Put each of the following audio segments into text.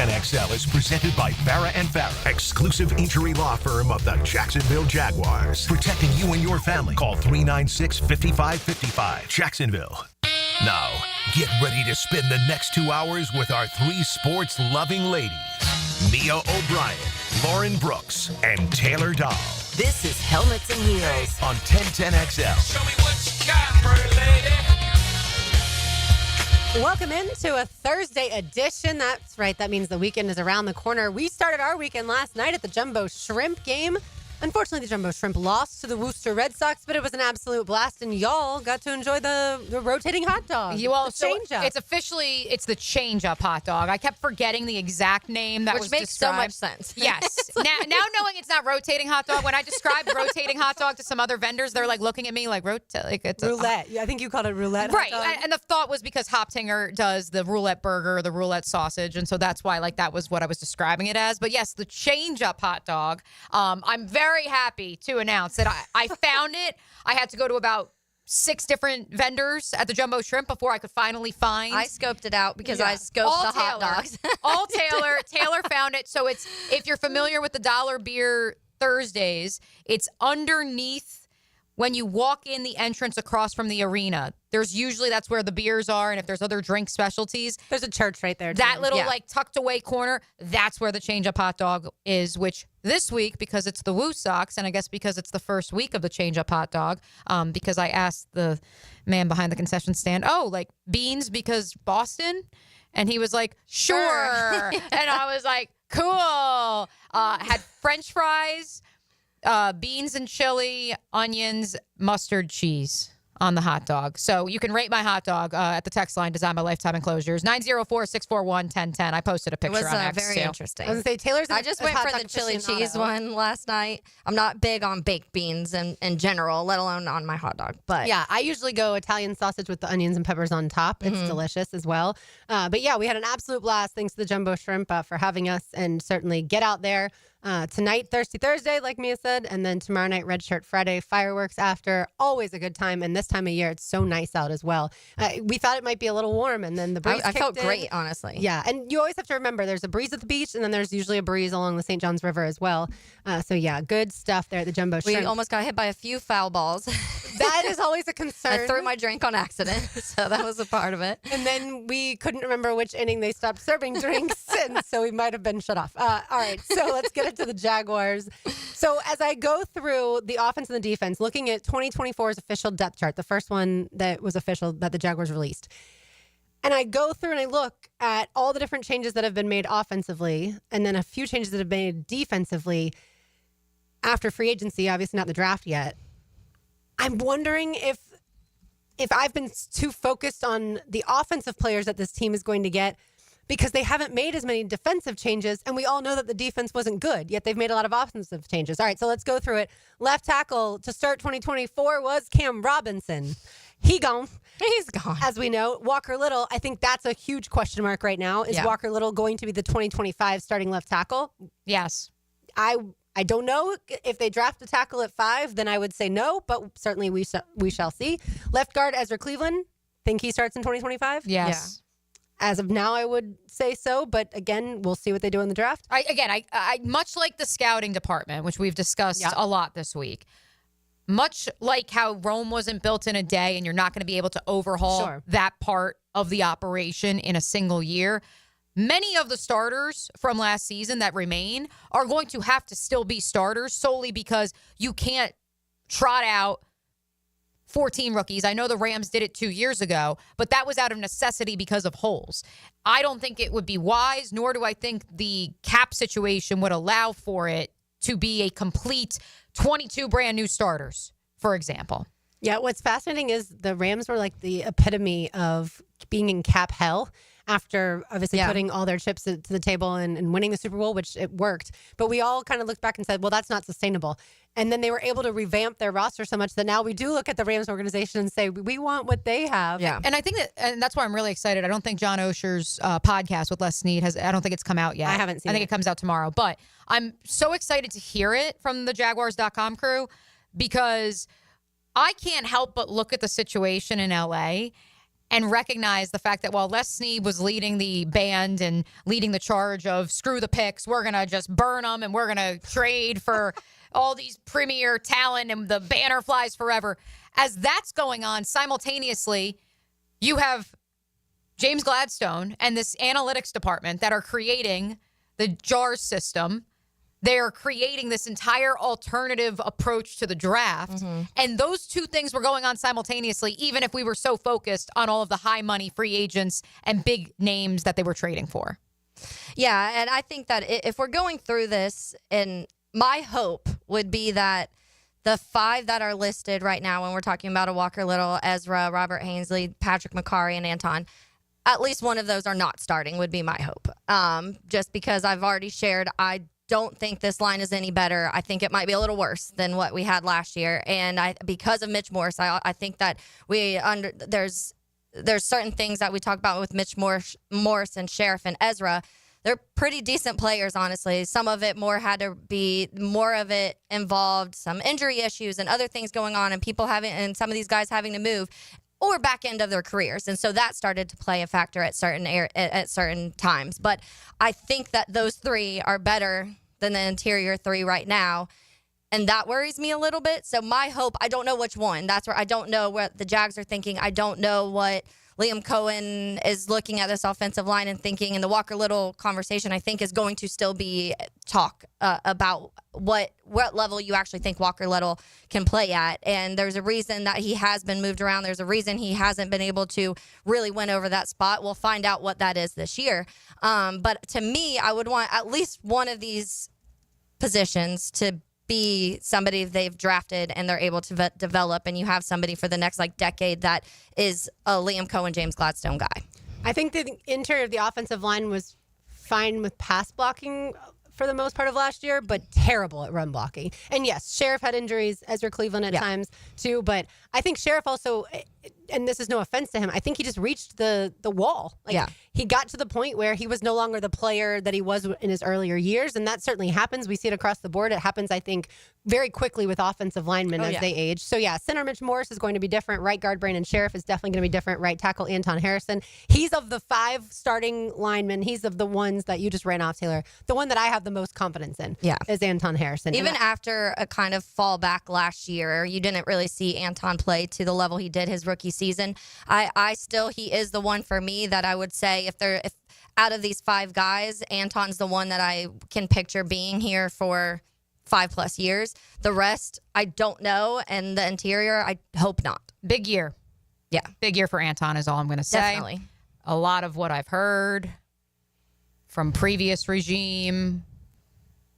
1010XL is presented by Farah and Farah, exclusive injury law firm of the Jacksonville Jaguars. Protecting you and your family. Call 396-5555. Jacksonville. Now, get ready to spend the next 2 hours with our three sports-loving ladies. Mia O'Brien, Lauren Brooks, and Taylor Dahl. This is Helmets and Heels on 1010XL. Show me what you got, pretty lady. Welcome into a Thursday edition. That's right. That means the weekend is around the corner. We started our weekend last night at the Jumbo Shrimp game. Unfortunately, the Jumbo Shrimp lost to the Worcester Red Sox, but it was an absolute blast, and y'all got to enjoy the rotating hot dog. It's the change-up hot dog. I kept forgetting the exact name that was described. Which makes so much sense. Yes. now knowing it's not rotating hot dog, when I described rotating hot dog to some other vendors, they're like looking at me like it's roulette. I think you called it roulette. Right. Hot dog. And the thought was because Hoptinger does the roulette burger, the roulette sausage, and so that's why that was what I was describing it as. But yes, the change-up hot dog. I'm very happy to announce that I found it. I had to go to about 6 different vendors at the Jumbo Shrimp before I could finally find. I scoped it out because I scoped the hot dogs. All Taylor. Taylor found it. So if you're familiar with the Dollar Beer Thursdays, it's underneath when you walk in the entrance across from the arena. That's where the beers are, and if there's other drink specialties. There's a church right there, too. That little tucked away corner, that's where the change-up hot dog is, which this week, because it's the Woo Sox, and I guess because it's the first week of the change-up hot dog, because I asked the man behind the concession stand, beans because Boston? And he was like, sure. And I was like, cool. Had French fries, beans and chili, onions, mustard, cheese on the hot dog. So you can rate my hot dog at the text line, Design My Lifetime Enclosures, 904-641-1010. I posted a picture on X, very too. interesting. I was going to say, Taylor's I just went for the chili cheese one last night. I'm not big on baked beans in general, let alone on my hot dog. But yeah, I usually go Italian sausage with the onions and peppers on top. It's delicious as well. But yeah, we had an absolute blast. Thanks to the Jumbo Shrimp for having us, and certainly get out there. Tonight, Thirsty Thursday, like Mia said, and then tomorrow night, Red Shirt Friday, fireworks after. Always a good time, and this time of year, it's so nice out as well. We thought it might be a little warm, and then the breeze I felt kicked in. great, honestly. Yeah, and you always have to remember there's a breeze at the beach, and then there's usually a breeze along the St. Johns River as well. So yeah, good stuff there at the Jumbo Shrimp. We almost got hit by a few foul balls. That is always a concern. I threw my drink on accident, so that was a part of it. And then we couldn't remember which inning they stopped serving drinks, and so we might have been shut off. All right, so let's get into the Jaguars. So as I go through the offense and the defense, looking at 2024's official depth chart, the first one that was official that the Jaguars released, and I go through and I look at all the different changes that have been made offensively, and then a few changes that have been made defensively after free agency, obviously not the draft yet. I'm wondering if I've been too focused on the offensive players that this team is going to get, because they haven't made as many defensive changes, and we all know that the defense wasn't good, yet they've made a lot of offensive changes. All right, so let's go through it. Left tackle to start 2024 was Cam Robinson. He's gone, as we know. Walker Little, I think that's a huge question mark right now. Is Walker Little going to be the 2025 starting left tackle? Yes. I don't know. If they draft a tackle at 5, then I would say no, but certainly we shall see. Left guard Ezra Cleveland, think he starts in 2025? Yes. Yeah. As of now, I would say so, but again, we'll see what they do in the draft. I much like the scouting department, which we've discussed a lot this week, much like how Rome wasn't built in a day and you're not going to be able to overhaul that part of the operation in a single year. Many of the starters from last season that remain are going to have to still be starters solely because you can't trot out 14 rookies. I know the Rams did it 2 years ago, but that was out of necessity because of holes. I don't think it would be wise, nor do I think the cap situation would allow for it to be a complete 22 brand new starters, for example. Yeah, what's fascinating is the Rams were like the epitome of being in cap hell after obviously putting all their chips to the table and winning the Super Bowl, which it worked. But we all kind of looked back and said, well, that's not sustainable. And then they were able to revamp their roster so much that now we do look at the Rams organization and say, we want what they have. Yeah. And I think that's why I'm really excited. I don't think John Osher's podcast with Les Snead I don't think it's come out yet. I haven't seen it. I think it comes out tomorrow. But I'm so excited to hear it from the Jaguars.com crew because I can't help but look at the situation in LA and recognize the fact that while Les Snead was leading the band and leading the charge of screw the picks, we're going to just burn them and we're going to trade for all these premier talent and the banner flies forever. As that's going on, simultaneously, you have James Gladstone and this analytics department that are creating the JARS system. They are creating this entire alternative approach to the draft. And those two things were going on simultaneously, even if we were so focused on all of the high money free agents and big names that they were trading for. Yeah, and I think that if we're going through this, and my hope would be that the 5 that are listed right now, when we're talking about a Walker Little, Ezra, Robert Hainsley, Patrick McCarry, and Anton, at least one of those are not starting would be my hope. Just because I've already shared, I don't think this line is any better. I think it might be a little worse than what we had last year. And because of Mitch Morse, I think that there's certain things that we talk about with Mitch Morse and Sheriff and Ezra. They're pretty decent players, honestly. Some of it more of it involved some injury issues and other things going on, and some of these guys having to move or back end of their careers. And so that started to play a factor at certain times. But I think that those 3 are better than the interior 3 right now. And that worries me a little bit. So my hope, I don't know which one. That's where I don't know what the Jags are thinking. I don't know what Liam Cohen is looking at this offensive line and thinking. And the Walker Little conversation, I think, is going to still be talk about what level you actually think Walker Little can play at. And there's a reason that he has been moved around. There's a reason he hasn't been able to really win over that spot. We'll find out what that is this year. But to me, I would want at least one of these positions to be somebody they've drafted and they're able to develop, and you have somebody for the next decade that is a Liam Cohen, James Gladstone guy. I think the interior of the offensive line was fine with pass blocking for the most part of last year, but terrible at run blocking. And yes, Sheriff had injuries, Ezra Cleveland at times too, but I think Sheriff also, and this is no offense to him, I think he just reached the wall. He got to the point where he was no longer the player that he was in his earlier years, and that certainly happens. We see it across the board. It happens, I think, very quickly with offensive linemen as they age. So center Mitch Morse is going to be different. Right guard Brandon Sheriff is definitely going to be different. Right tackle Anton Harrison. He's of the 5 starting linemen. He's of the ones that you just ran off, Taylor. The one that I have the most confidence in is Anton Harrison. Even after a kind of fallback last year, you didn't really see Anton play to the level he did his rookie season. He is the one for me that I would say if out of these 5 guys, Anton's the one that I can picture being here for 5+ years. The rest, I don't know. And the interior, I hope not. Big year. Yeah. Big year for Anton is all I'm going to say. Definitely. A lot of what I've heard from previous regime,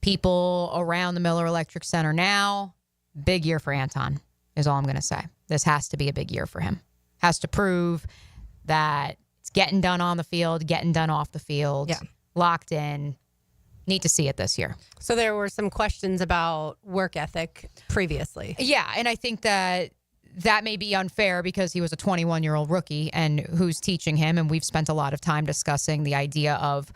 people around the Miller Electric Center now, big year for Anton is all I'm going to say. This has to be a big year for him. Has to prove that it's getting done on the field, getting done off the field, locked in. Need to see it this year. So there were some questions about work ethic previously. Yeah, and I think that may be unfair because he was a 21-year-old rookie, and who's teaching him? And we've spent a lot of time discussing the idea of,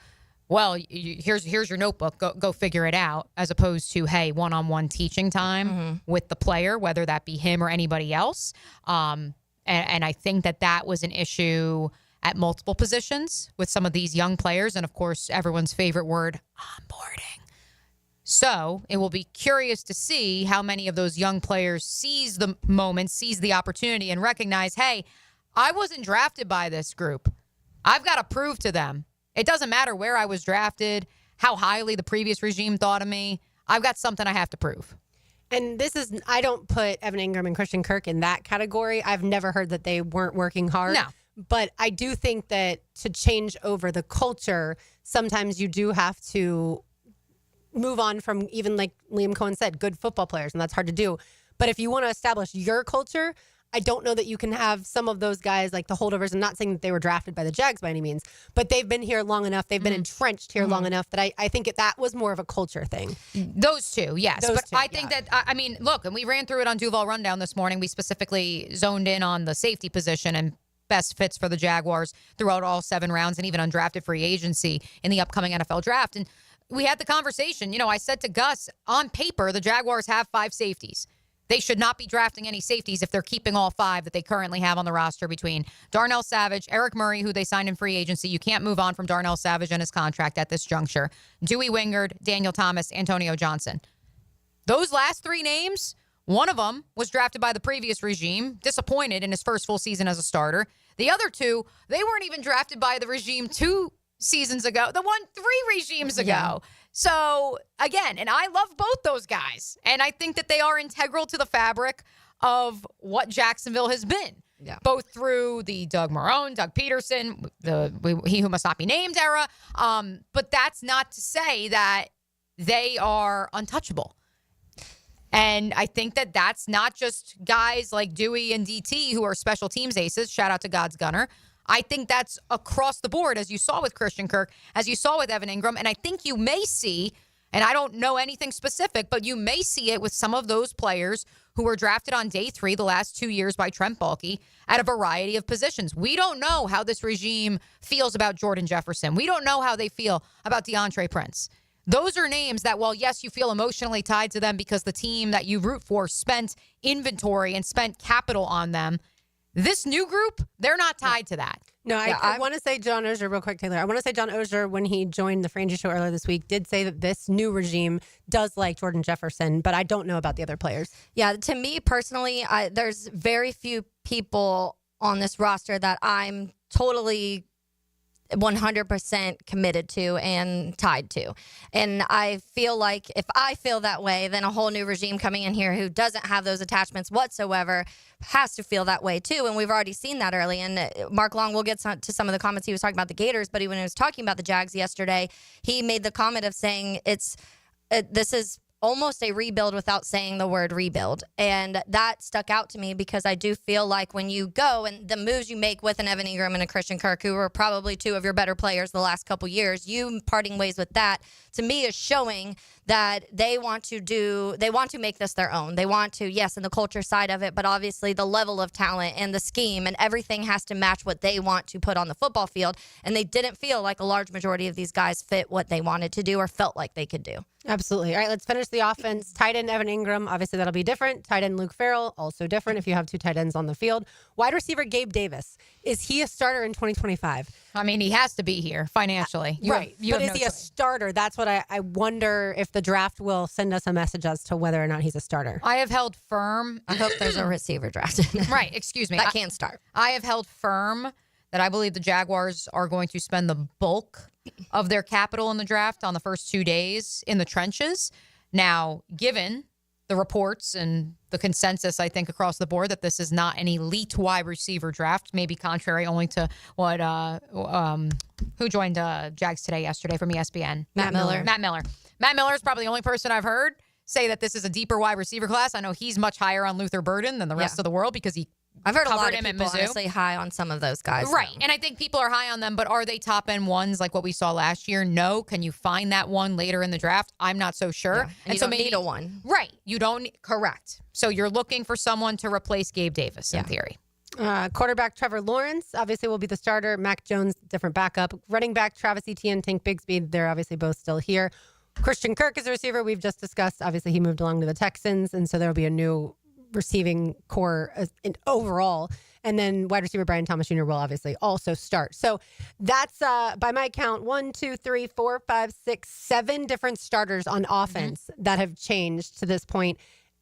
well, here's your notebook, go figure it out, as opposed to, hey, one-on-one teaching time with the player, whether that be him or anybody else. And I think that was an issue at multiple positions with some of these young players. And, of course, everyone's favorite word, onboarding. So it will be curious to see how many of those young players seize the moment, seize the opportunity, and recognize, hey, I wasn't drafted by this group. I've got to prove to them. It doesn't matter where I was drafted, how highly the previous regime thought of me. I've got something I have to prove. And I don't put Evan Ingram and Christian Kirk in that category. I've never heard that they weren't working hard. No. But I do think that to change over the culture, sometimes you do have to move on from, even like Liam Cohen said, good football players, and that's hard to do. But if you want to establish your culture, I don't know that you can have some of those guys like the holdovers. I'm not saying that they were drafted by the Jags by any means, but they've been here long enough. They've been entrenched here long enough that I think that was more of a culture thing. Those two, yes. Those but two, I think that, look, and we ran through it on Duval Rundown this morning. We specifically zoned in on the safety position and best fits for the Jaguars throughout all 7 rounds and even undrafted free agency in the upcoming NFL draft. And we had the conversation. I said to Gus, on paper, the Jaguars have 5 safeties. They should not be drafting any safeties if they're keeping all 5 that they currently have on the roster between Darnell Savage, Eric Murray, who they signed in free agency. You can't move on from Darnell Savage and his contract at this juncture. Dewey Wingard, Daniel Thomas, Antonio Johnson. Those last 3 names, one of them was drafted by the previous regime, disappointed in his first full season as a starter. The other 2, they weren't even drafted by the regime 2 seasons ago. The one 3 regimes ago. Yeah. So, again, and I love both those guys. And I think that they are integral to the fabric of what Jacksonville has been. Yeah. Both through the Doug Marrone, Doug Peterson, the he who must not be named era. But that's not to say that they are untouchable. And I think that that's not just guys like Dewey and DT who are special teams aces. Shout out to God's Gunner. I think that's across the board, as you saw with Christian Kirk, as you saw with Evan Ingram. And I think you may see, and I don't know anything specific, but you may see it with some of those players who were drafted on day 3 the last 2 years by Trent Baalke at a variety of positions. We don't know how this regime feels about Jordan Jefferson. We don't know how they feel about DeAndre Prince. Those are names that, while, yes, you feel emotionally tied to them because the team that you root for spent inventory and spent capital on them, this new group, they're not tied to that. No, I want to say John Oehser, real quick, Taylor. I want to say John Oehser, when he joined the Frangie Show earlier this week, did say that this new regime does like Jordan Jefferson, but I don't know about the other players. Yeah, to me personally, there's very few people on this roster that I'm totally 100% committed to and tied to. And I feel like if I feel that way, then a whole new regime coming in here who doesn't have those attachments whatsoever has to feel that way too. And we've already seen that early. And Mark Long, we'll get to some of the comments he was talking about the Gators, but when he was talking about the Jags yesterday, he made the comment of saying this is almost a rebuild without saying the word rebuild. And that stuck out to me because I do feel like when you go and the moves you make with an Evan Ingram and a Christian Kirk, who were probably 2 of your better players the last couple years, you parting ways with that, to me, is showing that they want to make this their own. They want to, yes, in the culture side of it, but obviously the level of talent and the scheme and everything has to match what they want to put on the football field. And they didn't feel like a large majority of these guys fit what they wanted to do or felt like they could do. Absolutely. All right, let's finish the offense. Tight end Evan Ingram, obviously that'll be different. Tight end Luke Farrell, also different if you have 2 tight ends on the field. Wide receiver Gabe Davis. Is he a starter in 2025? I mean, he has to be here financially. But is he a starter? That's what I wonder if the draft will send us a message as to whether or not he's a starter. I have held firm. I hope there's a receiver drafted. Right, excuse me. That can't start. I have held firm that I believe the Jaguars are going to spend the bulk of their capital in the draft on the first 2 days in the trenches. Now, given the reports and the consensus, I think, across the board that this is not an elite wide receiver draft, maybe contrary only to what who joined Jags yesterday from ESPN? Matt Miller. Matt Miller is probably the only person I've heard say that this is a deeper wide receiver class. I know he's much higher on Luther Burden than the rest of the world because I've heard a lot of people honestly high on some of those guys. Right. And I think people are high on them, but are they top end ones like what we saw last year? No. Can you find that one later in the draft? I'm not so sure. Yeah. And so maybe need a one. Right. You don't. Correct. So you're looking for someone to replace Gabe Davis in theory. Quarterback Trevor Lawrence obviously will be the starter. Mac Jones, different backup. Running back Travis Etienne, Tank Bigsby. They're obviously both still here. Christian Kirk is a receiver we've just discussed. Obviously, he moved along to the Texans, and so there will be a new receiving core overall. And then wide receiver Brian Thomas Jr. will obviously also start. So that's, by my count, 1, 2, 3, 4, 5, 6, 7 different starters on offense that have changed to this point.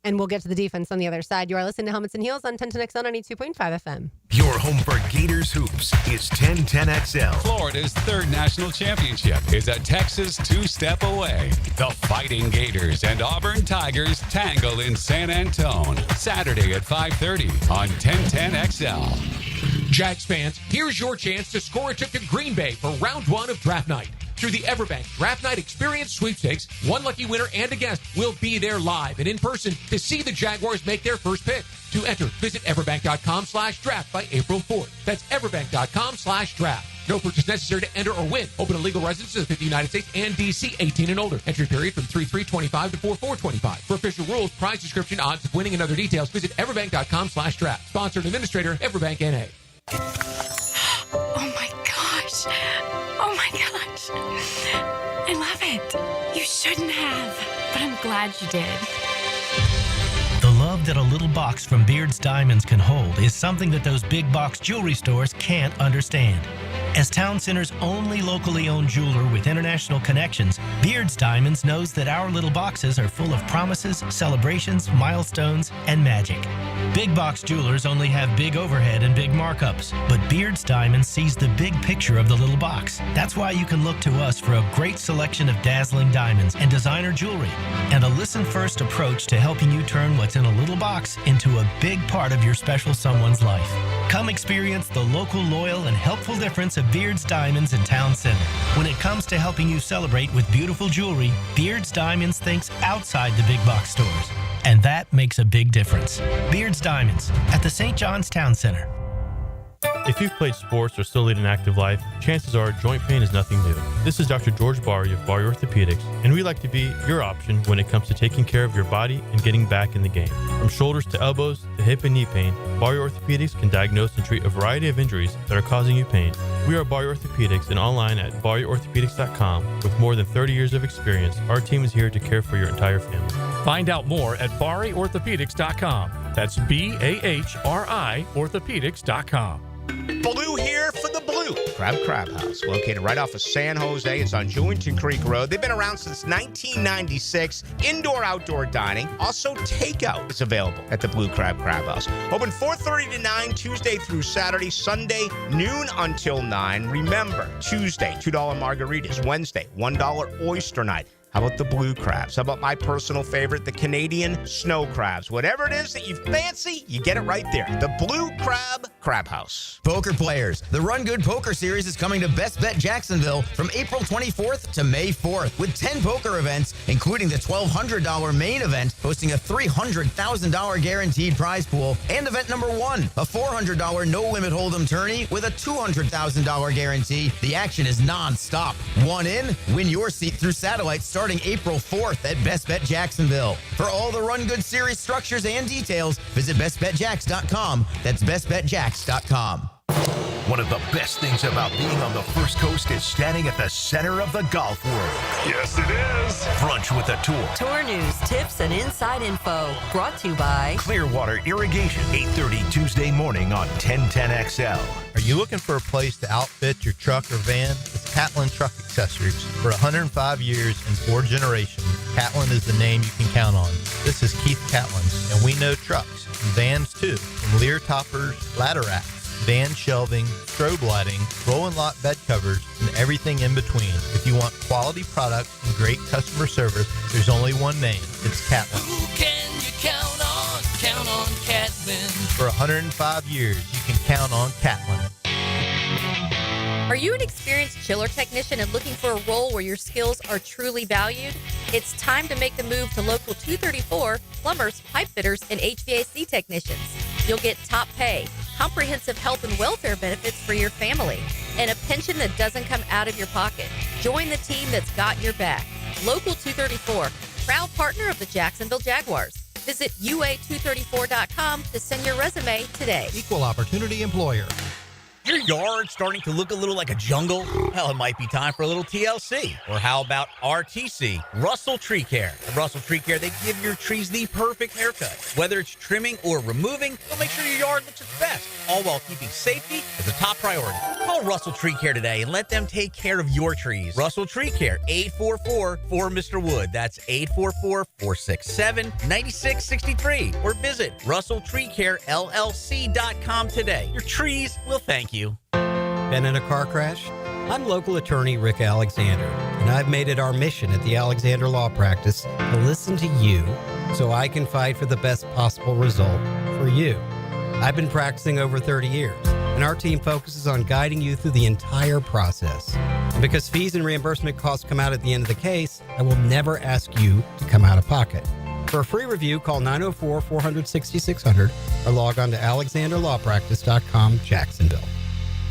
And we'll get to the defense on the other side. You are listening to Helmets and Heels on 1010XL 92.5 FM. Your home for Gators hoops is 1010XL. Florida's 3rd national championship is a Texas 2-step away. The Fighting Gators and Auburn Tigers tangle in San Antone. Saturday at 5:30 on 1010XL. Jags fans, here's your chance to score a trip to Green Bay for round 1 of draft night. Through the Everbank Draft Night Experience Sweepstakes, one lucky winner and a guest will be there live and in person to see the Jaguars make their first pick. To enter, visit everbank.com/draft by April 4th. That's everbank.com/draft. No purchase necessary to enter or win. Open to legal residents of the United States and D.C. 18 and older. Entry period from 3/3/25 to 4/4/25. For official rules, prize description, odds of winning, and other details, visit everbank.com/draft. Sponsor and administrator, Everbank N.A. Oh my gosh. Oh my gosh. I love it. You shouldn't have, but I'm glad you did. The love that a little box from Beard's Diamonds can hold is something that those big box jewelry stores can't understand. As Town Center's only locally owned jeweler with international connections, Beard's Diamonds knows that our little boxes are full of promises, celebrations, milestones, and magic. Big box jewelers only have big overhead and big markups, but Beard's Diamonds sees the big picture of the little box. That's why you can look to us for a great selection of dazzling diamonds and designer jewelry, and a listen-first approach to helping you turn what's in a little box into a big part of your special someone's life. Come experience the local, loyal, and helpful difference of Beard's Diamonds in Town Center. When it comes to helping you celebrate with beautiful jewelry, Beard's Diamonds thinks outside the big box stores. And that makes a big difference. Beard's Diamonds at the St. John's Town Center. If you've played sports or still lead an active life, chances are joint pain is nothing new. This is Dr. George Barry of Barry Orthopedics, and we like to be your option when it comes to taking care of your body and getting back in the game. From shoulders to elbows to hip and knee pain, Barry Orthopedics can diagnose and treat a variety of injuries that are causing you pain. We are Barry Orthopedics and online at barryorthopedics.com. With more than 30 years of experience, our team is here to care for your entire family. Find out more at barryorthopedics.com. That's BAHRI orthopedics.com. Blue here for the Blue Crab House, located right off of San Jose. It's on Jewington Creek Road. They've been around since 1996. Indoor-outdoor dining. Also, takeout is available at the Blue Crab House. Open 4:30 to 9, Tuesday through Saturday. Sunday, noon until 9. Remember, Tuesday, $2 margaritas. Wednesday, $1 oyster night. How about the blue crabs? How about my personal favorite, the Canadian snow crabs? Whatever it is that you fancy, you get it right there. The Blue Crab House. Poker players, the Run Good Poker Series is coming to Best Bet Jacksonville from April 24th to May 4th with 10 poker events, including the $1,200 main event, hosting a $300,000 guaranteed prize pool, and event number 1, a $400 no-limit hold'em tourney with a $200,000 guarantee. The action is non-stop. One in, win your seat through satellite starting April 4th at Best Bet Jacksonville. For all the Run Good Series structures and details, visit bestbetjacks.com. That's bestbetjacks.com. One of the best things about being on the First Coast is standing at the center of the golf world. Yes, it is. Brunch with a Tour. Tour news, tips, and inside info. Brought to you by Clearwater Irrigation. 8:30 Tuesday morning on 1010XL. Are you looking for a place to outfit your truck or van? It's Catlin Truck Accessories. For 105 years and 4 generations, Catlin is the name you can count on. This is Keith Catlin, and we know trucks and vans too. From Lear toppers, ladder racks, van shelving, strobe lighting, roll and lock bed covers, and everything in between. If you want quality products and great customer service, there's only one name. It's Catlin. Who can you count on? Count on Catlin. For 105 years, you can count on Catlin. Are you an experienced chiller technician and looking for a role where your skills are truly valued? It's time to make the move to Local 234 plumbers, pipe fitters, and HVAC technicians. You'll get top pay, comprehensive health and welfare benefits for your family, and a pension that doesn't come out of your pocket. Join the team that's got your back. Local 234, proud partner of the Jacksonville Jaguars. Visit UA234.com to send your resume today. Equal opportunity employer. Your yard starting to look a little like a jungle? Well, it might be time for a little TLC. Or how about RTC, Russell Tree Care? At Russell Tree Care, they give your trees the perfect haircut. Whether it's trimming or removing, they'll make sure your yard looks its best, all while keeping safety as a top priority. Call Russell Tree Care today and let them take care of your trees. Russell Tree Care, 844-4Mr. Wood. That's 844-467-9663. Or visit RussellTreeCareLLC.com today. Your trees will thank you. Been in a car crash? I'm local attorney Rick Alexander, and I've made it our mission at the Alexander Law Practice to listen to you so I can fight for the best possible result for you. I've been practicing over 30 years, and our team focuses on guiding you through the entire process. And because fees and reimbursement costs come out at the end of the case, I will never ask you to come out of pocket. For a free review, call 904-400-6600 or log on to alexanderlawpractice.com, Jacksonville.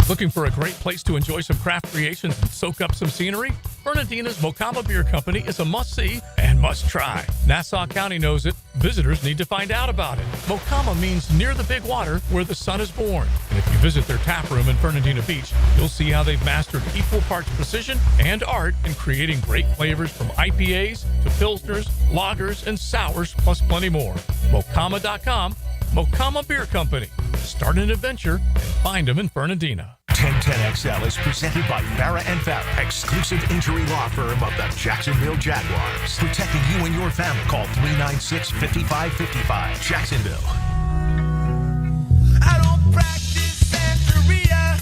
Looking for a great place to enjoy some craft creations and soak up some scenery? Bernardina's Mocama Beer Company is a must-see and must-try. Nassau County knows it. Visitors need to find out about it. Mocama means near the big water where the sun is born. And if you visit their tap room in Fernandina Beach, you'll see how they've mastered equal parts precision and art in creating great flavors from IPAs to Pilsners, lagers, and sours, plus plenty more. Mocama.com, Mocama Beer Company. Start an adventure and find them in Fernandina. 1010XL is presented by Farah and Farah, exclusive injury law firm of the Jacksonville Jaguars. Protecting you and your family. Call 396-5555. Jacksonville. I don't practice Santeria.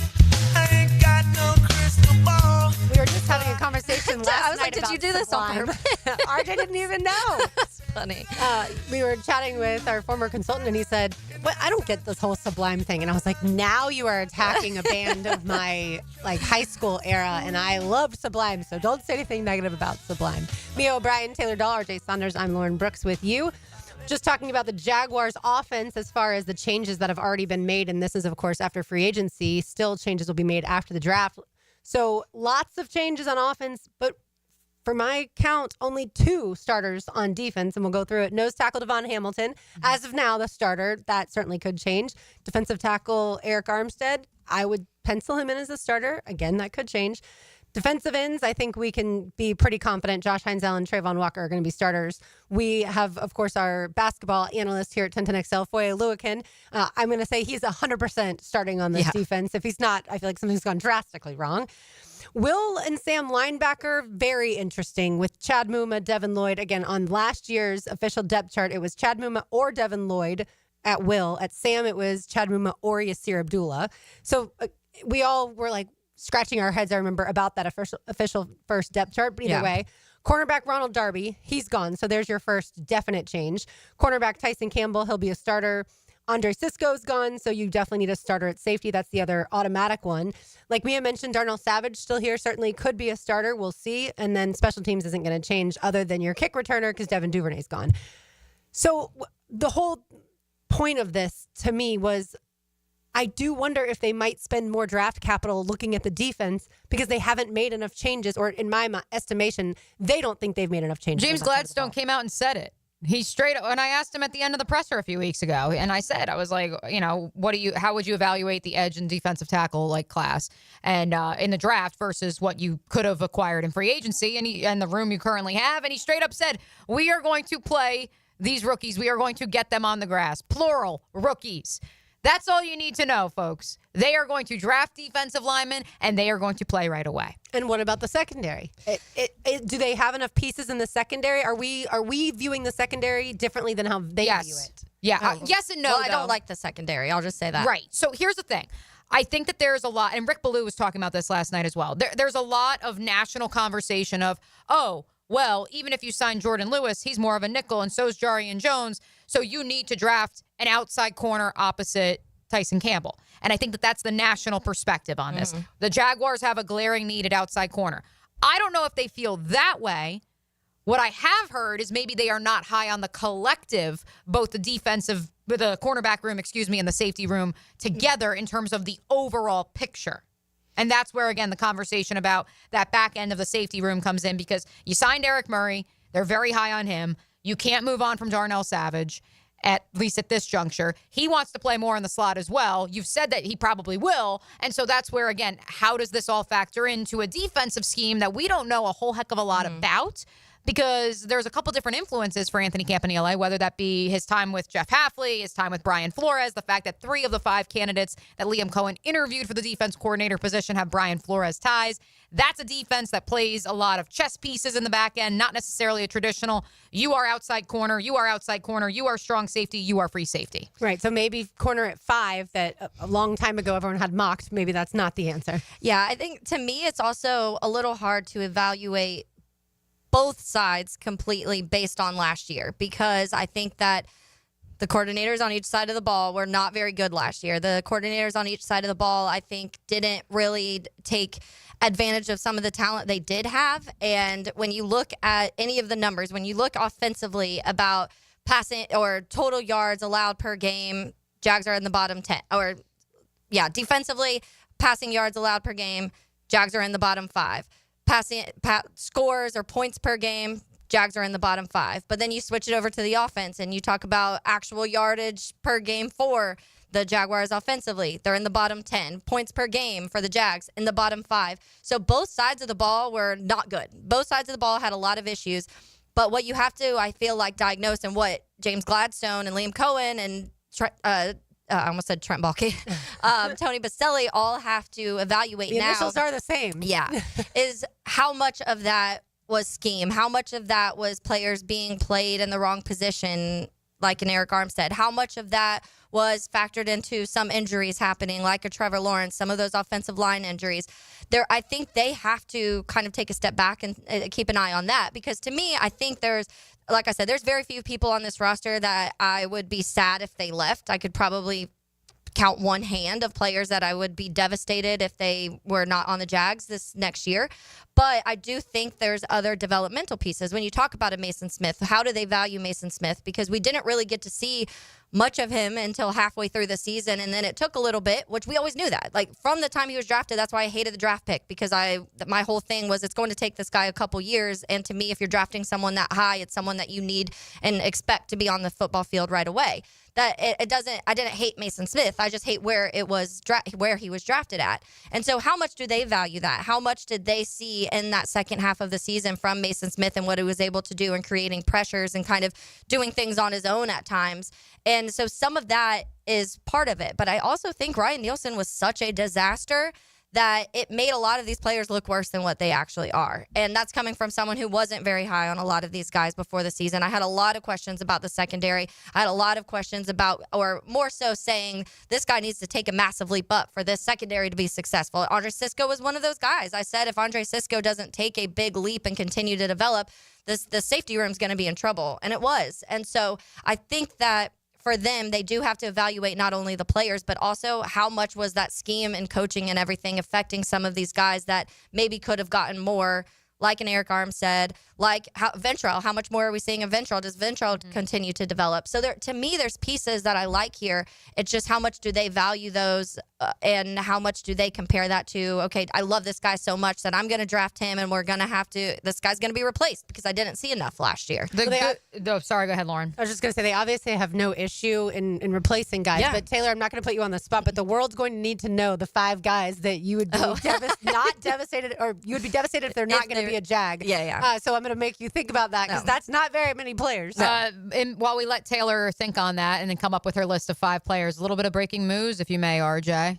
I ain't got no crystal ball. We were just having a conversation last night. I was like, did you do this on Sublime. purpose? RJ didn't even know. That's funny. We were chatting with our former consultant, and he said, "Well, I don't get this whole Sublime thing." And I was like, "Now you are attacking a band of my high school era, and I love Sublime, so don't say anything negative about Sublime." Mia O'Brien, Taylor Dahl, RJ Saunders. I'm Lauren Brooks with you. Just talking about the Jaguars offense as far as the changes that have already been made, and this is, of course, after free agency. Still, changes will be made after the draft. So lots of changes on offense, but for my count, only 2 starters on defense, and we'll go through it. Nose tackle Devon Hamilton. As of now, the starter. That certainly could change. Defensive tackle Eric Armstead. I would pencil him in as a starter. Again, that could change. Defensive ends, I think we can be pretty confident. Josh Heinzel and Trayvon Walker are going to be starters. We have, of course, our basketball analyst here at 1010XL, Foye Luakin. I'm going to say he's 100% starting on this defense. If he's not, I feel like something's gone drastically wrong. Will and Sam linebacker, very interesting with Chad Muma, Devin Lloyd. Again, on last year's official depth chart, it was Chad Muma or Devin Lloyd at will. At Sam, it was Chad Muma or Yasir Abdullah. So we all were like scratching our heads, I remember, about that official first depth chart. But either way, cornerback Ronald Darby, he's gone. So there's your first definite change. Cornerback Tyson Campbell, he'll be a starter. Andre Sisco's gone, so you definitely need a starter at safety. That's the other automatic one. Like Mia mentioned, Darnell Savage still here, certainly could be a starter. We'll see. And then special teams isn't going to change other than your kick returner because Devin Duvernay's gone. So the whole point of this to me was I do wonder if they might spend more draft capital looking at the defense because they haven't made enough changes, or in my estimation, they don't think they've made enough changes. James Gladstone came out and said it. He straight up, and I asked him at the end of the presser a few weeks ago, and I said, I was like, how would you evaluate the edge and defensive tackle class and in the draft versus what you could have acquired in free agency and the room you currently have? And he straight up said, we are going to play these rookies. We are going to get them on the grass. Plural, rookies. That's all you need to know, folks. They are going to draft defensive linemen, and they are going to play right away. And what about the secondary? Do they have enough pieces in the secondary? Are we viewing the secondary differently than how they view it? Yeah. Yes and no. Well, I don't like the secondary. I'll just say that. Right. So here's the thing. I think that there's a lot, and Rick Ballou was talking about this last night as well. There's a lot of national conversation of, well, even if you sign Jordan Lewis, he's more of a nickel, and so is Jarian Jones. So you need to draft an outside corner opposite Tyson Campbell. And I think that that's the national perspective on this. The Jaguars have a glaring need at outside corner. I don't know if they feel that way. What I have heard is maybe they are not high on the collective, both the cornerback room, and the safety room together in terms of the overall picture. And that's where, again, the conversation about that back end of the safety room comes in because you signed Eric Murray. They're very high on him. You can't move on from Darnell Savage, at least at this juncture. He wants to play more in the slot as well. You've said that he probably will. And so that's where, again, how does this all factor into a defensive scheme that we don't know a whole heck of a lot about? Because there's a couple different influences for Anthony Campanile, whether that be his time with Jeff Hafley, his time with Brian Flores, the fact that 3 of the 5 candidates that Liam Cohen interviewed for the defense coordinator position have Brian Flores ties. That's a defense that plays a lot of chess pieces in the back end, not necessarily a traditional, you are outside corner, you are outside corner, you are strong safety, you are free safety. Right, so maybe corner at 5 that a long time ago everyone had mocked, maybe that's not the answer. Yeah, I think to me it's also a little hard to evaluate both sides completely based on last year because I think that the coordinators on each side of the ball were not very good last year. The coordinators on each side of the ball, I think, didn't really take advantage of some of the talent they did have. And when you look at any of the numbers, when you look offensively about passing or total yards allowed per game, Jags are in the bottom 10. Defensively, passing yards allowed per game, Jags are in the bottom 5. Scores or points per game, Jags are in the bottom 5. But then you switch it over to the offense and you talk about actual yardage per game for the Jaguars offensively. They're in the bottom 10. Points per game for the Jags in the bottom 5. So both sides of the ball were not good. Both sides of the ball had a lot of issues. But what you have to, I feel like, diagnose, and what James Gladstone and Liam Cohen and I almost said Trent Baalke, Tony Baselli all have to evaluate The now. initials are the same. Yeah. Is how much of that was scheme? How much of that was players being played in the wrong position, like an Eric Armstead? How much of that was factored into some injuries happening, like a Trevor Lawrence, some of those offensive line injuries? I think they have to kind of take a step back and keep an eye on that, because to me, I think like I said, there's very few people on this roster that I would be sad if they left. I could probably count one hand of players that I would be devastated if they were not on the Jags this next year. But I do think there's other developmental pieces. When you talk about a Mason Smith, how do they value Mason Smith? Because we didn't really get to see much of him until halfway through the season, and then it took a little bit, which we always knew that. Like, from the time he was drafted, that's why I hated the draft pick, because my whole thing was it's going to take this guy a couple years, and to me, if you're drafting someone that high, it's someone that you need and expect to be on the football field right away. That it doesn't. I didn't hate Mason Smith. I just hate where he was drafted at. And so, how much do they value that? How much did they see in that second half of the season from Mason Smith and what he was able to do in creating pressures and kind of doing things on his own at times? And so, some of that is part of it. But I also think Ryan Nielsen was such a disaster that it made a lot of these players look worse than what they actually are. And that's coming from someone who wasn't very high on a lot of these guys before the season. I had a lot of questions about the secondary. I had a lot of questions about, or more so saying, this guy needs to take a massive leap up for this secondary to be successful. Andre Sisco was one of those guys. I said, if Andre Sisco doesn't take a big leap and continue to develop, the safety room is going to be in trouble. And it was. And so I think that for them, they do have to evaluate not only the players, but also how much was that scheme and coaching and everything affecting some of these guys that maybe could have gotten more, like an Eric Armstead, like Ventrell. How much more are we seeing of Ventrell? Does Ventrell continue to develop? So to me, there's pieces that I like here. It's just how much do they value those and how much do they compare that to, okay, I love this guy so much that I'm going to draft him and this guy's going to be replaced because I didn't see enough last year. Sorry, go ahead, Lauren. I was just going to say, they obviously have no issue in replacing guys. Yeah. But Taylor, I'm not going to put you on the spot, but the world's going to need to know the 5 guys that you would be not devastated, or you would be devastated if they're not going to be a Jag. Yeah. So I'm going to make you think about that, because that's not very many players. And while we let Taylor think on that and then come up with her list of 5 players, a little bit of breaking news, if you may, RJ.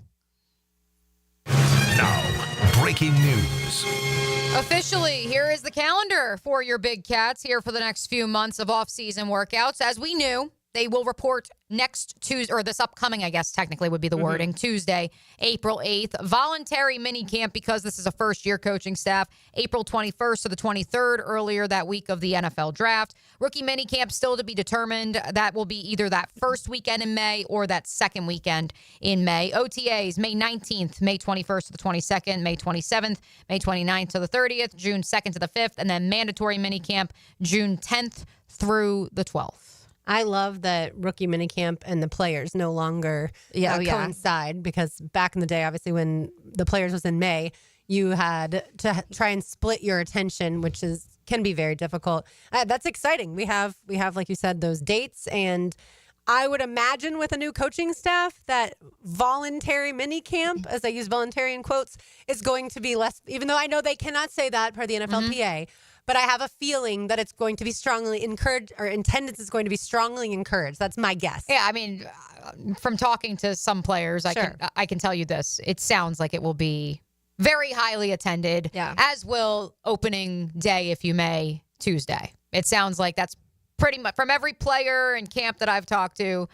Now, breaking news. Officially, here is the calendar for your Big Cats here for the next few months of off-season workouts. As we knew, they will report next Tuesday, or this upcoming, I guess technically would be the wording, Tuesday, April 8th. Voluntary mini camp, because this is a first-year coaching staff, April 21st to the 23rd, earlier that week of the NFL draft. Rookie mini camp still to be determined. That will be either that first weekend in May or that second weekend in May. OTAs, May 19th, May 21st to the 22nd, May 27th, May 29th to the 30th, June 2nd to the 5th, and then mandatory mini camp, June 10th through the 12th. I love that rookie minicamp and the players no longer coincide, because back in the day, obviously, when the players was in May, you had to try and split your attention, which can be very difficult. That's exciting. We have, like you said, those dates, and I would imagine with a new coaching staff that voluntary minicamp, as I use voluntary in quotes, is going to be less, even though I know they cannot say that per the NFLPA. But I have a feeling that it's going to be strongly encouraged, or attendance is going to be strongly encouraged. That's my guess. Yeah, I mean, from talking to some players, I can tell you this. It sounds like it will be very highly attended, as will opening day, if you may, Tuesday. It sounds like that's pretty much, from every player and camp that I've talked to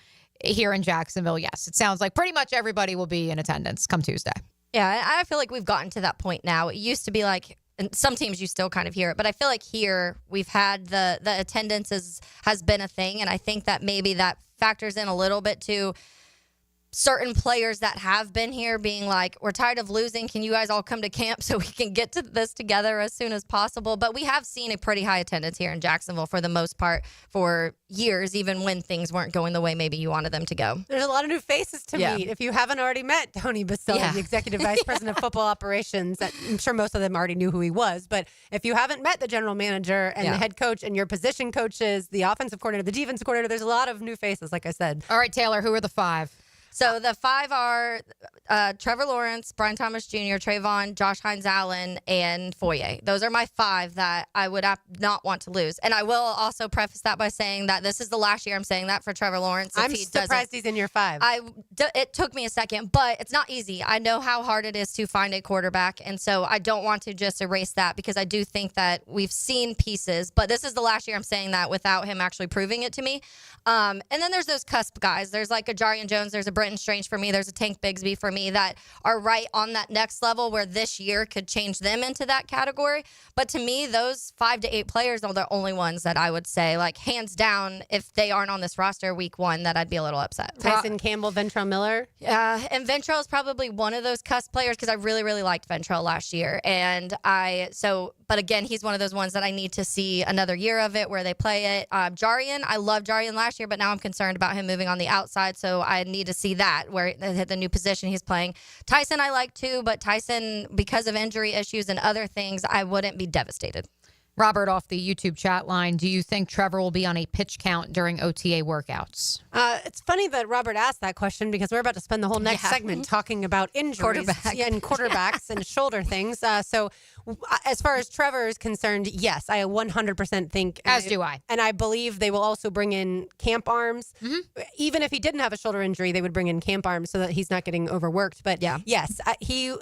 here in Jacksonville, yes. It sounds like pretty much everybody will be in attendance come Tuesday. Yeah, I feel like we've gotten to that point now. It used to be like, and some teams you still kind of hear it, but I feel like here we've had the attendance has been a thing, and I think that maybe that factors in a little bit to certain players that have been here being like, we're tired of losing. Can you guys all come to camp so we can get to this together as soon as possible? But we have seen a pretty high attendance here in Jacksonville for the most part for years, even when things weren't going the way maybe you wanted them to go. There's a lot of new faces to meet. If you haven't already met Tony Baselli, the Executive Vice President of Football Operations, I'm sure most of them already knew who he was. But if you haven't met the general manager and the head coach and your position coaches, the offensive coordinator, the defensive coordinator, there's a lot of new faces, like I said. All right, Taylor, who are the 5? So the 5 are Trevor Lawrence, Brian Thomas Jr., Trayvon, Josh Hines-Allen, and Foye. Those are my 5 that I would not want to lose. And I will also preface that by saying that this is the last year I'm saying that for Trevor Lawrence. I'm surprised he's in your 5. It took me a second, but it's not easy. I know how hard it is to find a quarterback, and so I don't want to just erase that because I do think that we've seen pieces, but this is the last year I'm saying that without him actually proving it to me. And then there's those cusp guys. There's like a Jarian Jones, there's a Brenton Strange for me, there's a Tank Bigsby for me that are right on that next level where this year could change them into that category. But to me, those 5 to 8 players are the only ones that I would say, like, hands down, if they aren't on this roster week 1, that I'd be a little upset. Tyson Campbell, Ventrell Miller. And Ventrell is probably one of those cusp players because I really, really liked Ventrell last year. But again, he's one of those ones that I need to see another year of it where they play it. Jarian, I loved Jarian last year, but now I'm concerned about him moving on the outside, so I need to see that where the new position he's playing. Tyson I like too, but Tyson, because of injury issues and other things, I wouldn't be devastated. Robert off the YouTube chat line, do you think Trevor will be on a pitch count during OTA workouts? It's funny that Robert asked that question because we're about to spend the whole next segment talking about injuries and quarterbacks and shoulder things. So as far as Trevor is concerned, yes, I 100% think. As do I. And I believe they will also bring in camp arms. Even if he didn't have a shoulder injury, they would bring in camp arms so that he's not getting overworked. But yes, he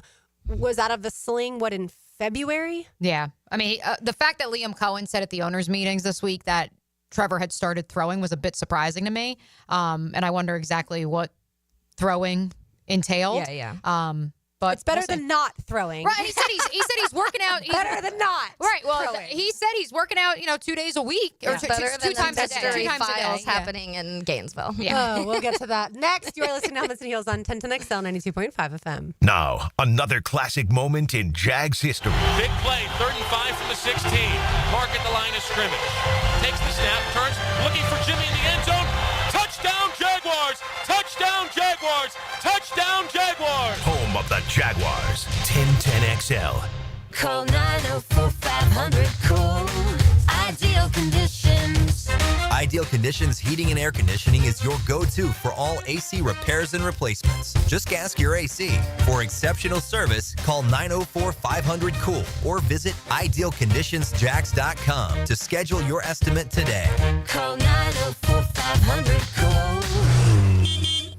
was out of the sling, in February? Yeah. I mean, the fact that Liam Cohen said at the owners' meetings this week that Trevor had started throwing was a bit surprising to me. And I wonder exactly what throwing entailed. But it's better than not throwing. Right. He said he's working out. Better than not. Right. Well, throwing. he said he's working out, 2 days a week or two times a day. 2 times files a day. happening in Gainesville. Yeah. Oh, we'll get to that next. You're listening to Helmets and Heels on 1010XL 92.5 FM. Now, another classic moment in Jags history. Big play, 35 from the 16. Mark at the line of scrimmage. Takes the snap, turns, looking for Jimmy in the end zone. Touchdown, Jaguars! Touchdown, Jaguars! Touchdown, Jaguars! Home of the Jaguars. 1010XL. Call 904-500-COOL. Ideal Conditions. Ideal Conditions Heating and Air Conditioning is your go-to for all AC repairs and replacements. Just gas your AC. For exceptional service, call 904-500-COOL or visit idealconditionsjacks.com to schedule your estimate today. Call 904-500-COOL.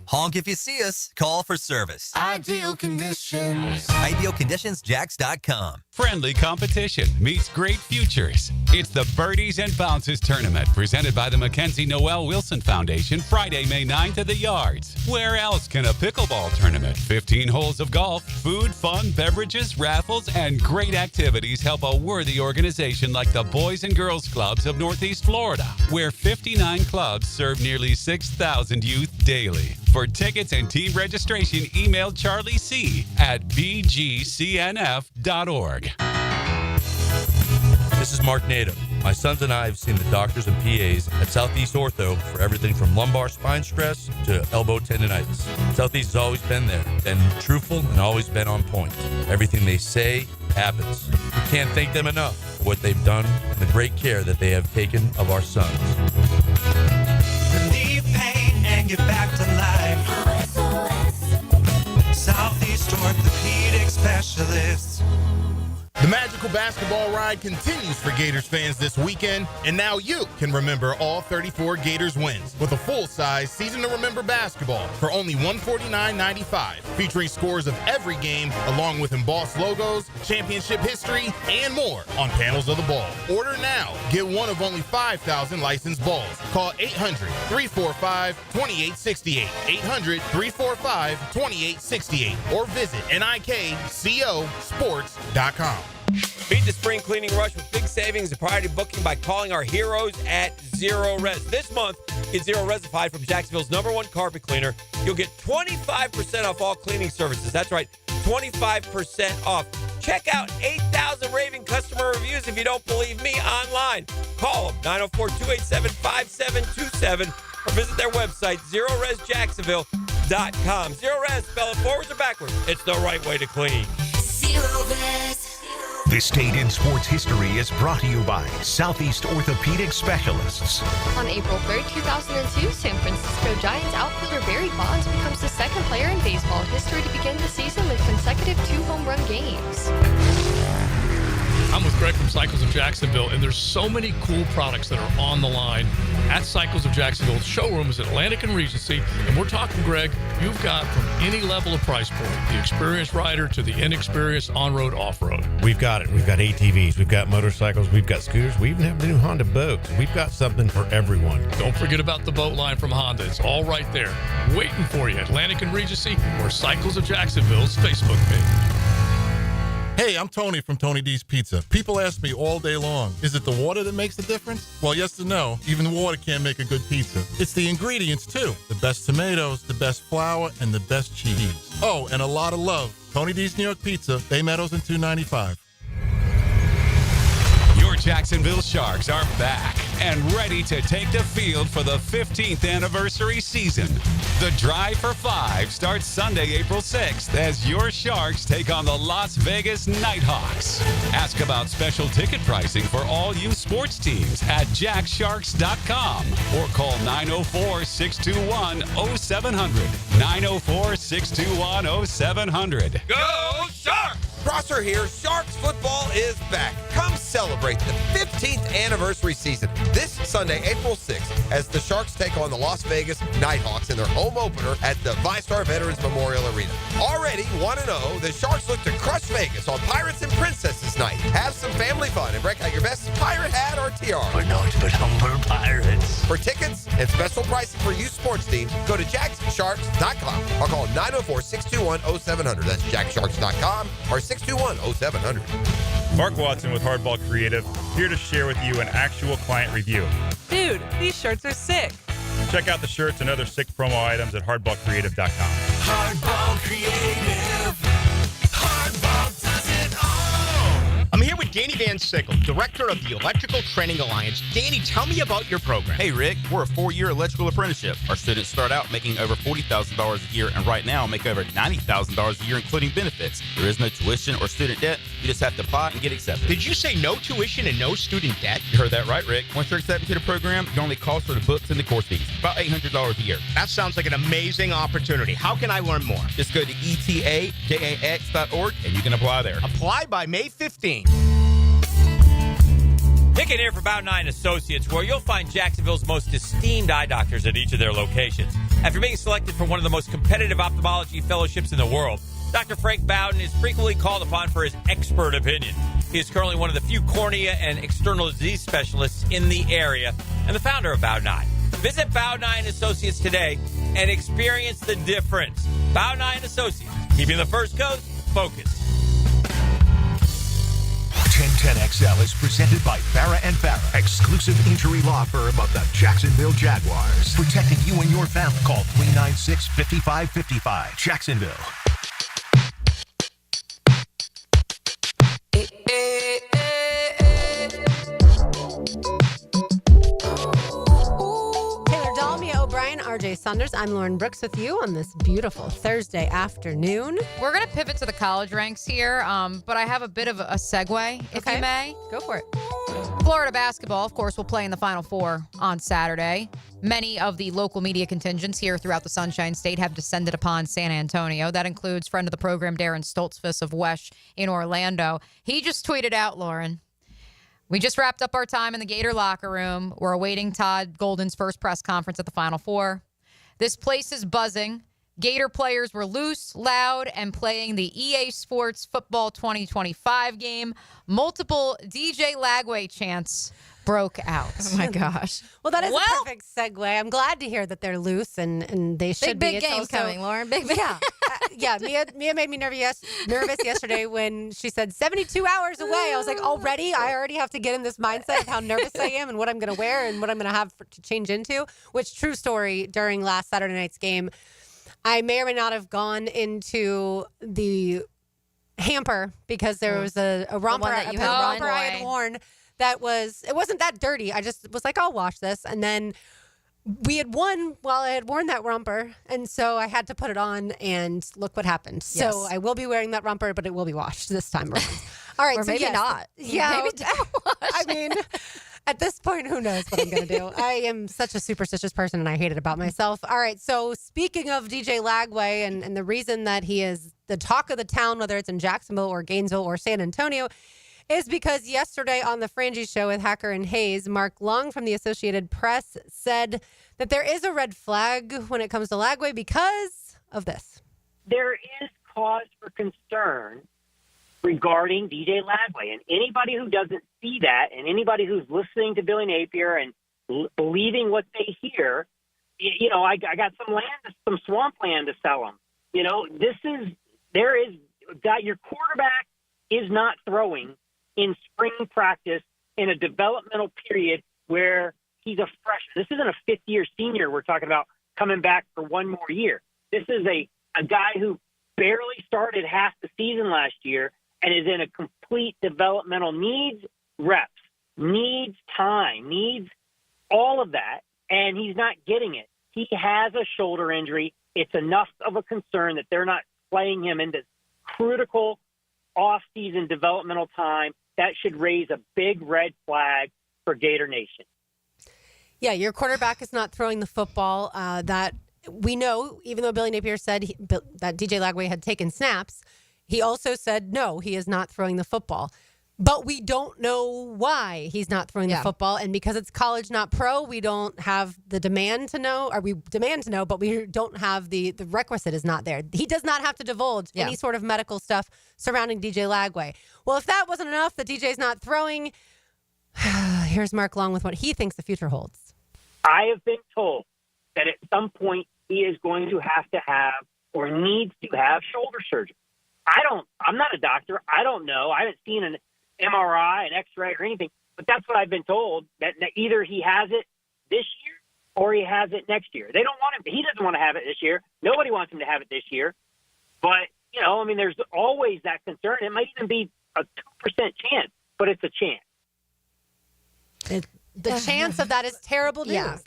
Honk if you see us. Call for service. Ideal Conditions. Idealconditionsjacks.com. Friendly competition meets great futures. It's the Birdies and Bounces Tournament presented by the Mackenzie Noel Wilson Foundation Friday, May 9th at the Yards. Where else can a pickleball tournament, 15 holes of golf, food, fun, beverages, raffles, and great activities help a worthy organization like the Boys and Girls Clubs of Northeast Florida, where 59 clubs serve nearly 6,000 youth daily. For tickets and team registration, email Charlie C. at bgcnf.org. This is Mark Nato. My sons and I have seen the doctors and PAs at Southeast Ortho for everything from lumbar spine stress to elbow tendonitis. Southeast has always been there, been truthful, and always been on point. Everything they say happens. We can't thank them enough for what they've done and the great care that they have taken of our sons. Relieve pain and get back to life. Southeast Orthopedic Specialists. The magical basketball ride continues for Gators fans this weekend, and now you can remember all 34 Gators wins with a full-size Season to Remember basketball for only $149.95, featuring scores of every game along with embossed logos, championship history, and more on panels of the ball. Order now. Get one of only 5,000 licensed balls. Call 800-345-2868, 800-345-2868, or visit nikcosports.com. Beat the spring cleaning rush with big savings and priority booking by calling our heroes at Zero Res. This month, get Zero Resified from Jacksonville's #1 carpet cleaner. You'll get 25% off all cleaning services. That's right, 25% off. Check out 8,000 raving customer reviews if you don't believe me online. Call them, 904-287-5727, or visit their website, ZeroResJacksonville.com. Zero Res, spell it forwards or backwards. It's the right way to clean. Zero Res. This Date in Sports History is brought to you by Southeast Orthopedic Specialists. On April 3rd, 2002, San Francisco Giants outfielder Barry Bonds becomes the second player in baseball history to begin the season with consecutive 2 home run games. I'm with Greg from Cycles of Jacksonville, and there's so many cool products that are on the line at Cycles of Jacksonville. Showroom is Atlantic and Regency, and we're talking, Greg, you've got from any level of price point, the experienced rider to the inexperienced on-road, off-road. We've got it. We've got ATVs, we've got motorcycles, we've got scooters, we even have the new Honda boats. We've got something for everyone. Don't forget about the boat line from Honda. It's all right there, waiting for you. Atlantic and Regency, or Cycles of Jacksonville's Facebook page. Hey, I'm Tony from Tony D's Pizza. People ask me all day long, is it the water that makes the difference? Well, yes and no. Even water can't make a good pizza. It's the ingredients, too. The best tomatoes, the best flour, and the best cheese. Oh, and a lot of love. Tony D's New York Pizza, Bay Meadows and 295. Your Jacksonville Sharks are back and ready to take the field for the 15th anniversary season. The Drive for 5 starts Sunday, April 6th as your Sharks take on the Las Vegas Nighthawks. Ask about special ticket pricing for all youth sports teams at jacksharks.com or call 904-621-0700. 904-621-0700. Go Sharks! Crosser here. Sharks football is back. Come celebrate the 15th anniversary season this Sunday, April 6th, as the Sharks take on the Las Vegas Nighthawks in their home opener at the VyStar Veterans Memorial Arena. Already 1-0, the Sharks look to crush Vegas on Pirates and Princesses Night. Have some family fun and break out your best pirate hat or tiara. We're not but humble pirates. For tickets and special pricing for youth sports teams, go to jacksharks.com or call 904-621-0700. That's jacksharks.com or 621-0700. Mark Watson with Hardball Creative, here to share with you an actual client review. Dude, these shirts are sick. Check out the shirts and other sick promo items at hardballcreative.com. Hardball Creative. Hardball does it all. I'm here with Danny Van Sickle, director of the Electrical Training Alliance. Danny, tell me about your program. Hey, Rick, we're a 4-year electrical apprenticeship. Our students start out making over $40,000 a year and right now make over $90,000 a year, including benefits. There is no tuition or student debt. You just have to apply and get accepted. Did you say no tuition and no student debt? You heard that right, Rick. Once you're accepted to the program, your only cost for the books and the course fees. About $800 a year. That sounds like an amazing opportunity. How can I learn more? Just go to etajax.org and you can apply there. Apply by May 15th. Pick it here for Bout 9 Associates, where you'll find Jacksonville's most esteemed eye doctors at each of their locations. After being selected for one of the most competitive ophthalmology fellowships in the world, Dr. Frank Bowden is frequently called upon for his expert opinion. He is currently one of the few cornea and external disease specialists in the area and the founder of Bout 9. Visit Bout 9 Associates today and experience the difference. Bout 9 Associates, keeping the First Coast focused. 1010XL is presented by Farah & Farah, exclusive injury law firm of the Jacksonville Jaguars. Protecting you and your family. Call 396-5555. Jacksonville. RJ Saunders. I'm Lauren Brooks with you on this beautiful Thursday afternoon. We're going to pivot to the college ranks here, but I have a bit of a segue, if you may. Go for it. Florida basketball, of course, will play in the Final Four on Saturday. Many of the local media contingents here throughout the Sunshine State have descended upon San Antonio. That includes friend of the program, Darren Stoltzfus of Wesh in Orlando. He just tweeted out, Lauren, "We just wrapped up our time in the Gator locker room. We're awaiting Todd Golden's first press conference at the Final Four. This place is buzzing. Gator players were loose, loud, and playing the EA Sports Football 2025 game. Multiple DJ Lagway chants broke out. Oh my gosh. Well, that is a perfect segue. I'm glad to hear that they're loose and they should be. Big game coming, Lauren. Big. Yeah. Mia made me nervous yesterday when she said 72 hours away. I was like, already? I already have to get in this mindset of how nervous I am and what I'm going to wear and what I'm going to have to change into. Which, true story, during last Saturday night's game, I may or may not have gone into the hamper because there was a romper I had worn that it wasn't that dirty. I just was like, I'll wash this. And then we had won while I had worn that romper. And so I had to put it on and look what happened. Yes. So I will be wearing that romper, but it will be washed this time around. All right. Or so maybe not. Yeah. Maybe don't wash I mean, at this point, who knows what I'm going to do? I am such a superstitious person and I hate it about myself. All right. So speaking of DJ Lagway and the reason that he is the talk of the town, whether it's in Jacksonville or Gainesville or San Antonio, is because yesterday on the Frangie Show with Hacker and Hayes, Mark Long from the Associated Press said that there is a red flag when it comes to Lagway because of this. There is cause for concern regarding DJ Lagway. And anybody who doesn't see that and anybody who's listening to Billy Napier and believing what they hear, I got some swamp land to sell them. Your quarterback is not throwing in spring practice in a developmental period where he's a freshman. This isn't a fifth-year senior we're talking about coming back for one more year. This is a guy who barely started half the season last year and is in a complete developmental, needs reps, needs time, needs all of that, and he's not getting it. He has a shoulder injury. It's enough of a concern that they're not playing him into critical off-season developmental time. That should raise a big red flag for Gator Nation. Yeah, your quarterback is not throwing the football. That we know, even though Billy Napier said that DJ Lagway had taken snaps, he also said, no, he is not throwing the football. But we don't know why he's not throwing the football. And because it's college, not pro, we don't have the demand to know, or we demand to know, but we don't have the requisite is not there. He does not have to divulge any sort of medical stuff surrounding DJ Lagway. Well, if that wasn't enough, that DJ's not throwing, here's Mark Long with what he thinks the future holds. I have been told that at some point he is going to have or needs to have shoulder surgery. I'm not a doctor. I don't know. I haven't seen an MRI, an X-ray, or anything. But that's what I've been told, that either he has it this year or he has it next year. They don't want him. He doesn't want to have it this year. Nobody wants him to have it this year. But, there's always that concern. It might even be a 2% chance, but it's a chance. The chance of that is terrible news. Yeah.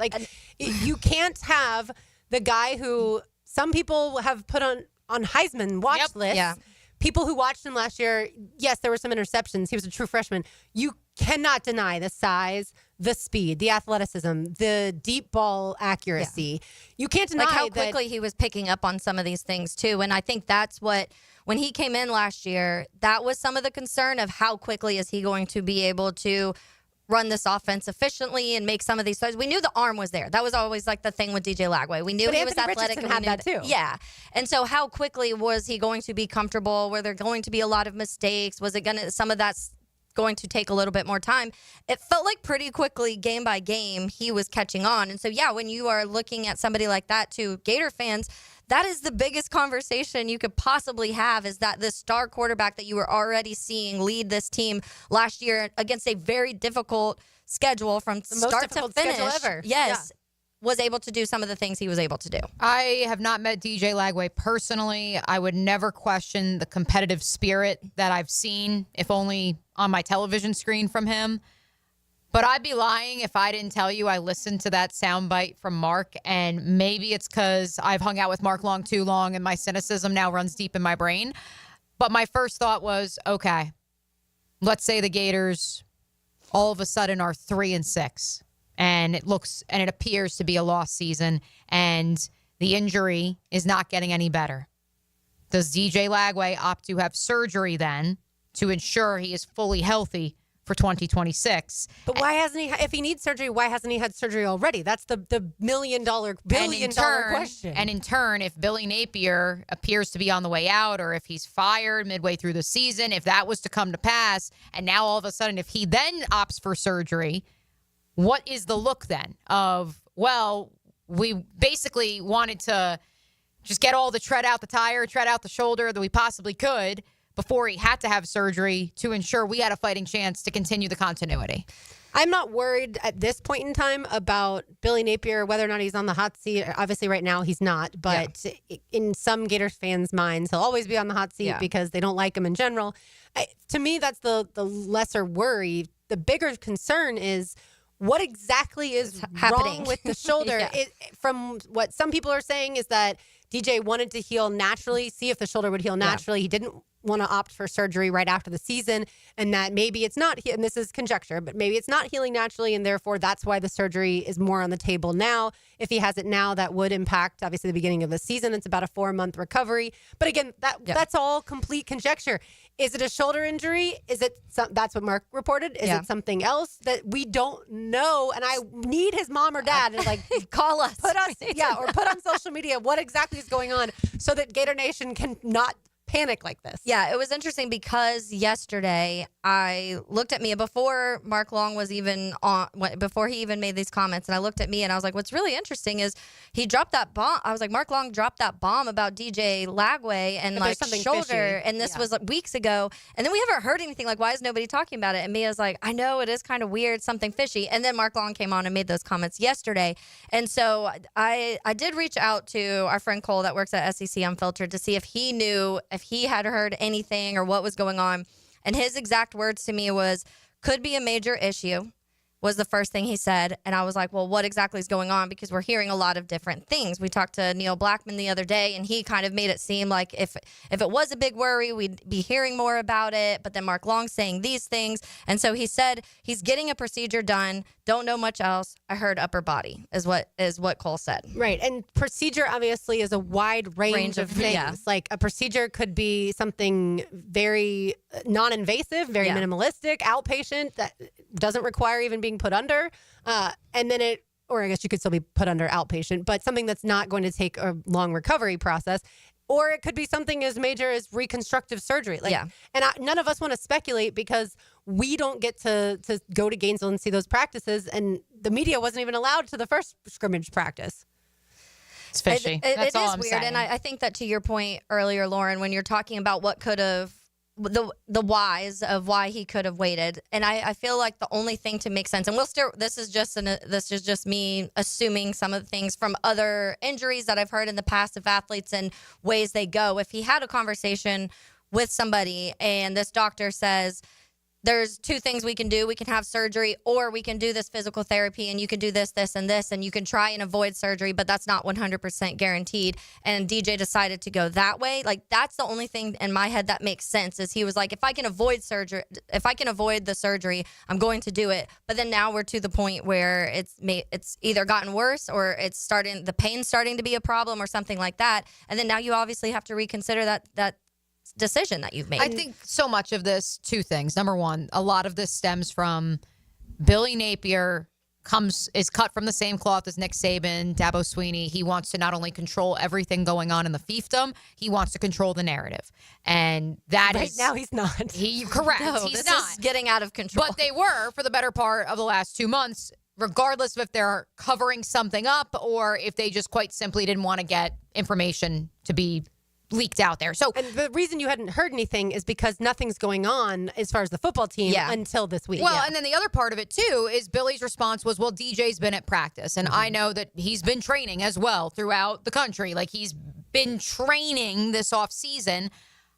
You can't have the guy who some people have put on Heisman watch lists. Yeah. People who watched him last year, yes, there were some interceptions. He was a true freshman. You cannot deny the size, the speed, the athleticism, the deep ball accuracy. You can't deny how quickly he was picking up on some of these things too. And I think that's what, when he came in last year, that was some of the concern of how quickly is he going to be able to run this offense efficiently and make some of these throws. We knew the arm was there. That was always like the thing with DJ Lagway. We knew but he Anthony was athletic. Richardson had that too. Yeah. And so how quickly was he going to be comfortable? Were there going to be a lot of mistakes? Was it some of that's going to take a little bit more time? It felt like pretty quickly, game by game, he was catching on. And so, when you are looking at somebody like that to Gator fans, that is the biggest conversation you could possibly have, is that the star quarterback that you were already seeing lead this team last year against a very difficult schedule from start to finish. Ever. Yes. Was able to do some of the things he was able to do. I have not met DJ Lagway personally. I would never question the competitive spirit that I've seen, if only on my television screen from him. But I'd be lying if I didn't tell you I listened to that soundbite from Mark, and maybe it's because I've hung out with Mark Long too long and my cynicism now runs deep in my brain. But my first thought was, okay, let's say the Gators all of a sudden are 3-6, and it appears to be a lost season, and the injury is not getting any better. Does DJ Lagway opt to have surgery then to ensure he is fully healthy for 2026? But why hasn't he? If he needs surgery, why hasn't he had surgery already? That's the billion dollar question. And in turn, if Billy Napier appears to be on the way out, or if he's fired midway through the season, if that was to come to pass, and now all of a sudden, if he then opts for surgery, what is the look then of, well, we basically wanted to just get all the tread out the tire, tread out the shoulder that we possibly could before he had to have surgery to ensure we had a fighting chance to continue the continuity. I'm not worried at this point in time about Billy Napier, whether or not he's on the hot seat. Obviously, right now he's not, but in some Gators fans' minds, he'll always be on the hot seat because they don't like him in general. To me, that's the lesser worry. The bigger concern is what exactly is wrong with the shoulder. From what some people are saying is that DJ wanted to heal naturally, see if the shoulder would heal naturally. He didn't want to opt for surgery right after the season, and that maybe it's not, and this is conjecture, but maybe it's not healing naturally, and therefore that's why the surgery is more on the table now. If he has it now, that would impact, obviously, the beginning of the season. It's about a 4-month recovery. But again, that's all complete conjecture. Is it a shoulder injury? Is it that's what Mark reported? Is it something else that we don't know? And I need his mom or dad to like call us, put on social media what exactly is going on so that Gator Nation can not panic like this. Yeah, it was interesting because yesterday I looked at Mia before Mark Long was even on, before he even made these comments, and I looked at Mia and I was like, what's really interesting is he dropped that bomb. I was like, Mark Long dropped that bomb about DJ Lagway and like shoulder, fishy. And this was like weeks ago, and then we haven't heard anything. Like, why is nobody talking about it? And Mia's like, I know it is kind of weird, something fishy. And then Mark Long came on and made those comments yesterday, and so I did reach out to our friend Cole that works at SEC Unfiltered to see if he knew if he had heard anything or what was going on. And his exact words to me was, could be a major issue, was the first thing he said. And I was like, well, what exactly is going on? Because we're hearing a lot of different things. We talked to Neil Blackman the other day, and he kind of made it seem like if it was a big worry, we'd be hearing more about it. But then Mark Long saying these things. And so he said he's getting a procedure done. Don't know much else. I heard upper body is what Cole said. Right. And procedure obviously is a wide range of things. Yeah. Like a procedure could be something very non-invasive, very minimalistic, outpatient that doesn't require even being put under. And then or I guess you could still be put under outpatient, but something that's not going to take a long recovery process. Or it could be something as major as reconstructive surgery. And none of us want to speculate because we don't get to go to Gainesville and see those practices. And the media wasn't even allowed to the first scrimmage practice. It's fishy. It is weird. And I think that to your point earlier, Lauren, when you're talking about what could have, the whys of why he could have waited, and I feel like the only thing to make sense, and this is just me assuming some of the things from other injuries that I've heard in the past of athletes and ways they go. If he had a conversation with somebody and this doctor says, there's two things we can do. We can have surgery, or we can do this physical therapy, and you can do this, this, and this, and you can try and avoid surgery, but that's not 100% guaranteed. And DJ decided to go that way. Like, that's the only thing in my head that makes sense is he was like, if I can avoid the surgery, I'm going to do it. But then now we're to the point where it's either gotten worse or the pain's starting to be a problem or something like that. And then now you obviously have to reconsider that decision that you've made. I think so much of this, two things. Number one, a lot of this stems from Billy Napier is cut from the same cloth as Nick Saban, Dabo Swinney. He wants to not only control everything going on in the fiefdom, he wants to control the narrative. And that right now he's not. Correct. No, he's this not. is getting out of control. But they were for the better part of the last 2 months, regardless of if they're covering something up or if they just quite simply didn't want to get information to be leaked out there. So, and the reason you hadn't heard anything is because nothing's going on as far as the football team until this week. Well, and then the other part of it too is Billy's response was, well, DJ's been at practice, and I know that he's been training as well throughout the country. Like, he's been training this off season.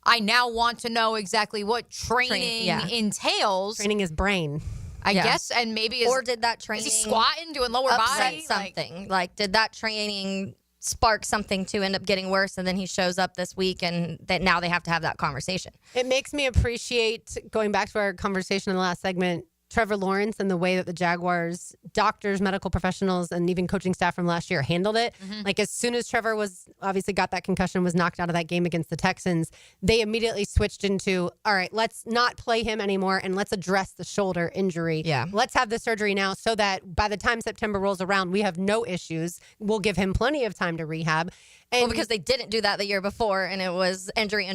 I now want to know exactly what training entails. Training his brain. I guess, and maybe or did that training is he squatting, doing lower body something? Like, did that training spark something to end up getting worse, and then he shows up this week and that now they have to have that conversation? It makes me appreciate, going back to our conversation in the last segment, Trevor Lawrence and the way that the Jaguars, doctors, medical professionals, and even coaching staff from last year handled it. Mm-hmm. Like, as soon as Trevor obviously got that concussion, was knocked out of that game against the Texans, they immediately switched into, all right, let's not play him anymore and let's address the shoulder injury. Yeah. Let's have the surgery now so that by the time September rolls around, we have no issues. We'll give him plenty of time to rehab. Well, because they didn't do that the year before, and it was injury.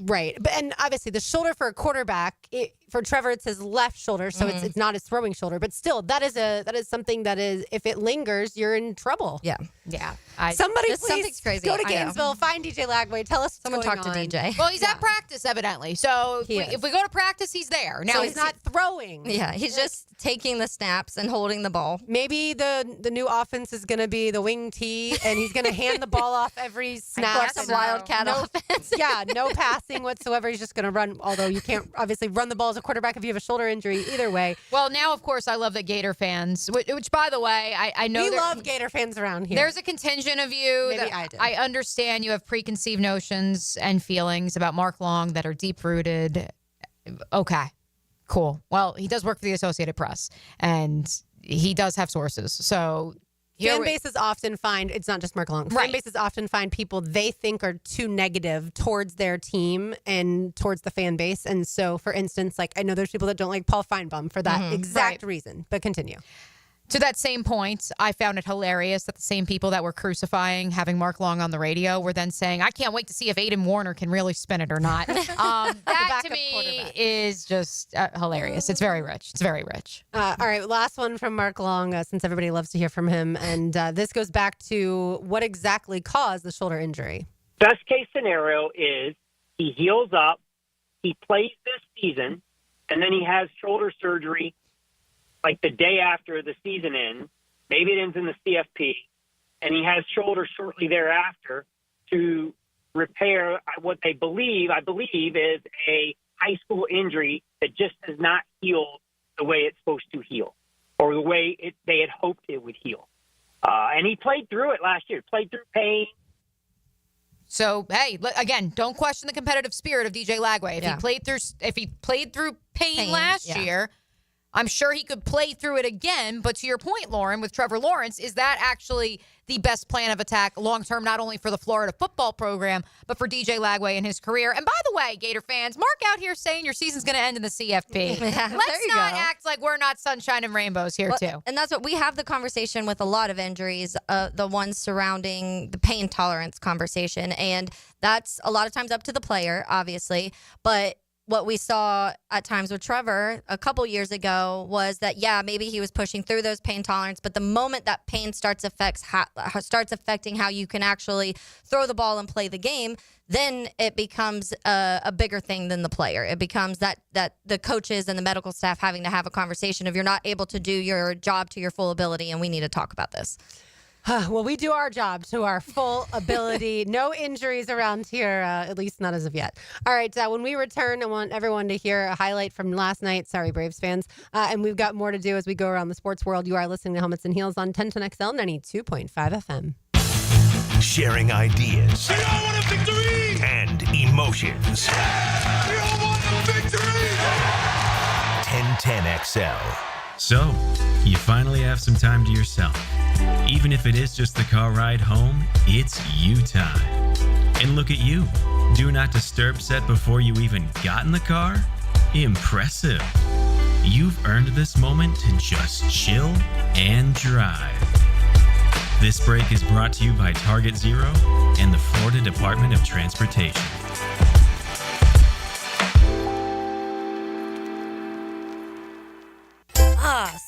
Right. And obviously, the shoulder for a quarterback, for Trevor, it's his left shoulder, so it's not his throwing shoulder. But still, that is something that is, if it lingers, you're in trouble. Yeah. Somebody please something's crazy. go to I know. Gainesville, find DJ Lagway, tell us Someone what's talk going to on. DJ. Well, he's at practice, evidently. So if we go to practice, he's there. Now So he's not throwing. Yeah, he's just taking the snaps and holding the ball. Maybe the new offense is going to be the wing tee, and he's going to hand the ball off every snap. Some wildcat offense. Yeah, no passing whatsoever. He's just going to run, although you can't obviously run the ball as a quarterback if you have a shoulder injury. Either way. Well, now, of course, I love that Gator fans, which by the way, I know we love Gator fans around here. There's a contingent of you Maybe that I do. I understand you have preconceived notions and feelings about Mark Long that are deep-rooted. Okay, cool. Well, he does work for the Associated Press, and he does have sources. So fan bases often find, it's not just Mark Long, fan bases often find people they think are too negative towards their team and towards the fan base. And so, for instance, like I know there's people that don't like Paul Feinbaum for that exact reason, but continue. To that same point, I found it hilarious that the same people that were crucifying having Mark Long on the radio were then saying, I can't wait to see if Aiden Warner can really spin it or not. That to me is just hilarious. It's very rich. It's very rich. All right, last one from Mark Long, since everybody loves to hear from him. And this goes back to what exactly caused the shoulder injury. Best case scenario is he heals up, he plays this season, and then he has shoulder surgery like the day after the season ends. Maybe it ends in the CFP, and he has shoulder shortly thereafter to repair what I believe is a high school injury that just has not healed the way it's supposed to heal, or the way they had hoped it would heal. And he played through it last year, played through pain. So, hey, again, don't question the competitive spirit of DJ Lagway. If he played through pain last year, I'm sure he could play through it again. But to your point, Lauren, with Trevor Lawrence, is that actually the best plan of attack long-term, not only for the Florida football program, but for DJ Lagway and his career? And by the way, Gator fans, Mark out here saying your season's going to end in the CFP. Let's not act like we're not sunshine and rainbows here, too. And that's what we have the conversation with a lot of injuries, the ones surrounding the pain tolerance conversation. And that's a lot of times up to the player, obviously. But what we saw at times with Trevor a couple years ago was that, maybe he was pushing through those pain tolerance, but the moment that pain starts affecting how you can actually throw the ball and play the game, then it becomes a bigger thing than the player. It becomes that the coaches and the medical staff having to have a conversation of you're not able to do your job to your full ability, and we need to talk about this. Well, we do our job to our full ability. No injuries around here, at least not as of yet. All right, when we return, I want everyone to hear a highlight from last night. Sorry, Braves fans. And we've got more to do as we go around the sports world. You are listening to Helmets and Heels on 1010XL 92.5 FM. Sharing ideas and emotions. 1010XL. So, you finally have some time to yourself. Even if it is just the car ride home, it's you time. And look at you. Do not disturb set before you even got in the car? Impressive. You've earned this moment to just chill and drive. This break is brought to you by Target Zero and the Florida Department of Transportation.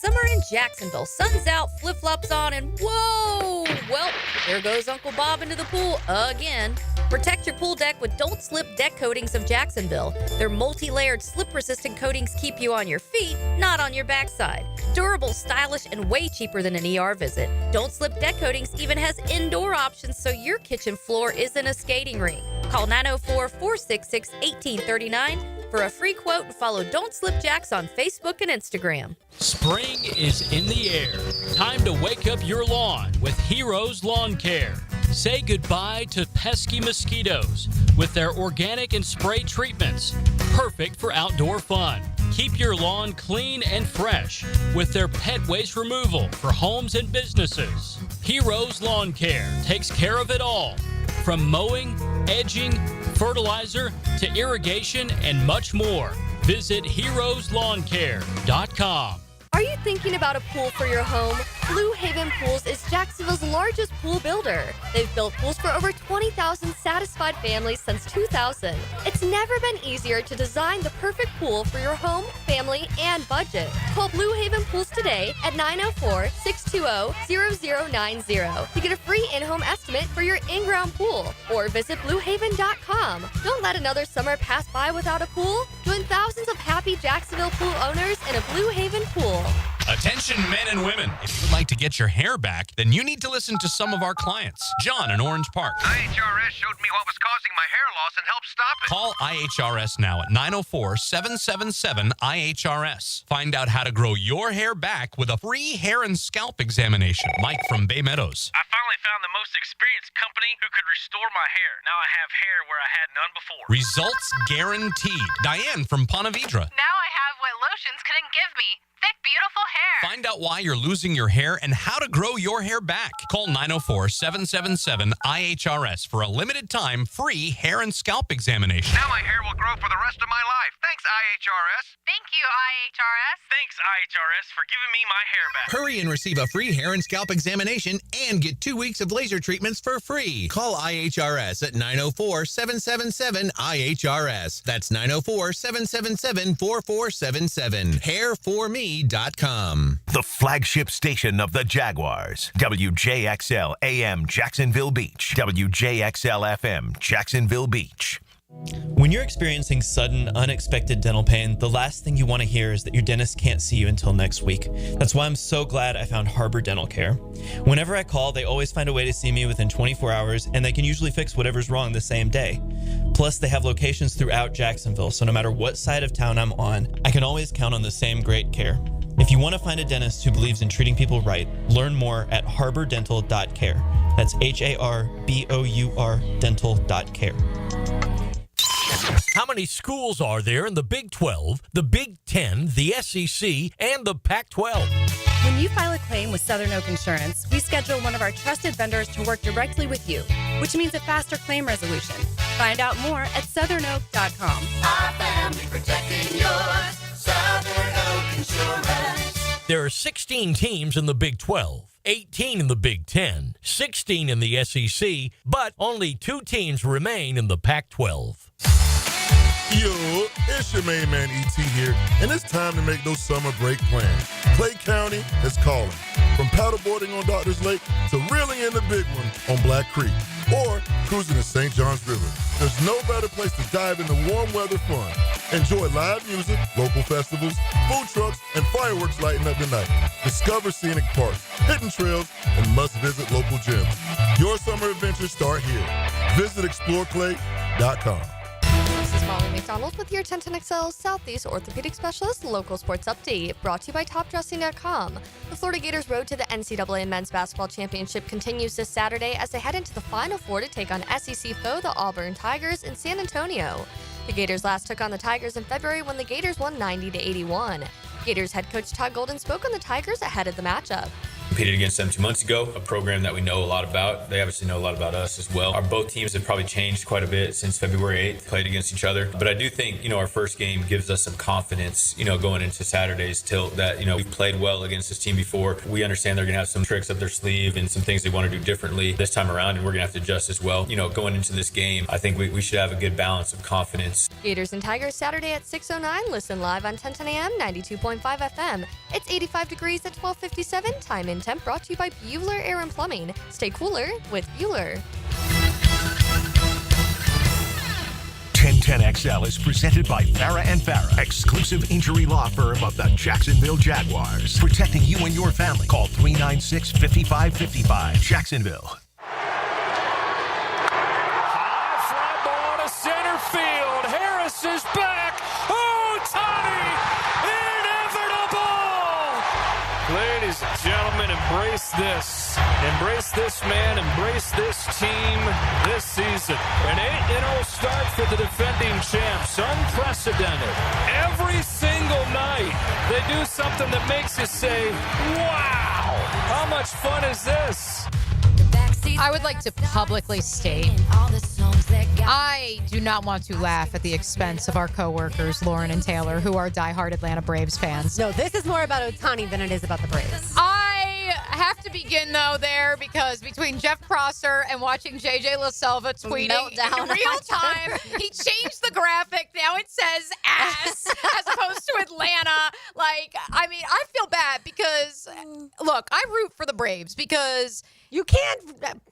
Summer in Jacksonville. Sun's out, flip-flops on, and whoa! Well, there goes Uncle Bob into the pool again. Protect your pool deck with Don't Slip Deck Coatings of Jacksonville. Their multi-layered slip-resistant coatings keep you on your feet, not on your backside. Durable, stylish, and way cheaper than an ER visit. Don't Slip Deck Coatings even has indoor options so your kitchen floor isn't a skating rink. Call 904-466-1839 for a free quote and follow Don't Slip Jacks on Facebook and Instagram. Spring is in the air. Time to wake up your lawn with Heroes Lawn Care. Say goodbye to pesky mosquitoes with their organic and spray treatments. Perfect for outdoor fun. Keep your lawn clean and fresh with their pet waste removal for homes and businesses. Heroes Lawn Care takes care of it all. From mowing, edging, fertilizer, to irrigation, and much more. Visit heroeslawncare.com. Are you thinking about a pool for your home? Blue Haven Pools is Jacksonville's largest pool builder. They've built pools for over 20,000 satisfied families since 2000. It's never been easier to design the perfect pool for your home, family, and budget. Call Blue Haven Pools today at 904-620-0090 to get a free in-home estimate for your in-ground pool, or visit bluehaven.com. Don't let another summer pass by without a pool. Join thousands of happy Jacksonville pool owners in a Blue Haven pool. Attention men and women. If you'd like to get your hair back, then you need to listen to some of our clients. John in Orange Park. IHRS showed me what was causing my hair loss and helped stop it. Call IHRS now at 904-777-IHRS. Find out how to grow your hair back with a free hair and scalp examination. Mike from Bay Meadows. I finally found the most experienced company who could restore my hair. Now I have hair where I had none before. Results guaranteed. Diane from Ponte Vedra. Now I have what lotions couldn't give me. Thick, beautiful hair. Find out why you're losing your hair and how to grow your hair back. Call 904-777-IHRS for a limited time free hair and scalp examination. Now my hair will grow for the rest of my life. Thanks, IHRS. Thank you, IHRS. Thanks, IHRS, for giving me my hair back. Hurry and receive a free hair and scalp examination and get 2 weeks of laser treatments for free. Call IHRS at 904-777-IHRS. That's 904-777-4477. Hair4me.com. The flagship station of the Jaguars. WJXL AM Jacksonville Beach. WJXL FM Jacksonville Beach. When you're experiencing sudden, unexpected dental pain, the last thing you want to hear is that your dentist can't see you until next week. That's why I'm so glad I found Harbor Dental Care. Whenever I call, they always find a way to see me within 24 hours, and they can usually fix whatever's wrong the same day. Plus, they have locations throughout Jacksonville, so no matter what side of town I'm on, I can always count on the same great care. If you want to find a dentist who believes in treating people right, learn more at harbordental.care. That's HARBOUR dental.care. How many schools are there in the Big 12, the Big 10, the SEC, and the Pac-12? When you file a claim with Southern Oak Insurance, we schedule one of our trusted vendors to work directly with you, which means a faster claim resolution. Find out more at southernoak.com. Our family protecting yours. Southern Oak Insurance. There are 16 teams in the Big 12, 18 in the Big 10, 16 in the SEC, but only 2 teams remain in the Pac-12. Yo, it's your main man E.T. here, and it's time to make those summer break plans. Clay County is calling. From paddleboarding on Doctors Lake to reeling in the big one on Black Creek or cruising to St. Johns River. There's no better place to dive into warm weather fun. Enjoy live music, local festivals, food trucks, and fireworks lighting up the night. Discover scenic parks, hidden trails, and must-visit local gyms. Your summer adventures start here. Visit exploreclay.com. This is Molly McDonald with your 1010XL Southeast Orthopedic Specialist Local Sports Update, brought to you by TopDressing.com. The Florida Gators' road to the NCAA Men's Basketball Championship continues this Saturday as they head into the Final Four to take on SEC foe, the Auburn Tigers, in San Antonio. The Gators last took on the Tigers in February when the Gators won 90-81. Gators head coach Todd Golden spoke on the Tigers ahead of the matchup. Competed against them 2 months ago, a program that we know a lot about. They obviously know a lot about us as well. Both teams have probably changed quite a bit since February 8th, played against each other. But I do think, our first game gives us some confidence, going into Saturday's tilt that, we've played well against this team before. We understand they're going to have some tricks up their sleeve and some things they want to do differently this time around, and we're going to have to adjust as well. Going into this game, I think we should have a good balance of confidence. Gators and Tigers Saturday at 6:09. Listen live on 1010 AM, 92.5 FM. It's 85 degrees at 12:57. Time and temp brought to you by Bueller Air and Plumbing. Stay cooler with Bueller. 1010XL is presented by Farah and Farah, exclusive injury law firm of the Jacksonville Jaguars. Protecting you and your family. Call 396-5555. Jacksonville. High fly ball to center field. Harris is back. Ohtani! Inevitable! Ladies and gentlemen, embrace this. Embrace this man. Embrace this team this season. An 8-0 start for the defending champs. Unprecedented. Every single night, they do something that makes you say, wow! How much fun is this? I would like to publicly state I do not want to laugh at the expense of our coworkers, Lauren and Taylor, who are diehard Atlanta Braves fans. No, this is more about Ohtani than it is about the Braves. I have to begin, though, there because between Jeff Prosser and watching JJ LaSelva tweeting in real time, he changed the graphic. Now it says ass as opposed to Atlanta. I feel bad because, look, I root for the Braves because you can't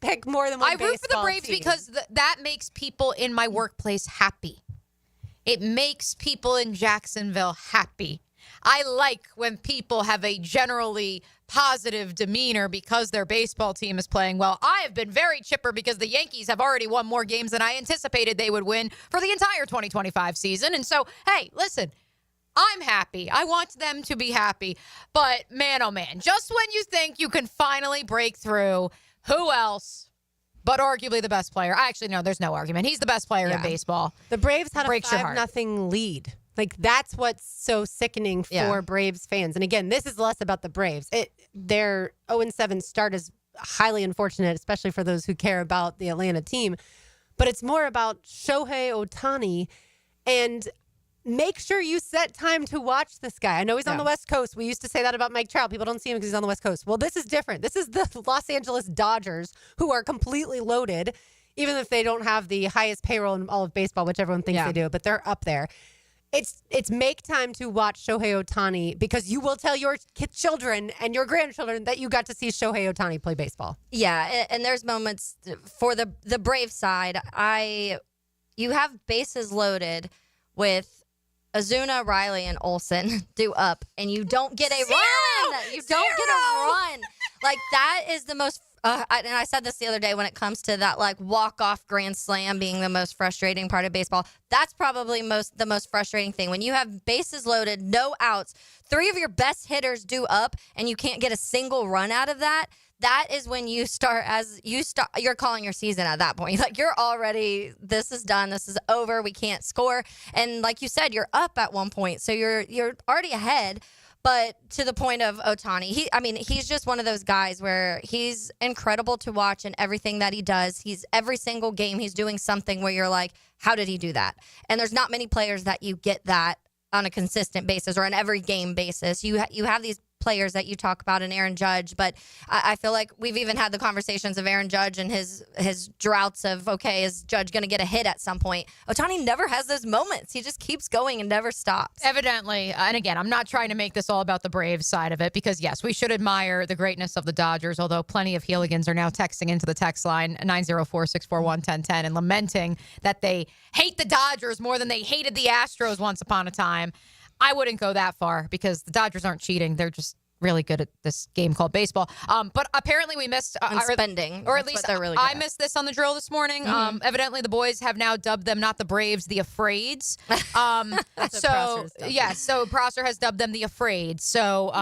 pick more than one I root for the Braves team. because that makes people in my workplace happy. It makes people in Jacksonville happy. I like when people have a generally positive demeanor because their baseball team is playing well. I have been very chipper because the Yankees have already won more games than I anticipated they would win for the entire 2025 season. And so, hey, listen, I'm happy. I want them to be happy. But man, oh man, just when you think you can finally break through, who else but arguably the best player? Actually, no, there's no argument. He's the best player in baseball. The Braves had Breaks a your heart. 5-0 lead. That's what's so sickening for Braves fans. And again, this is less about the Braves. Their 0-7 start is highly unfortunate, especially for those who care about the Atlanta team. But it's more about Shohei Ohtani. And make sure you set time to watch this guy. I know he's on the West Coast. We used to say that about Mike Trout. People don't see him because he's on the West Coast. Well, this is different. This is the Los Angeles Dodgers, who are completely loaded, even if they don't have the highest payroll in all of baseball, which everyone thinks they do, but they're up there. It's make time to watch Shohei Ohtani because you will tell your children and your grandchildren that you got to see Shohei Ohtani play baseball. Yeah, and there's moments for the Brave side. You have bases loaded with Ozuna, Riley, and Olsen due up, and you don't get a run. You don't get a run. That is the most. And I said this the other day when it comes to that walk-off grand slam being the most frustrating part of baseball. That's probably the most frustrating thing. When you have bases loaded, no outs, 3 of your best hitters due up, and you can't get a single run out of that. That is when you're calling your season at that point. You're already, this is done, this is over, we can't score. And like you said, you're up at one point, so you're already ahead. But to the point of Ohtani, he's just one of those guys where he's incredible to watch in everything that he does. Every single game, he's doing something where you're like, how did he do that? And there's not many players that you get that on a consistent basis or an every game basis. You have these players that you talk about in Aaron Judge, but I feel like we've even had the conversations of Aaron Judge and his droughts of, okay, is Judge going to get a hit at some point? Ohtani never has those moments. He just keeps going and never stops. Evidently, and again, I'm not trying to make this all about the Braves side of it because, yes, we should admire the greatness of the Dodgers, although plenty of Heeligans are now texting into the text line 904-641-1010 and lamenting that they hate the Dodgers more than they hated the Astros once upon a time. I wouldn't go that far because the Dodgers aren't cheating. They're just really good at this game called baseball. But apparently we missed spending, or at least really I missed this on the drill this morning. Mm-hmm. Evidently the boys have now dubbed them not the Braves, the Afraids. So Prosser has dubbed them the Afraids. So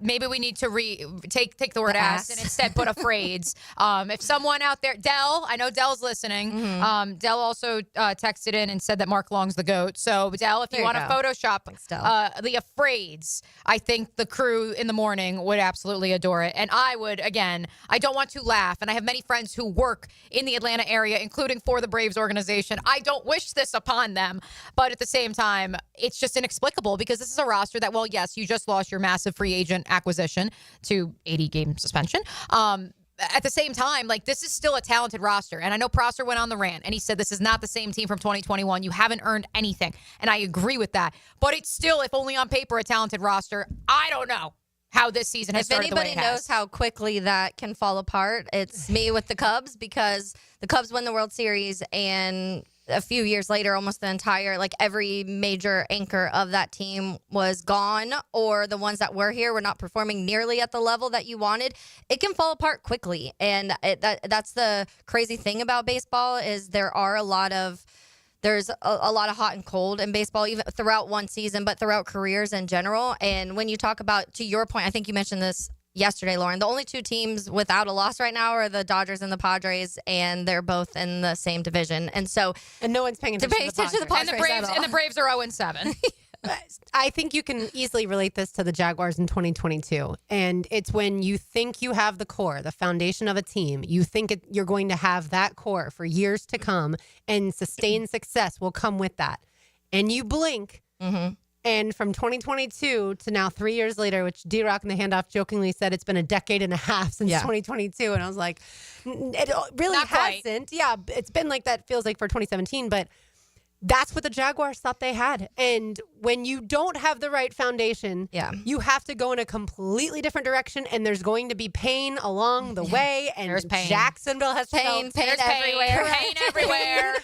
maybe we need to take the word ass and instead put Afraids. If someone out there, Dell, I know Dell's listening. Mm-hmm. Dell also texted in and said that Mark Long's the GOAT. So Dell, if you want to Photoshop the Afraids, I think the crew in the morning would absolutely adore it. And I would, again, I don't want to laugh. And I have many friends who work in the Atlanta area, including for the Braves organization. I don't wish this upon them. But at the same time, it's just inexplicable because this is a roster that, well, yes, you just lost your massive free agent acquisition to 80-game suspension. At the same time, this is still a talented roster. And I know Prosser went on the rant and he said this is not the same team from 2021. You haven't earned anything. And I agree with that. But it's still, if only on paper, a talented roster. I don't know how this season has started the way it has. If anybody knows how quickly that can fall apart, it's me with the Cubs, because the Cubs win the World Series and a few years later, almost the entire, every major anchor of that team was gone, or the ones that were here were not performing nearly at the level that you wanted. It can fall apart quickly. And that's the crazy thing about baseball is there's a lot of hot and cold in baseball, even throughout one season, but throughout careers in general. And when you talk about, to your point, I think you mentioned this yesterday, Lauren, the only 2 teams without a loss right now are the Dodgers and the Padres, and they're both in the same division. And so, no one's paying attention to the Padres. And the Braves are 0-7. I think you can easily relate this to the Jaguars in 2022. And it's when you think you have the core, the foundation of a team, you think you're going to have that core for years to come, and sustained success will come with that. And you blink. Mm-hmm. And from 2022 to now 3 years later, which D-Rock in the handoff jokingly said it's been a decade and a half since 2022. And I was like, it really Not quite. hasn't. Yeah, it's been like that, feels like, for 2017. But that's what the Jaguars thought they had. And when you don't have the right foundation, you have to go in a completely different direction, and there's going to be pain along the way. And There's pain. Jacksonville has Pain felt everywhere. Pain everywhere.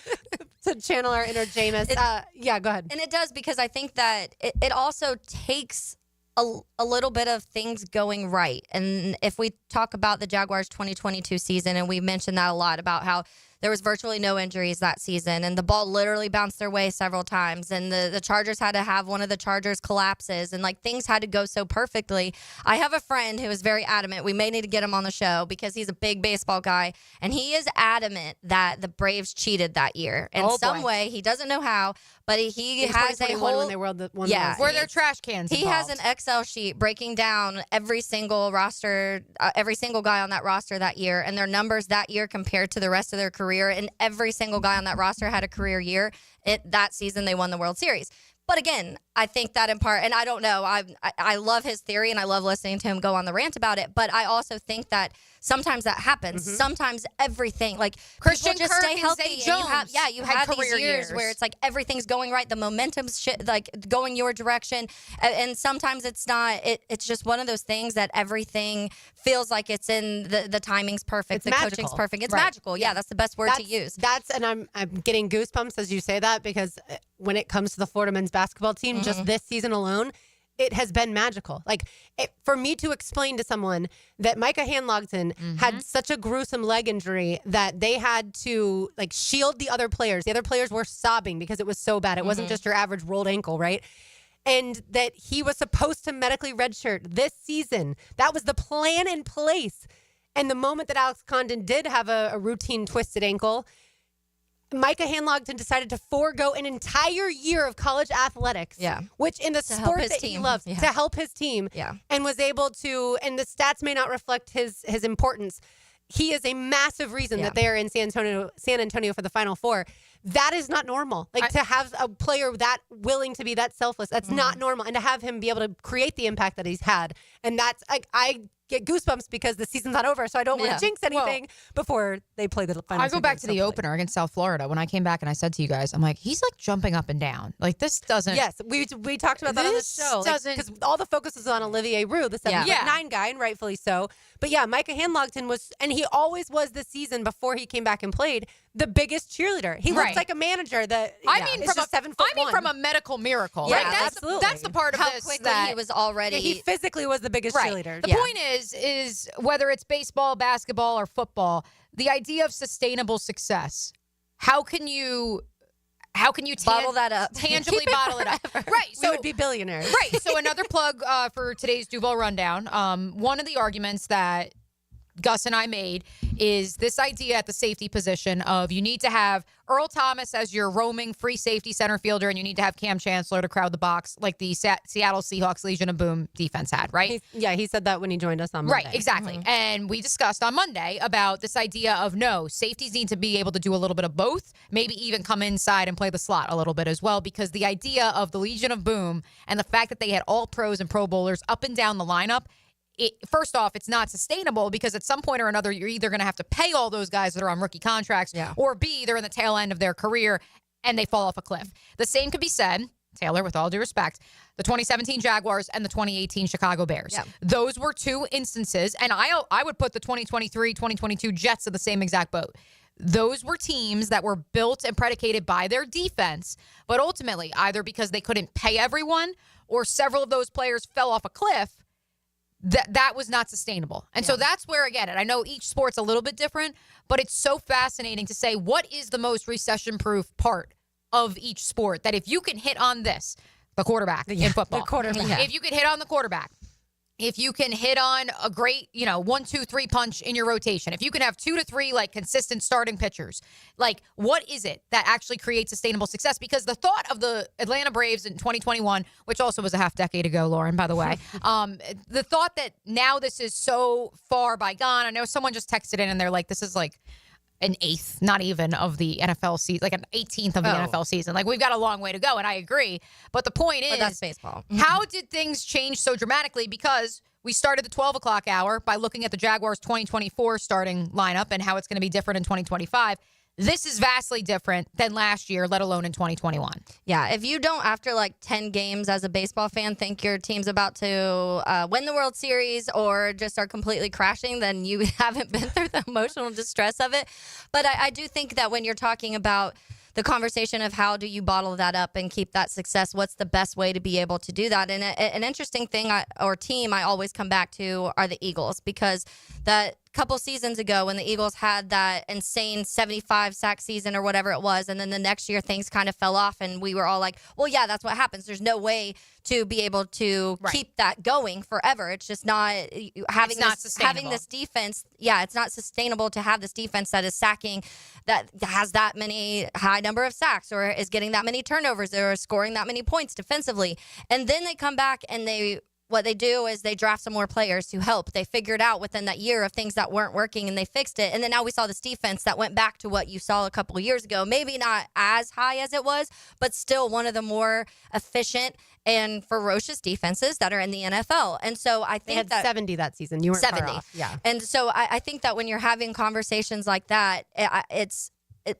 to channel our inner Jameis. Yeah, go ahead. And it does, because I think that it also takes a little bit of things going right. And if we talk about the Jaguars 2022 season, and we mentioned that a lot about how there was virtually no injuries that season, and the ball literally bounced their way several times, and the Chargers had to have one of the Chargers collapses, and like things had to go so perfectly. I have a friend who is very adamant. We may need to get him on the show because he's a big baseball guy, and he is adamant that the Braves cheated that year in some way. He doesn't know how, but he has a whole when they won the where their trash cans. He has an Excel sheet breaking down every single roster, every single guy on that roster that year, and their numbers that year compared to the rest of their career. And every single guy on that roster had a career year. That season, they won the World Series. But again, I think that in part, and I don't know, I love his theory, and I love listening to him go on the rant about it. But I also think that sometimes that happens. Mm-hmm. Sometimes everything, like Christian people just Kirk stay and healthy. Zay And Jones you had have these career years years. where it's like everything's going right, the momentum's like going your direction, and sometimes it's not. It's just one of those things that everything feels like it's in the timing's perfect, the coaching's perfect. It's magical. Yeah, that's the best word to use. And I'm getting goosebumps as you say that, because when it comes to the Florida men's basketball team, just this season alone, it has been magical. Like, for me to explain to someone that Micah Hanlogton had such a gruesome leg injury that they had to like shield the other players. The other players were sobbing because it was so bad. It wasn't just your average rolled ankle, right? And that he was supposed to medically redshirt this season. That was the plan in place. And the moment that Alex Condon did have a routine twisted ankle, Micah Hanlogton decided to forego an entire year of college athletics, which in the sport that he loves, to help his team, and was able to, and the stats may not reflect his importance. He is a massive reason that they are in San Antonio for the Final Four. That is not normal. Like, to have a player that willing to be that selfless, that's not normal. And to have him be able to create the impact that he's had. And that's, I get goosebumps because the season's not over, so I don't want to jinx anything before they play the final. I go back to the opener against South Florida. When I came back and I said to you guys, I'm like, he's like jumping up and down. Like, this doesn't. Yes, we talked about that on the show. Because all the focus is on Olivier Roux, the 7'9" guy, and rightfully so. But yeah, Micah Hanlogton was, and he always was this season before he came back and played, the biggest cheerleader. He looks like a manager that from a medical miracle. Yeah, right? absolutely. That's the part of how this quickly that he was already. He physically was the biggest cheerleader. The point is whether it's baseball, basketball, or football, the idea of sustainable success. How can you bottle that up? Tangibly bottle it up. Right. So we would be billionaires. Right. So another plug for today's Duval Rundown. One of the arguments that Gus and I made is this idea at the safety position of you need to have Earl Thomas as your roaming free safety center fielder, and you need to have Cam Chancellor to crowd the box like the Seattle Seahawks Legion of Boom defense had, right? He said that when he joined us on Monday. Right, exactly. And we discussed on Monday about this idea of safeties need to be able to do a little bit of both, maybe even come inside and play the slot a little bit as well, because the idea of the Legion of Boom and the fact that they had all pros and pro bowlers up and down the lineup, first off, it's not sustainable because at some point or another, you're either going to have to pay all those guys that are on rookie contracts, or B, they're in the tail end of their career and they fall off a cliff. The same could be said, Taylor, with all due respect, the 2017 Jaguars and the 2018 Chicago Bears. Yeah. Those were two instances, and I would put the 2023, 2022 Jets in the same exact boat. Those were teams that were built and predicated by their defense, but ultimately, either because they couldn't pay everyone or several of those players fell off a cliff, that was not sustainable. And so that's where, again, and I know each sport's a little bit different, but it's so fascinating to say what is the most recession-proof part of each sport, that if you can hit on this, the quarterback in football. The quarterback. If you can hit on the quarterback, if you can hit on a great, 1-2-3 punch in your rotation, if you can have 2 to 3 like consistent starting pitchers, like what is it that actually creates sustainable success? Because the thought of the Atlanta Braves in 2021, which also was a half decade ago, Lauren, by the way, the thought that now this is so far bygone. I know someone just texted in and they're like, this is like an eighth, not even of the NFL season, like an 18th of the NFL season. Like we've got a long way to go, and I agree. But the point is, that's baseball. How did things change so dramatically? Because we started the 12 o'clock hour by looking at the Jaguars 2024 starting lineup and how it's going to be different in 2025. This is vastly different than last year, let alone in 2021. Yeah, if you don't, after like 10 games as a baseball fan, think your team's about to win the World Series or just are completely crashing, then you haven't been through the emotional distress of it. But I do think that when you're talking about the conversation of how do you bottle that up and keep that success, what's the best way to be able to do that? And an interesting thing or team I always come back to are the Eagles, because that couple seasons ago when the Eagles had that insane 75 sack season or whatever it was, and then the next year things kind of fell off and we were all like, well, yeah, that's what happens. There's no way to be able to keep that going forever. It's just not having this defense. Yeah, it's not sustainable to have this defense that is sacking, that has that many high number of sacks or is getting that many turnovers or scoring that many points defensively. And then they come back and what they do is they draft some more players to help. They figured out within that year of things that weren't working and they fixed it. And then now we saw this defense that went back to what you saw a couple of years ago. Maybe not as high as it was, but still one of the more efficient and ferocious defenses that are in the NFL. And so I think they had 70 that season. You weren't 70. far off. Yeah. And so I think that when you're having conversations like that,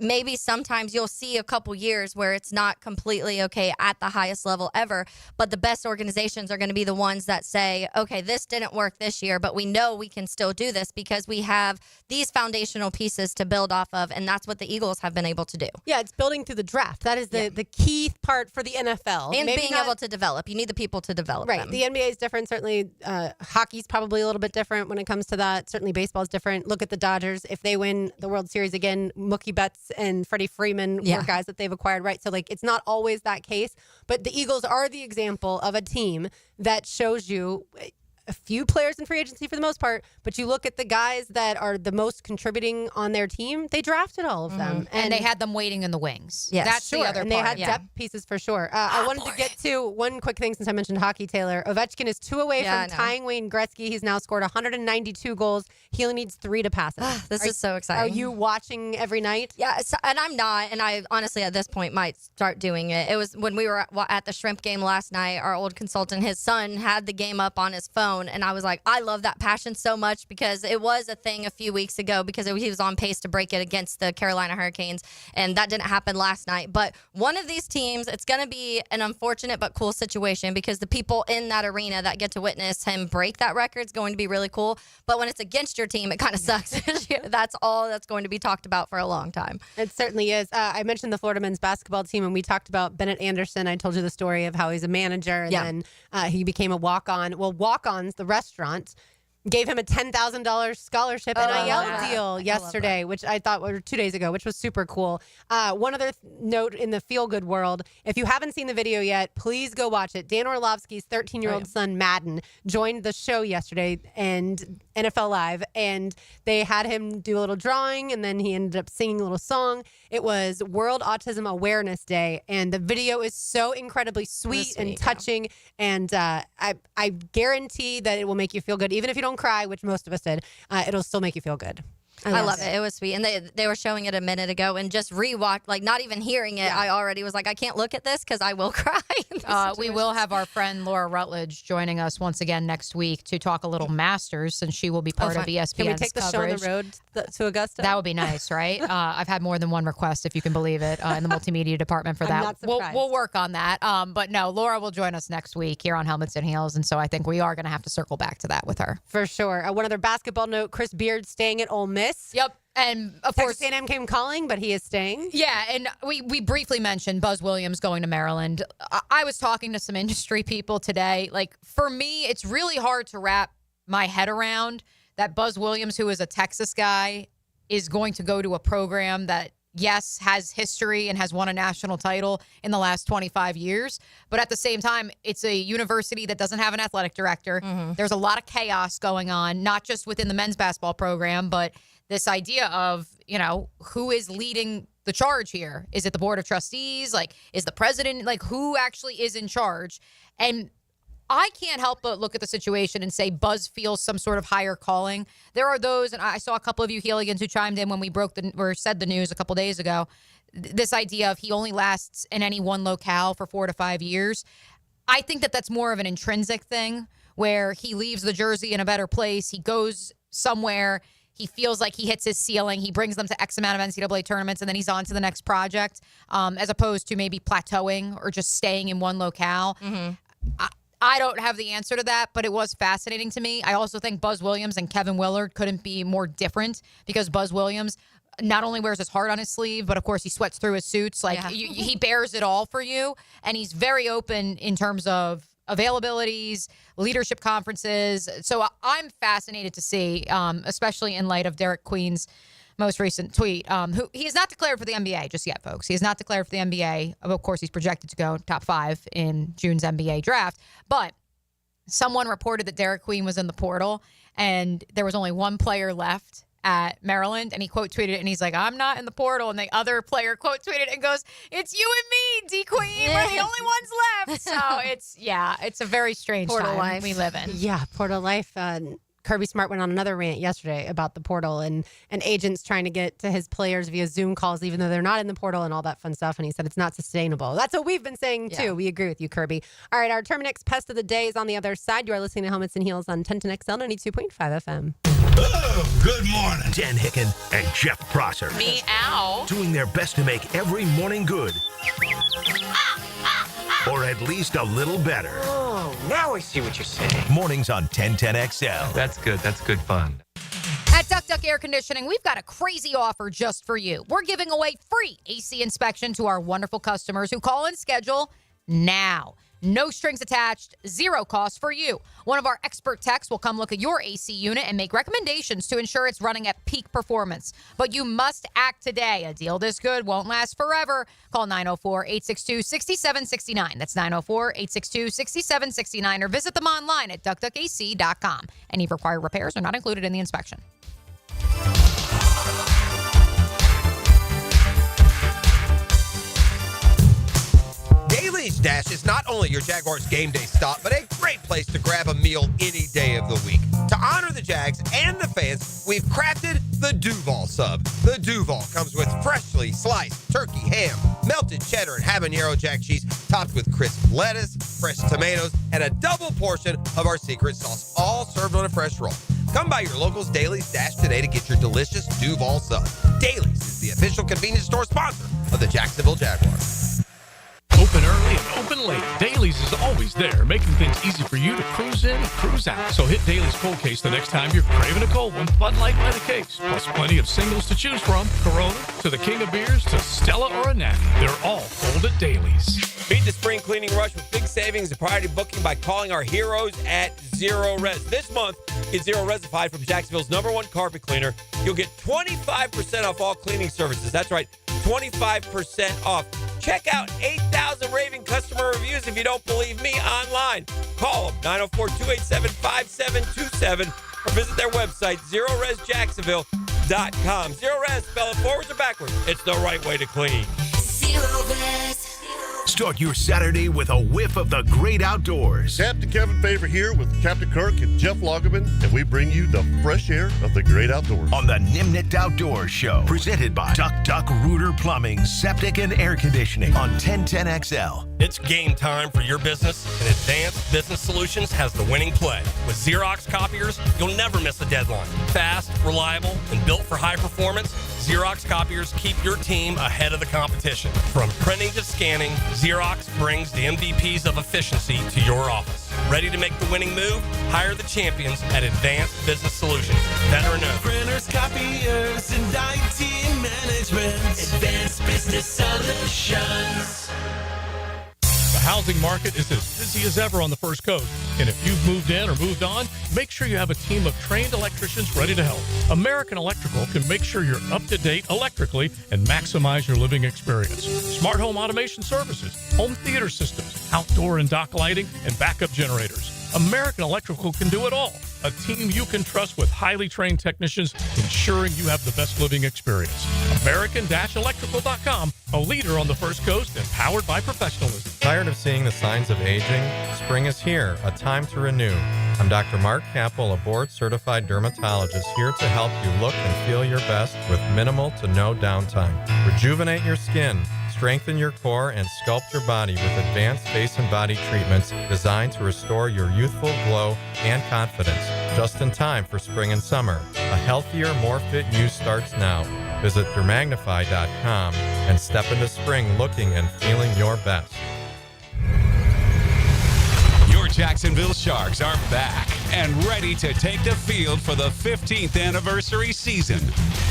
maybe sometimes you'll see a couple years where it's not completely okay at the highest level ever, but the best organizations are going to be the ones that say, okay, this didn't work this year, but we know we can still do this because we have these foundational pieces to build off of, and that's what the Eagles have been able to do. Yeah, it's building through the draft. That is the key part for the NFL. And being able to develop. You need the people to develop them. The NBA is different. Certainly, hockey's probably a little bit different when it comes to that. Certainly, baseball is different. Look at the Dodgers. If they win the World Series again, Mookie Betts and Freddie Freeman were guys that they've acquired, right? So, like, it's not always that case. But the Eagles are the example of a team that shows you a few players in free agency for the most part, but you look at the guys that are the most contributing on their team, they drafted all of them. And they had them waiting in the wings. Yes, That's the other and part. they had depth pieces for sure. I wanted to get to one quick thing since I mentioned hockey, Taylor. Ovechkin is 2 away from tying Wayne Gretzky. He's now scored 192 goals. He only needs 3 to pass it. This is so exciting. Are you watching every night? Yeah, and I'm not. And I honestly, at this point, might start doing it. It was when we were at the shrimp game last night, our old consultant, his son, had the game up on his phone. And I was like, I love that passion so much because it was a thing a few weeks ago because he was on pace to break it against the Carolina Hurricanes. And that didn't happen last night. But one of these teams, it's going to be an unfortunate but cool situation because the people in that arena that get to witness him break that record is going to be really cool. But when it's against your team, it kind of sucks. That's all that's going to be talked about for a long time. It certainly is. I mentioned the Florida men's basketball team, and we talked about Bennett Anderson. I told you the story of how he's a manager, and then he became a walk-on. Well, Walk-Ons, the restaurant, gave him a $10,000 scholarship NIL deal yesterday, which I thought were 2 days ago, which was super cool. One other note in the feel-good world, if you haven't seen the video yet, please go watch it. Dan Orlovsky's 13-year-old son, Madden, joined the show yesterday and NFL Live, and they had him do a little drawing, and then he ended up singing a little song. It was World Autism Awareness Day, and the video is so incredibly sweet and touching, and I guarantee that it will make you feel good. Even if you don't cry, which most of us did, it'll still make you feel good. I love it. It was sweet. And they were showing it a minute ago and just rewatched, like not even hearing it. I already was like, I can't look at this because I will cry. We will have our friend Laura Rutledge joining us once again next week to talk a little Masters since she will be part of ESPN's Can we take the show on the road to Augusta? That would be nice, right? I've had more than one request, if you can believe it, in the multimedia department for that. I'm not surprised. We'll work on that. But no, Laura will join us next week here on Helmets and Heels. And so I think we are going to have to circle back to that with her. For sure. One other basketball note, Chris Beard staying at Ole Miss. Yep. And of Texas course, A&M came calling, but he is staying. Yeah, and we briefly mentioned Buzz Williams going to Maryland. I was talking to some industry people today. Like, for me, it's really hard to wrap my head around that Buzz Williams, who is a Texas guy, is going to go to a program that yes, has history and has won a national title in the last 25 years. But at the same time, it's a university that doesn't have an athletic director. There's a lot of chaos going on, not just within the men's basketball program, but this idea of, who is leading the charge here? Is it the board of trustees? Like, is the president, like, who actually is in charge? And I can't help but look at the situation and say Buzz feels some sort of higher calling. There are those, and I saw a couple of you Heeligans who chimed in when we said the news a couple days ago, this idea of he only lasts in any one locale for 4 to 5 years. I think that that's more of an intrinsic thing where he leaves the jersey in a better place. He goes somewhere. He feels like he hits his ceiling. He brings them to X amount of NCAA tournaments, and then he's on to the next project, as opposed to maybe plateauing or just staying in one locale. I don't have the answer to that, but it was fascinating to me. I also think Buzz Williams and Kevin Willard couldn't be more different because Buzz Williams not only wears his heart on his sleeve, but of course he sweats through his suits. He bears it all for you, and he's very open in terms of availabilities, leadership conferences. So I'm fascinated to see, especially in light of Derek Queen's most recent tweet, who he is not declared for the NBA just yet, folks. He is not declared for the NBA. Of course, he's projected to go top 5 in June's NBA draft. But someone reported that Derek Queen was in the portal, and there was only one player left at Maryland, and he quote tweeted it, and he's like, "I'm not in the portal." And the other player quote tweeted it and goes, "It's you and me, D Queen. We're the only ones left." So it's a very strange Portal time life we live in. Yeah, portal life. Kirby Smart went on another rant yesterday about the portal and agents trying to get to his players via Zoom calls, even though they're not in the portal and all that fun stuff. And he said it's not sustainable. That's what we've been saying, too. We agree with you, Kirby. All right, our Terminix Pest of the Day is on the other side. You are listening to Helmets and Heels on 1010XL 92.5 FM. Oh, good morning. Dan Hicken and Jeff Prosser. Meow. Doing their best to make every morning good. Or at least a little better. Oh, now I see what you're saying. Mornings on 1010XL. That's good. That's good fun. At Duck Duck Air Conditioning, we've got a crazy offer just for you. We're giving away free AC inspection to our wonderful customers who call and schedule now. No strings attached, zero cost for you. One of our expert techs will come look at your AC unit and make recommendations to ensure it's running at peak performance. But you must act today. A deal this good won't last forever. Call 904-862-6769. That's 904-862-6769, or visit them online at duckduckac.com. Any required repairs are not included in the inspection. Daily's Dash is not only your Jaguars game day stop, but a great place to grab a meal any day of the week. To honor the Jags and the fans, we've crafted the Duval sub. The Duval comes with freshly sliced turkey, ham, melted cheddar, and habanero jack cheese, topped with crisp lettuce, fresh tomatoes, and a double portion of our secret sauce, all served on a fresh roll. Come by your local's Daily's Dash today to get your delicious Duval sub. Daily's is the official convenience store sponsor of the Jacksonville Jaguars. Open early and open late. Dailies is always there, making things easy for you to cruise in and cruise out. So hit Dailies Cold Case the next time you're craving a cold one. Bud Light by the case, plus plenty of singles to choose from. Corona, to the king of beers, to Stella or a Natty. They're all cold at Dailies. Beat the spring cleaning rush with big savings and priority booking by calling our heroes at Zero Res. This month, get Zero Resified from Jacksonville's #1 carpet cleaner. You'll get 25% off all cleaning services. That's right, 25% off. Check out 8,000 raving customer reviews if you don't believe me online. Call them, 904-287-5727, or visit their website, ZeroResJacksonville.com. Zero Res, spell it forwards or backwards. It's the right way to clean. Zero Res. Start your Saturday with a whiff of the great outdoors. Captain Kevin Favor here with Captain Kirk and Jeff Lagerman, and we bring you the fresh air of the great outdoors. On the Nimnit Outdoors Show, presented by Duck Duck Rooter Plumbing, Septic, and Air Conditioning on 1010XL. It's game time for your business, and Advanced Business Solutions has the winning play. With Xerox copiers, you'll never miss a deadline. Fast, reliable, and built for high performance, Xerox copiers keep your team ahead of the competition. From printing to scanning, Xerox brings the MVPs of efficiency to your office. Ready to make the winning move? Hire the champions at Advanced Business Solutions. Veteran owned. Printers, copiers, and IT management. Advanced Business Solutions. The housing market is as busy as ever on the First Coast. And if you've moved in or moved on, make sure you have a team of trained electricians ready to help. American Electrical can make sure you're up to date electrically and maximize your living experience. Smart home automation services, home theater systems, outdoor and dock lighting, and backup generators. American Electrical can do it all. A team you can trust with highly trained technicians ensuring you have the best living experience. American-Electrical.com, a leader on the First Coast and powered by professionalism. Tired of seeing the signs of aging? Spring is here, a time to renew. I'm Dr. Mark Capel, a board-certified dermatologist, here to help you look and feel your best with minimal to no downtime. Rejuvenate your skin, strengthen your core, and sculpt your body with advanced face and body treatments designed to restore your youthful glow and confidence. Just in time for spring and summer. A healthier, more fit you starts now. Visit dermagnify.com and step into spring looking and feeling your best. Your Jacksonville Sharks are back and ready to take the field for the 15th anniversary season.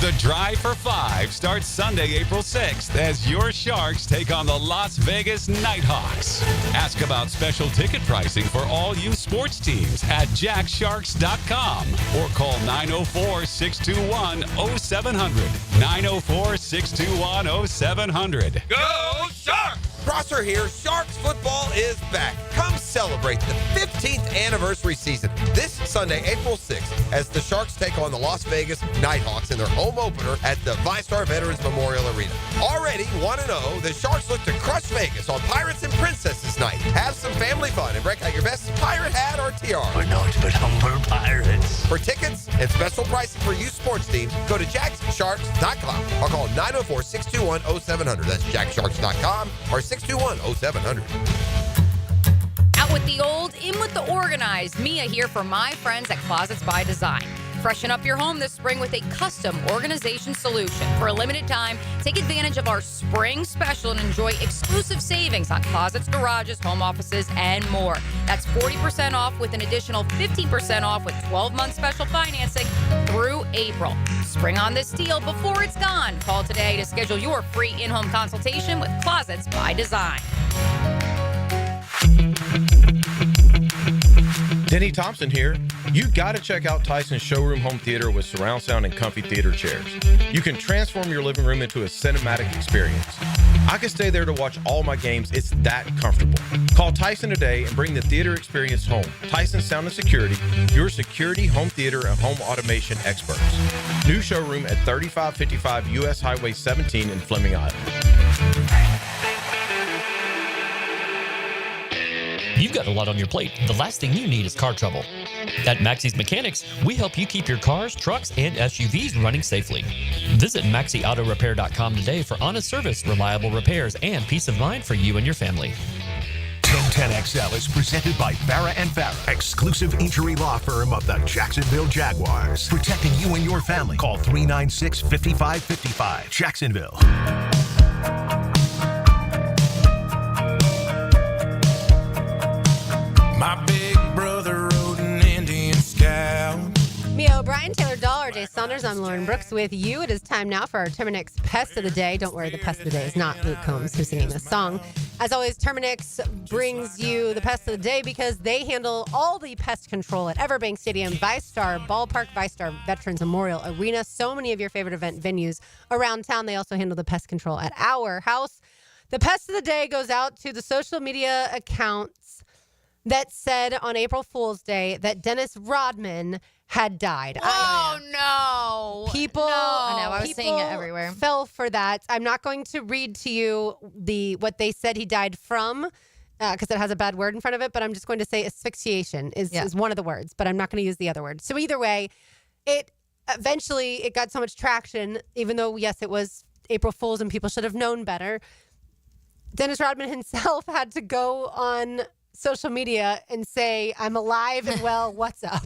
The Drive for Five starts Sunday, April 6th as your Sharks take on the Las Vegas Nighthawks. Ask about special ticket pricing for all you sports teams at jacksharks.com or call 904-621-0700. 904-621-0700. Go Sharks! Prosser here. Sharks football is back. Come celebrate the 15th anniversary season this Sunday, April 6th, as the Sharks take on the Las Vegas Nighthawks in their home opener at the VyStar Veterans Memorial Arena. Already 1-0, the Sharks look to crush Vegas on Pirates and Princesses Night. Have some family fun and break out your best pirate hat or tiara. We're naught but humble pirates. For tickets and special pricing for youth sports teams, go to jacksharks.com or call 904-621-0700. That's jacksharks.com or 621-0700. Out with the old, in with the organized. Mia here for my friends at Closets by Design. Freshen up your home this spring with a custom organization solution. For a limited time, take advantage of our spring special and enjoy exclusive savings on closets, garages, home offices, and more. That's 40% off with an additional 15% off with 12-month special financing through April. Spring on this deal before it's gone. Call today to schedule your free in-home consultation with Closets by Design. Denny Thompson here. You got to check out Tyson's Showroom Home Theater with surround sound and comfy theater chairs. You can transform your living room into a cinematic experience. I can stay there to watch all my games. It's that comfortable. Call Tyson today and bring the theater experience home. Tyson Sound and Security, your security, home theater, and home automation experts. New showroom at 3555 U.S. Highway 17 in Fleming, Iowa. You've got a lot on your plate. The last thing you need is car trouble. At Maxie's Mechanics, we help you keep your cars, trucks, and SUVs running safely. Visit MaxieAutoRepair.com today for honest service, reliable repairs, and peace of mind for you and your family. 1010XL is presented by Farah & Farah, exclusive injury law firm of the Jacksonville Jaguars. Protecting you and your family. Call 396-5555. Jacksonville. My big brother rode an Indian Scout. Mia O'Brien, Taylor Dahl, RJ Saunders. I'm Lauren Brooks with you. It is time now for our Terminix Pest of the Day. Don't worry, the Pest of the Day is not Luke Combs who's singing this song. As always, Terminix brings you the Pest of the Day because they handle all the pest control at Everbank Stadium, VyStar Ballpark, VyStar Veterans Memorial Arena. So many of your favorite event venues around town. They also handle the pest control at our house. The Pest of the Day goes out to the social media accounts that said on April Fool's Day that Dennis Rodman had died. No. People, I know, I was seeing it everywhere. Fell for that. I'm not going to read to you what they said he died from because it has a bad word in front of it, but I'm just going to say asphyxiation is one of the words, but I'm not going to use the other word. So either way, it got so much traction, even though, yes, it was April Fool's and people should have known better. Dennis Rodman himself had to go on social media and say, I'm alive and well, what's up?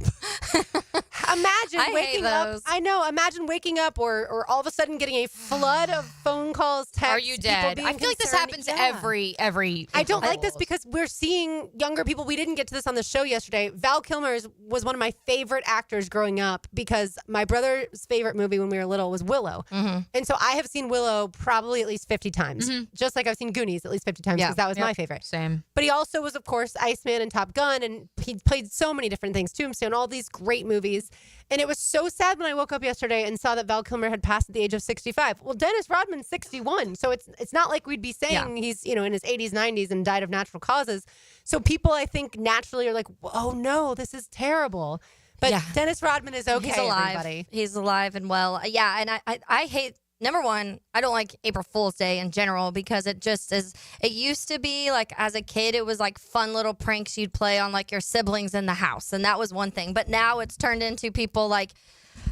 Imagine waking up. those. I know. Imagine waking up or all of a sudden getting a flood of phone calls, texts. Are you dead? people being I feel like this concerned. happens Yeah. every. I don't April like this Fools. because we're seeing younger people. We didn't get to this on the show yesterday. Val Kilmer was one of my favorite actors growing up because my brother's favorite movie when we were little was Willow. And so I have seen Willow probably at least 50 times, just like I've seen Goonies at least 50 times because that was my favorite. Same. But he also was, of course, Iceman and Top Gun, and he played so many different things, Tombstone, all these great movies. And it was so sad when I woke up yesterday and saw that Val Kilmer had passed at the age of 65. Well, Dennis Rodman's 61, so it's not like we'd be saying he's in his 80s, 90s, and died of natural causes. So people, I think, naturally are like, "Oh no, this is terrible." But Dennis Rodman is okay. He's alive. Everybody. He's alive and well. Yeah, and I hate. Number one, I don't like April Fool's Day in general because it just is. It used to be like as a kid, it was like fun little pranks you'd play on like your siblings in the house, and that was one thing. But now it's turned into people like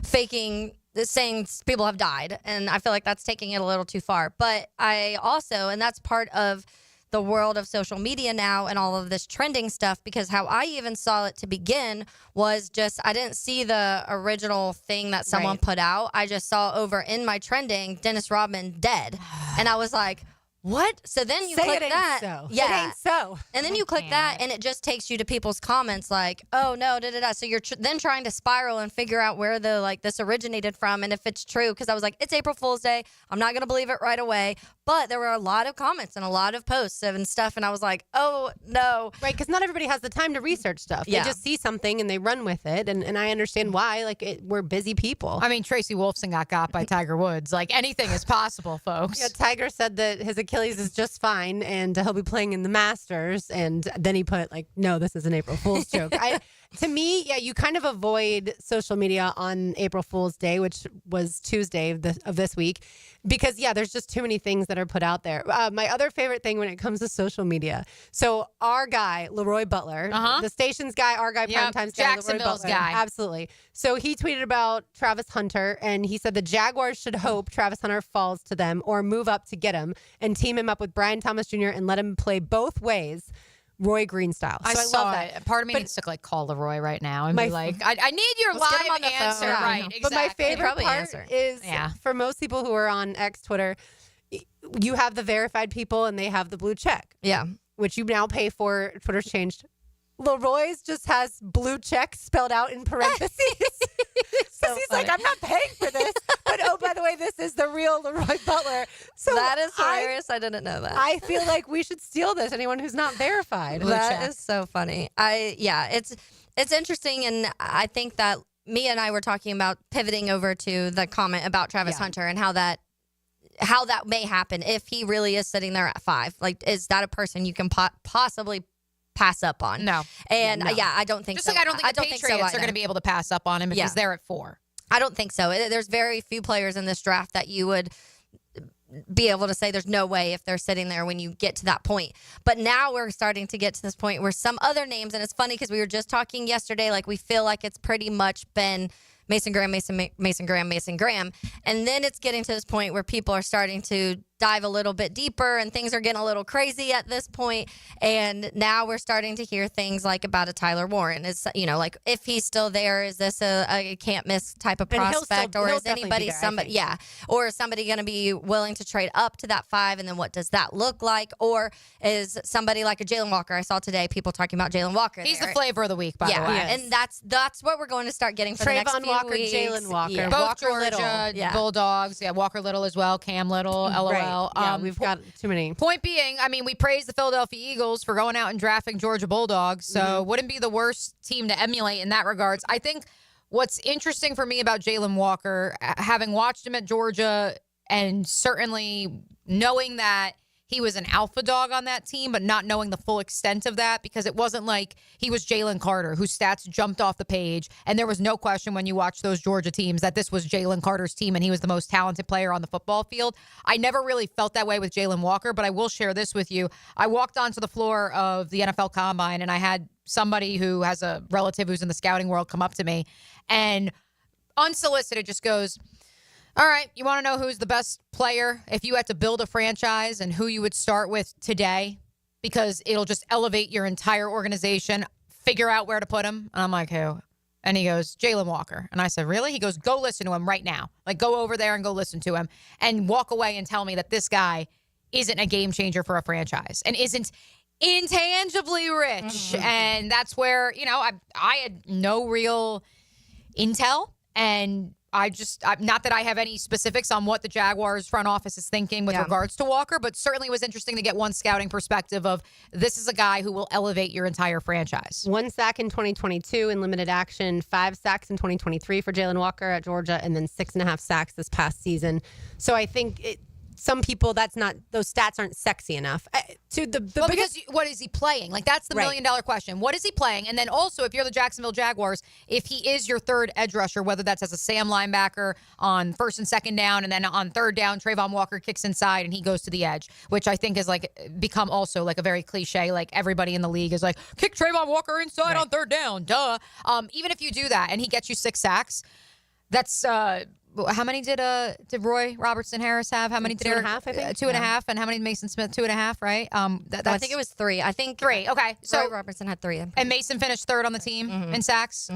faking, saying people have died, and I feel like that's taking it a little too far. But I also, and that's part of the world of social media now and all of this trending stuff, because how I even saw it to begin was just I didn't see the original thing that someone put out. I just saw over in my trending Dennis Rodman dead, and I was like, what? So then you click that. So. Yeah. It ain't so. And then you click that, and it just takes you to people's comments like, oh, no, da-da-da. So you're then trying to spiral and figure out where this originated from and if it's true. Because I was like, it's April Fool's Day. I'm not going to believe it right away. But there were a lot of comments and a lot of posts and stuff. And I was like, oh, no. Right, because not everybody has the time to research stuff. Yeah. They just see something and they run with it. And I understand why. Like, we're busy people. I mean, Tracy Wolfson got by Tiger Woods. Like, anything is possible, folks. Yeah, Tiger said that his Achilles is just fine and he'll be playing in the Masters. And then he put, like, no, this is an April Fool's joke. To me, you kind of avoid social media on April Fool's Day, which was Tuesday of this week, because, there's just too many things that are put out there. My other favorite thing when it comes to social media. So our guy, Leroy Butler, the station's guy, our guy, Primetime's guy, Jacksonville's Leroy Butler. guy. Absolutely. So he tweeted about Travis Hunter, and he said the Jaguars should hope Travis Hunter falls to them or move up to get him and team him up with Brian Thomas Jr. and let him play both ways. Roy Green style. So I saw love that. it. Part of me needs to call Leroy right now and be like, I need your Let's get him on live the phone. answer. Yeah. Right, exactly. But my favorite part is for most people who are on X, Twitter, you have the verified people and they have the blue check. Yeah. Which you now pay for. Twitter's changed. Leroy's just has blue check spelled out in parentheses. So he's like, I'm not paying for this. But oh, by the way, this is the real Leroy Butler. So that is hilarious. I didn't know that. I feel like we should steal this. Anyone who's not verified. That is so funny. It's interesting, and I think that Mia and I were talking about pivoting over to the comment about Travis Hunter and how that may happen if he really is sitting there at 5. Like, is that a person you can possibly pass up on? No. And I don't think Just so. like I don't think the Patriots are going to be able to pass up on him because they're at 4. I don't think so. There's very few players in this draft that you would be able to say there's no way if they're sitting there when you get to that point. But now we're starting to get to this point where some other names, and it's funny because we were just talking yesterday, like we feel like it's pretty much been Mason Graham, Mason Graham. And then it's getting to this point where people are starting to dive a little bit deeper and things are getting a little crazy at this point. And now we're starting to hear things like about a Tyler Warren. Is, like if he's still there, is this a can't miss type of prospect, or is anybody or is somebody going to be willing to trade up to that 5? And then what does that look like? Or is somebody like a Jalen Walker? I saw today people talking about Jalen Walker. He's the flavor of the week, by the way. And that's what we're going to start getting for the next few Walker, weeks. Jalen Walker, Both Walker Georgia Little. Bulldogs. Yeah, Walker Little as well. Cam Little. LOL. Right. We've got too many. Point being, I mean, we praise the Philadelphia Eagles for going out and drafting Georgia Bulldogs, so wouldn't be the worst team to emulate in that regards. I think what's interesting for me about Jalen Walker, having watched him at Georgia and certainly knowing that he was an alpha dog on that team, but not knowing the full extent of that, because it wasn't like he was Jalen Carter, whose stats jumped off the page. And there was no question when you watched those Georgia teams that this was Jalen Carter's team and he was the most talented player on the football field. I never really felt that way with Jalen Walker, but I will share this with you. I walked onto the floor of the NFL Combine and I had somebody who has a relative who's in the scouting world come up to me and unsolicited just goes, all right, you want to know who's the best player if you had to build a franchise and who you would start with today? Because it'll just elevate your entire organization, figure out where to put him. And I'm like, who? And he goes, Jalen Walker. And I said, really? He goes, go listen to him right now. Like, go over there and go listen to him and walk away and tell me that this guy isn't a game changer for a franchise and isn't intangibly rich. And that's where, I had no real intel. And not that I have any specifics on what the Jaguars front office is thinking with regards to Walker, but certainly was interesting to get one scouting perspective of this is a guy who will elevate your entire franchise. 1 sack in 2022 in limited action, 5 sacks in 2023 for Jalen Walker at Georgia, and then 6.5 sacks this past season. So I think some people, those stats aren't sexy enough. Because what is he playing? Like, that's the $1 million question. What is he playing? And then also, if you're the Jacksonville Jaguars, if he is your third edge rusher, whether that's as a Sam linebacker on first and second down, and then on third down, Trayvon Walker kicks inside and he goes to the edge, which I think is become also like a very cliche. Like, everybody in the league is like, kick Trayvon Walker inside on third down. Duh. Even if you do that and he gets you 6 sacks, that's how many did Roy Robertson Harris have? How many did 2.5, I think? 2.5, and how many did Mason Smith? 2.5, right? I think it was 3. I think 3. Okay, so Roy Robertson had 3. And Mason finished third on the team in sacks.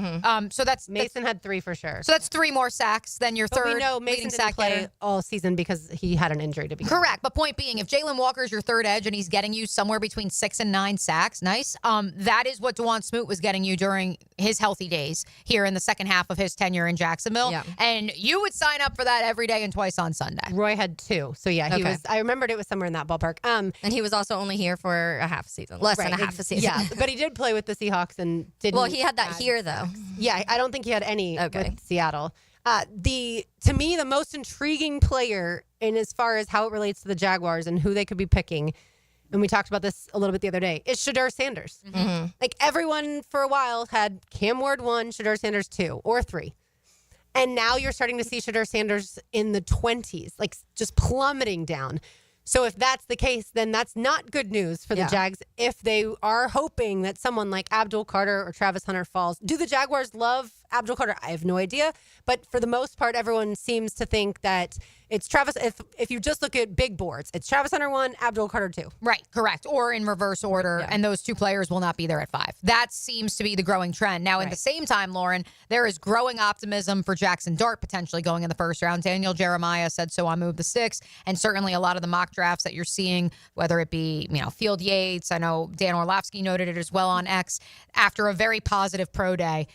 So that's Mason had 3 for sure. So that's 3 more sacks than your third. We know Mason didn't play all season because he had an injury to be correct. But point being, if Jalen Walker is your third edge and he's getting you somewhere between 6 and 9 sacks, nice. That is what DeJuan Smoot was getting you during his healthy days here in the second half of his tenure in Jacksonville. Yeah. And you would sign up for that every day and twice on Sunday. Roy had 2. So yeah, he was. I remembered it was somewhere in that ballpark. And he was also only here for a half season, less than a half a season. Yeah, but he did play with the Seahawks and didn't. Well, he had that here though. Yeah, I don't think he had any with Seattle. To me, the most intriguing player in as far as how it relates to the Jaguars and who they could be picking, and we talked about this a little bit the other day, is Shedeur Sanders. Like, everyone for a while had Cam Ward 1, Shedeur Sanders 2 or 3. And now you're starting to see Shedeur Sanders in the 20s, like just plummeting down. So if that's the case, then that's not good news for the Jags if they are hoping that someone like Abdul Carter or Travis Hunter falls. Do the Jaguars love Abdul Carter? I have no idea. But for the most part, everyone seems to think that it's Travis. If you just look at big boards, it's Travis Hunter 1, Abdul Carter 2. Right, correct. Or in reverse order, and those 2 players will not be there at 5. That seems to be the growing trend. Now, at the same time, Lauren, there is growing optimism for Jackson Dart potentially going in the first round. Daniel Jeremiah said so on Move the Sticks, and certainly a lot of the mock drafts that you're seeing, whether it be Field Yates, I know Dan Orlovsky noted it as well on X, after a very positive pro day,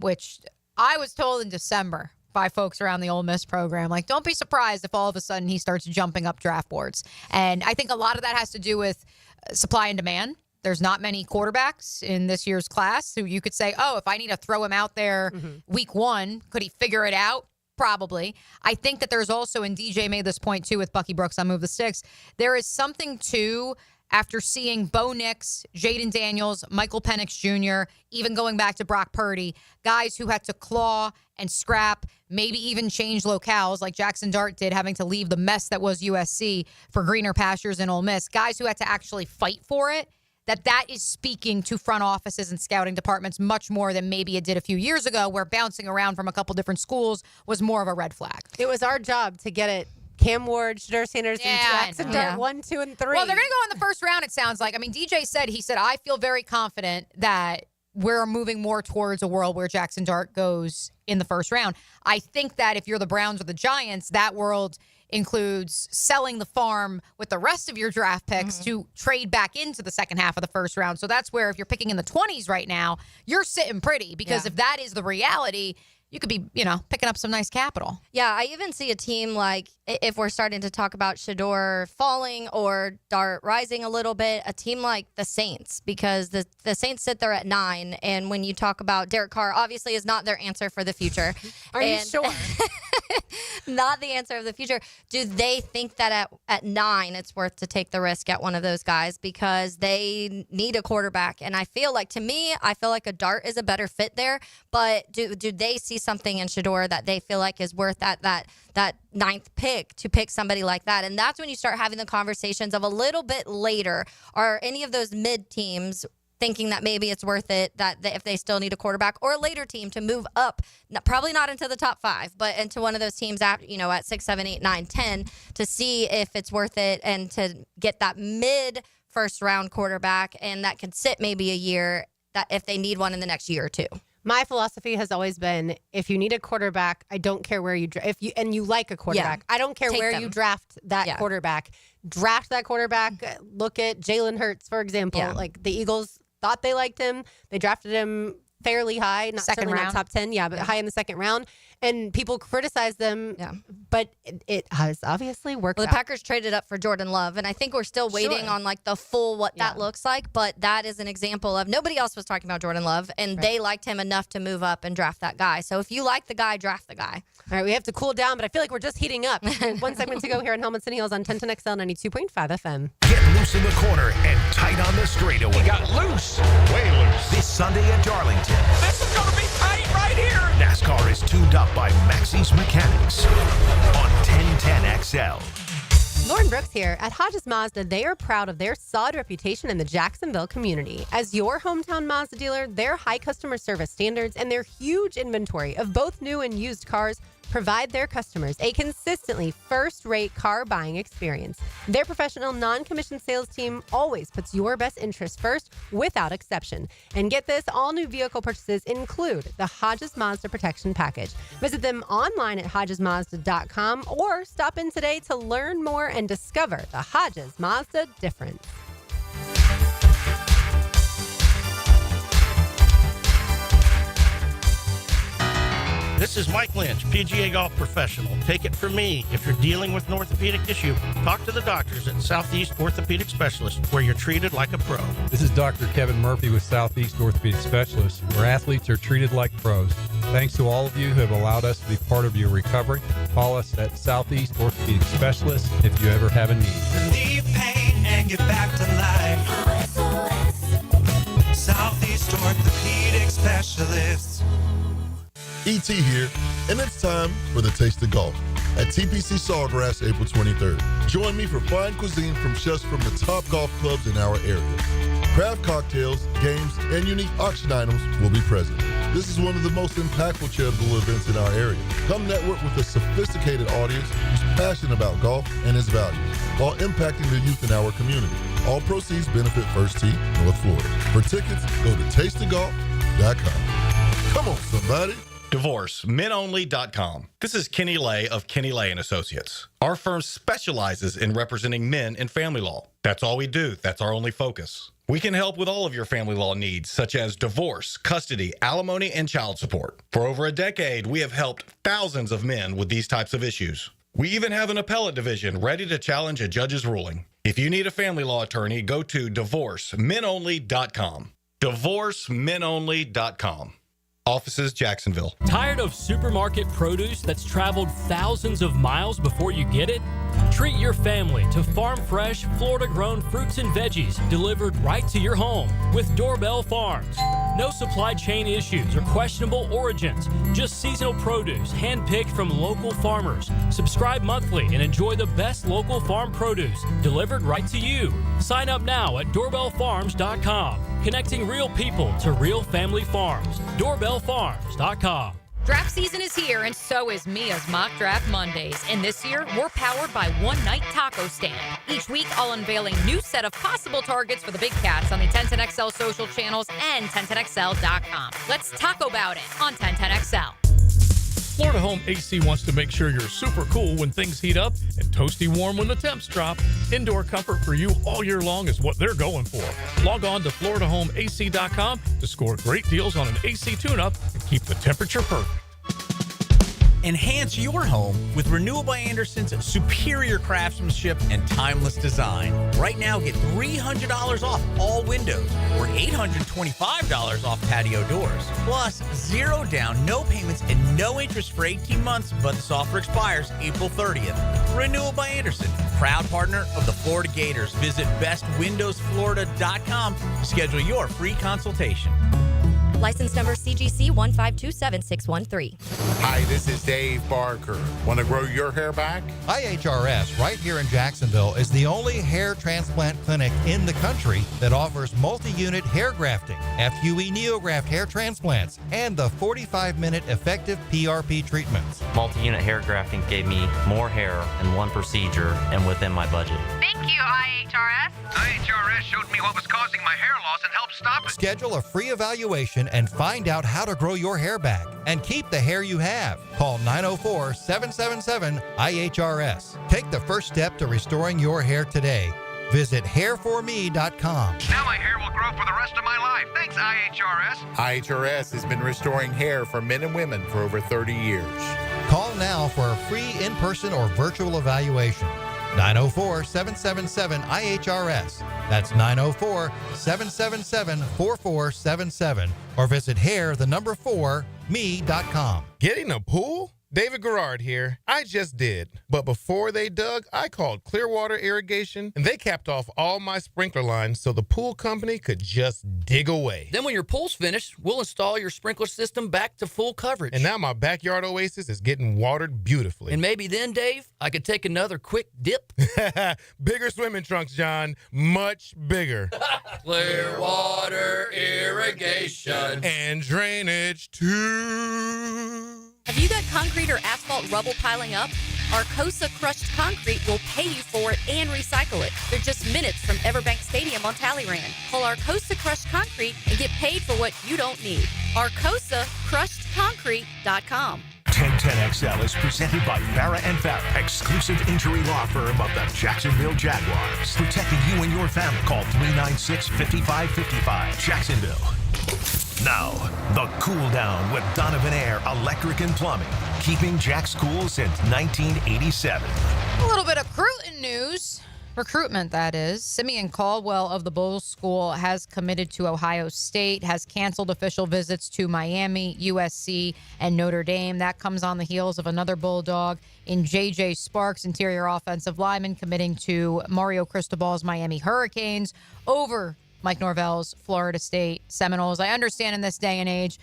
which I was told in December by folks around the Ole Miss program, like, don't be surprised if all of a sudden he starts jumping up draft boards. And I think a lot of that has to do with supply and demand. There's not many quarterbacks in this year's class who you could say, oh, if I need to throw him out there week 1, could he figure it out? Probably. I think that there's also, and DJ made this point too with Bucky Brooks on Move the Sticks, there is something to, after seeing Bo Nix, Jaden Daniels, Michael Penix Jr., even going back to Brock Purdy, guys who had to claw and scrap, maybe even change locales like Jackson Dart did, having to leave the mess that was USC for greener pastures in Ole Miss, guys who had to actually fight for it, that is speaking to front offices and scouting departments much more than maybe it did a few years ago, where bouncing around from a couple different schools was more of a red flag. It was our job to get it. Cam Ward, Shedeur Sanders, and Jackson Dart 1, 2, and 3. Well, they're going to go in the first round, it sounds like. I mean, DJ said, I feel very confident that we're moving more towards a world where Jackson Dart goes in the first round. I think that if you're the Browns or the Giants, that world includes selling the farm with the rest of your draft picks to trade back into the second half of the first round. So that's where, if you're picking in the 20s right now, you're sitting pretty, because if that is the reality, you could be, picking up some nice capital. Yeah, I even see a team like, if we're starting to talk about Shedeur falling or Dart rising a little bit, a team like the Saints, because the Saints sit there at 9, and when you talk about Derek Carr, obviously is not their answer for the future. Are you sure? Not the answer of the future. Do they think that at 9 it's worth to take the risk at one of those guys, because they need a quarterback? And I feel like a Dart is a better fit there, but do they see something in Shedeur that they feel like is worth that 9th pick to pick somebody like that? And that's when you start having the conversations of a little bit later. Are any of those mid teams thinking that maybe it's worth it, that if they still need a quarterback, or a later team to move up, probably not into the top 5, but into one of those teams after, at 6, 7, 8, 9, 10, to see if it's worth it and to get that mid first round quarterback, and that could sit maybe a year, that if they need one in the next year or 2. My philosophy has always been, if you need a quarterback, I don't care where you draft. And you like a quarterback, I don't care Take where them. you draft that quarterback. Draft that quarterback. Look at Jalen Hurts, for example. Yeah. Like the Eagles thought they liked him. They drafted him fairly high, certainly not top 10, but high in the second round. And people criticize them, but it has obviously worked Well, the out. Packers traded up for Jordan Love, and I think we're still waiting on like the full what that looks like, but that is an example of nobody else was talking about Jordan Love, and they liked him enough to move up and draft that guy. So if you like the guy, draft the guy. All right, we have to cool down, but I feel like we're just heating up. 1 segment to go here on Helmets and Heels on 1010XL 92.5 FM. Get loose in the corner and tight on the straightaway. He got loose. Way loose. This Sunday at Darlington. This is going to be tight right here. NASCAR is tuned up by Maxie's Mechanics on 1010XL. Lauren Brooks here. At Hodges Mazda, they are proud of their solid reputation in the Jacksonville community. As your hometown Mazda dealer, their high customer service standards and their huge inventory of both new and used cars provide their customers a consistently first-rate car buying experience. Their professional, non-commissioned sales team always puts your best interest first without exception. And get this, all new vehicle purchases include the Hodges Mazda Protection Package. Visit them online at hodgesmazda.com or stop in today to learn more and discover the Hodges Mazda difference. This is Mike Lynch, PGA Golf Professional. Take it from me. If you're dealing with an orthopedic issue, talk to the doctors at Southeast Orthopedic Specialists, where you're treated like a pro. This is Dr. Kevin Murphy with Southeast Orthopedic Specialists, where athletes are treated like pros. Thanks to all of you who have allowed us to be part of your recovery. Call us at Southeast Orthopedic Specialists if you ever have a need. Relieve pain and get back to life. Southeast Orthopedic Specialists. ET here, and it's time for the Taste of Golf at TPC Sawgrass, April 23rd. Join me for fine cuisine from chefs from the top golf clubs in our area. Craft cocktails, games, and unique auction items will be present. This is one of the most impactful charitable events in our area. Come network with a sophisticated audience who's passionate about golf and its values, while impacting the youth in our community. All proceeds benefit First Tee, North Florida. For tickets, go to tasteofgolf.com. Come on, somebody. DivorceMenOnly.com. This is Kenny Lay of Kenny Lay & Associates. Our firm specializes in representing men in family law. That's all we do. That's our only focus. We can help with all of your family law needs, such as divorce, custody, alimony, and child support. For over a decade, we have helped thousands of men with these types of issues. We even have an appellate division ready to challenge a judge's ruling. If you need a family law attorney, go to DivorceMenOnly.com. DivorceMenOnly.com. Offices, Jacksonville. Tired of supermarket produce that's traveled thousands of miles before you get it? Treat your family to farm fresh, Florida-grown fruits and veggies delivered right to your home with Doorbell Farms. No supply chain issues or questionable origins, just seasonal produce handpicked from local farmers. Subscribe monthly and enjoy the best local farm produce delivered right to you. Sign up now at doorbellfarms.com, connecting real people to real family farms. Doorbellfarms.com. Draft season is here, and so is Mia's Mock Draft Mondays. And this year, we're powered by One Night Taco Stand. Each week, I'll unveil a new set of possible targets for the big cats on the 1010XL social channels and 1010XL.com. Let's talk about it on 1010XL. Florida Home AC wants to make sure you're super cool when things heat up and toasty warm when the temps drop. Indoor comfort for you all year long is what they're going for. Log on to FloridaHomeAC.com to score great deals on an AC tune-up and keep the temperature perfect. Enhance your home with Renewal by Anderson's superior craftsmanship and timeless design. Right now, get $300 off all windows or $825 off patio doors. Plus, 0 down, no payments, and no interest for 18 months, but this offer expires April 30th. Renewal by Anderson, proud partner of the Florida Gators. Visit bestwindowsflorida.com to schedule your free consultation. License number CGC 1527613. Hi, this is Dave Barker. Want to grow your hair back? IHRS, right here in Jacksonville, is the only hair transplant clinic in the country that offers multi-unit hair grafting, FUE Neograft hair transplants, and the 45-minute effective PRP treatments. Multi-unit hair grafting gave me more hair in one procedure and within my budget. Make Thank you, IHRS. IHRS showed me what was causing my hair loss and helped stop it. Schedule a free evaluation and find out how to grow your hair back and keep the hair you have. Call 904-777-IHRS. Take the first step to restoring your hair today. Visit hairforme.com. Now my hair will grow for the rest of my life. Thanks, IHRS. IHRS has been restoring hair for men and women for over 30 years. Call now for a free in-person or virtual evaluation. 904-777-IHRS. That's 904-777-4477. Or visit hair4me.com. Getting a pool? David Garrard here. I just did. But before they dug, I called Clearwater Irrigation, and they capped off all my sprinkler lines so the pool company could just dig away. Then when your pool's finished, we'll install your sprinkler system back to full coverage. And now my backyard oasis is getting watered beautifully. And maybe then, Dave, I could take another quick dip. Bigger swimming trunks, John. Much bigger. Clearwater Irrigation. And drainage, too. Have you got concrete or asphalt rubble piling up? Arcosa Crushed Concrete will pay you for it and recycle it. They're just minutes from Everbank Stadium on Talleyrand. Call Arcosa Crushed Concrete and get paid for what you don't need. ArcosaCrushedConcrete.com. 1010XL is presented by Farah & Farah, exclusive injury law firm of the Jacksonville Jaguars. Protecting you and your family. Call 396-5555. Jacksonville. Now, the cool down with Donovan Air Electric and Plumbing, keeping Jack's cool since 1987. A little bit of recruitment, that is. Simeon Caldwell of the Bulls School has committed to Ohio State, has canceled official visits to Miami, USC, and Notre Dame. That comes on the heels of another Bulldog in J.J. Sparks, interior offensive lineman, committing to Mario Cristobal's Miami Hurricanes over Mike Norvell's Florida State Seminoles. I understand in this day and age,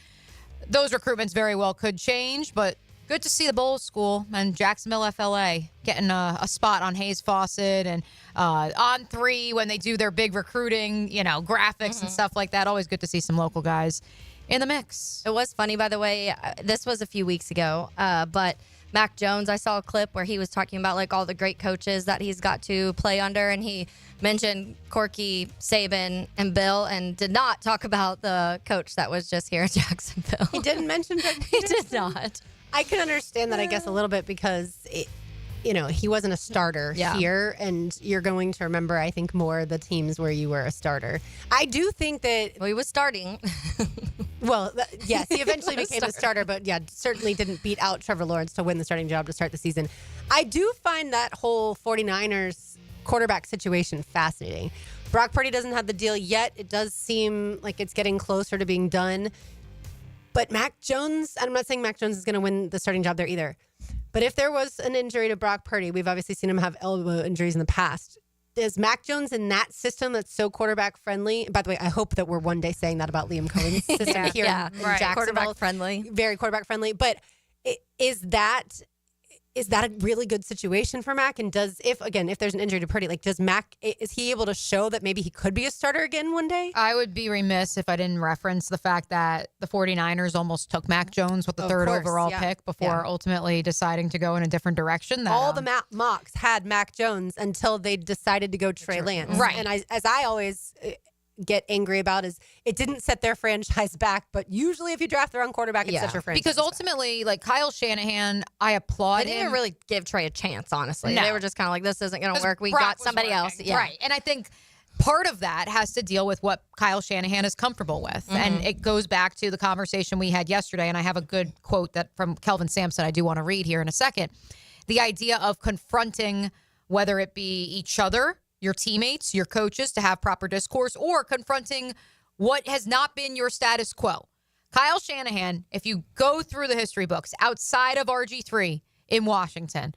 those recruitments very well could change, but good to see the Bulls School and Jacksonville FLA getting a spot on Hayes Fawcett and on 3 when they do their big recruiting, graphics and stuff like that. Always good to see some local guys in the mix. It was funny, by the way. This was a few weeks ago, but Mac Jones, I saw a clip where he was talking about like all the great coaches that he's got to play under, and he mentioned Corky, Saban, and Bill, and did not talk about the coach that was just here in Jacksonville. He didn't mention Doug He did not. I can understand that, I guess, a little bit because, he wasn't a starter here, and you're going to remember, I think, more the teams where you were a starter. I do think that... Well, he was starting. Well, yes, he eventually became a starter, but certainly didn't beat out Trevor Lawrence to win the starting job to start the season. I do find that whole 49ers quarterback situation fascinating. Brock Purdy doesn't have the deal yet. It does seem like it's getting closer to being done. But Mac Jones, and I'm not saying Mac Jones is going to win the starting job there either, but if there was an injury to Brock Purdy, we've obviously seen him have elbow injuries in the past. Is Mac Jones in that system that's so quarterback friendly? By the way, I hope that we're one day saying that about Liam Cohen's system here in Jacksonville. Quarterback friendly. Very quarterback friendly. But is that a really good situation for Mac? And if there's an injury to Purdy, is he able to show that maybe he could be a starter again one day? I would be remiss if I didn't reference the fact that the 49ers almost took Mac Jones with the third overall pick before ultimately deciding to go in a different direction. All the mocks had Mac Jones until they decided to go Trey Lance. Right. And as I always get angry about is it didn't set their franchise back, but usually if you draft the wrong quarterback, it sets your franchise because ultimately, like Kyle Shanahan, I applaud him. They didn't really give Trey a chance, honestly. No. They were just kind of like, this isn't going to work. We got somebody else. Yeah. Right. And I think part of that has to deal with what Kyle Shanahan is comfortable with. Mm-hmm. And it goes back to the conversation we had yesterday. And I have a good quote from Kelvin Sampson I do want to read here in a second. The idea of confronting, whether it be each other, your teammates, your coaches, to have proper discourse, or confronting what has not been your status quo. Kyle Shanahan, if you go through the history books, outside of RG3 in Washington,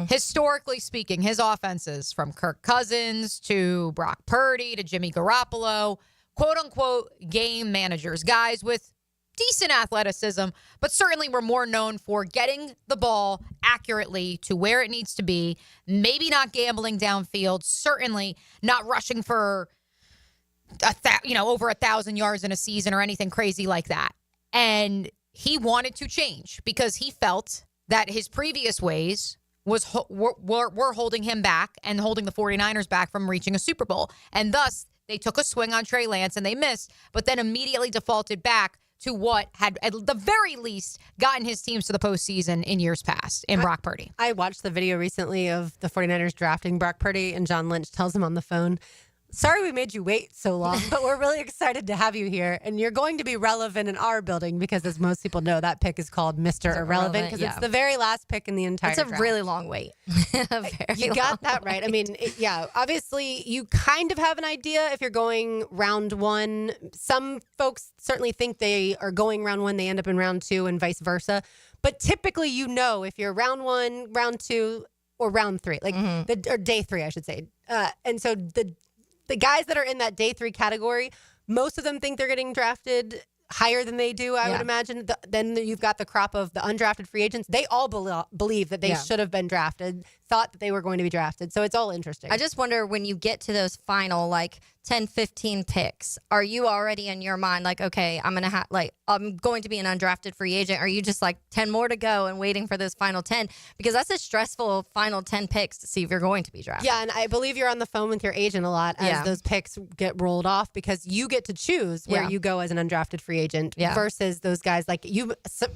historically speaking, his offenses from Kirk Cousins to Brock Purdy to Jimmy Garoppolo, quote-unquote game managers, guys with decent athleticism, but certainly were more known for getting the ball accurately to where it needs to be, maybe not gambling downfield, certainly not rushing for over 1,000 yards in a season or anything crazy like that. And he wanted to change because he felt that his previous ways were holding him back and holding the 49ers back from reaching a Super Bowl. And thus, they took a swing on Trey Lance and they missed, but then immediately defaulted back to what had, at the very least, gotten his teams to the postseason in years past in Brock Purdy. I watched the video recently of the 49ers drafting Brock Purdy, and John Lynch tells him on the phone, sorry we made you wait so long, but we're really excited to have you here. And you're going to be relevant in our building because, as most people know, that pick is called Mr. Irrelevant because it's the very last pick in the entire It's a draft. really long wait. You got that right. I mean, obviously you kind of have an idea if you're going round one. Some folks certainly think they are going round one, they end up in round two and vice versa. But typically, if you're round one, round two, or round three, or day three, I should say. And so the guys that are in that day three category, most of them think they're getting drafted higher than they do, I would imagine. Then you've got the crop of the undrafted free agents. They all believe that they should have been drafted, thought that they were going to be drafted. So it's all interesting. I just wonder when you get to those final 10, 15 picks, are you already in your mind okay, I'm going to be an undrafted free agent? Are you just 10 more to go and waiting for those final 10? Because that's a stressful final 10 picks to see if you're going to be drafted. Yeah, and I believe you're on the phone with your agent a lot as those picks get rolled off because you get to choose where you go as an undrafted free agent versus those guys you.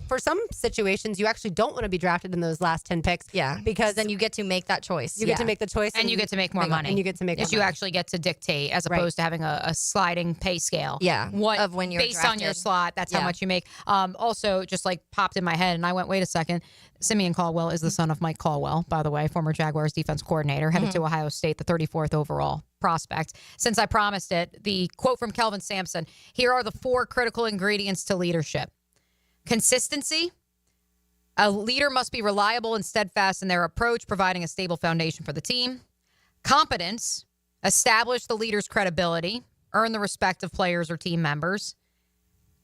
For some situations, you actually don't want to be drafted in those last 10 picks. Yeah, because then you get to make that choice. You get to make the choice, and you get to make more money. And you get to make more money. You actually get to dictate as opposed to having a sliding pay scale. Yeah, of when you're based drafted. on your slot. That's how much you make. Also, just popped in my head, and I went, wait a second. Simeon Caldwell is the son of Mike Caldwell, by the way, former Jaguars defense coordinator, headed to Ohio State, the 34th overall prospect. Since I promised it, the quote from Kelvin Sampson: here are the 4 critical ingredients to leadership. Consistency. A leader must be reliable and steadfast in their approach, providing a stable foundation for the team. Competence. Establish the leader's credibility. Earn the respect of players or team members.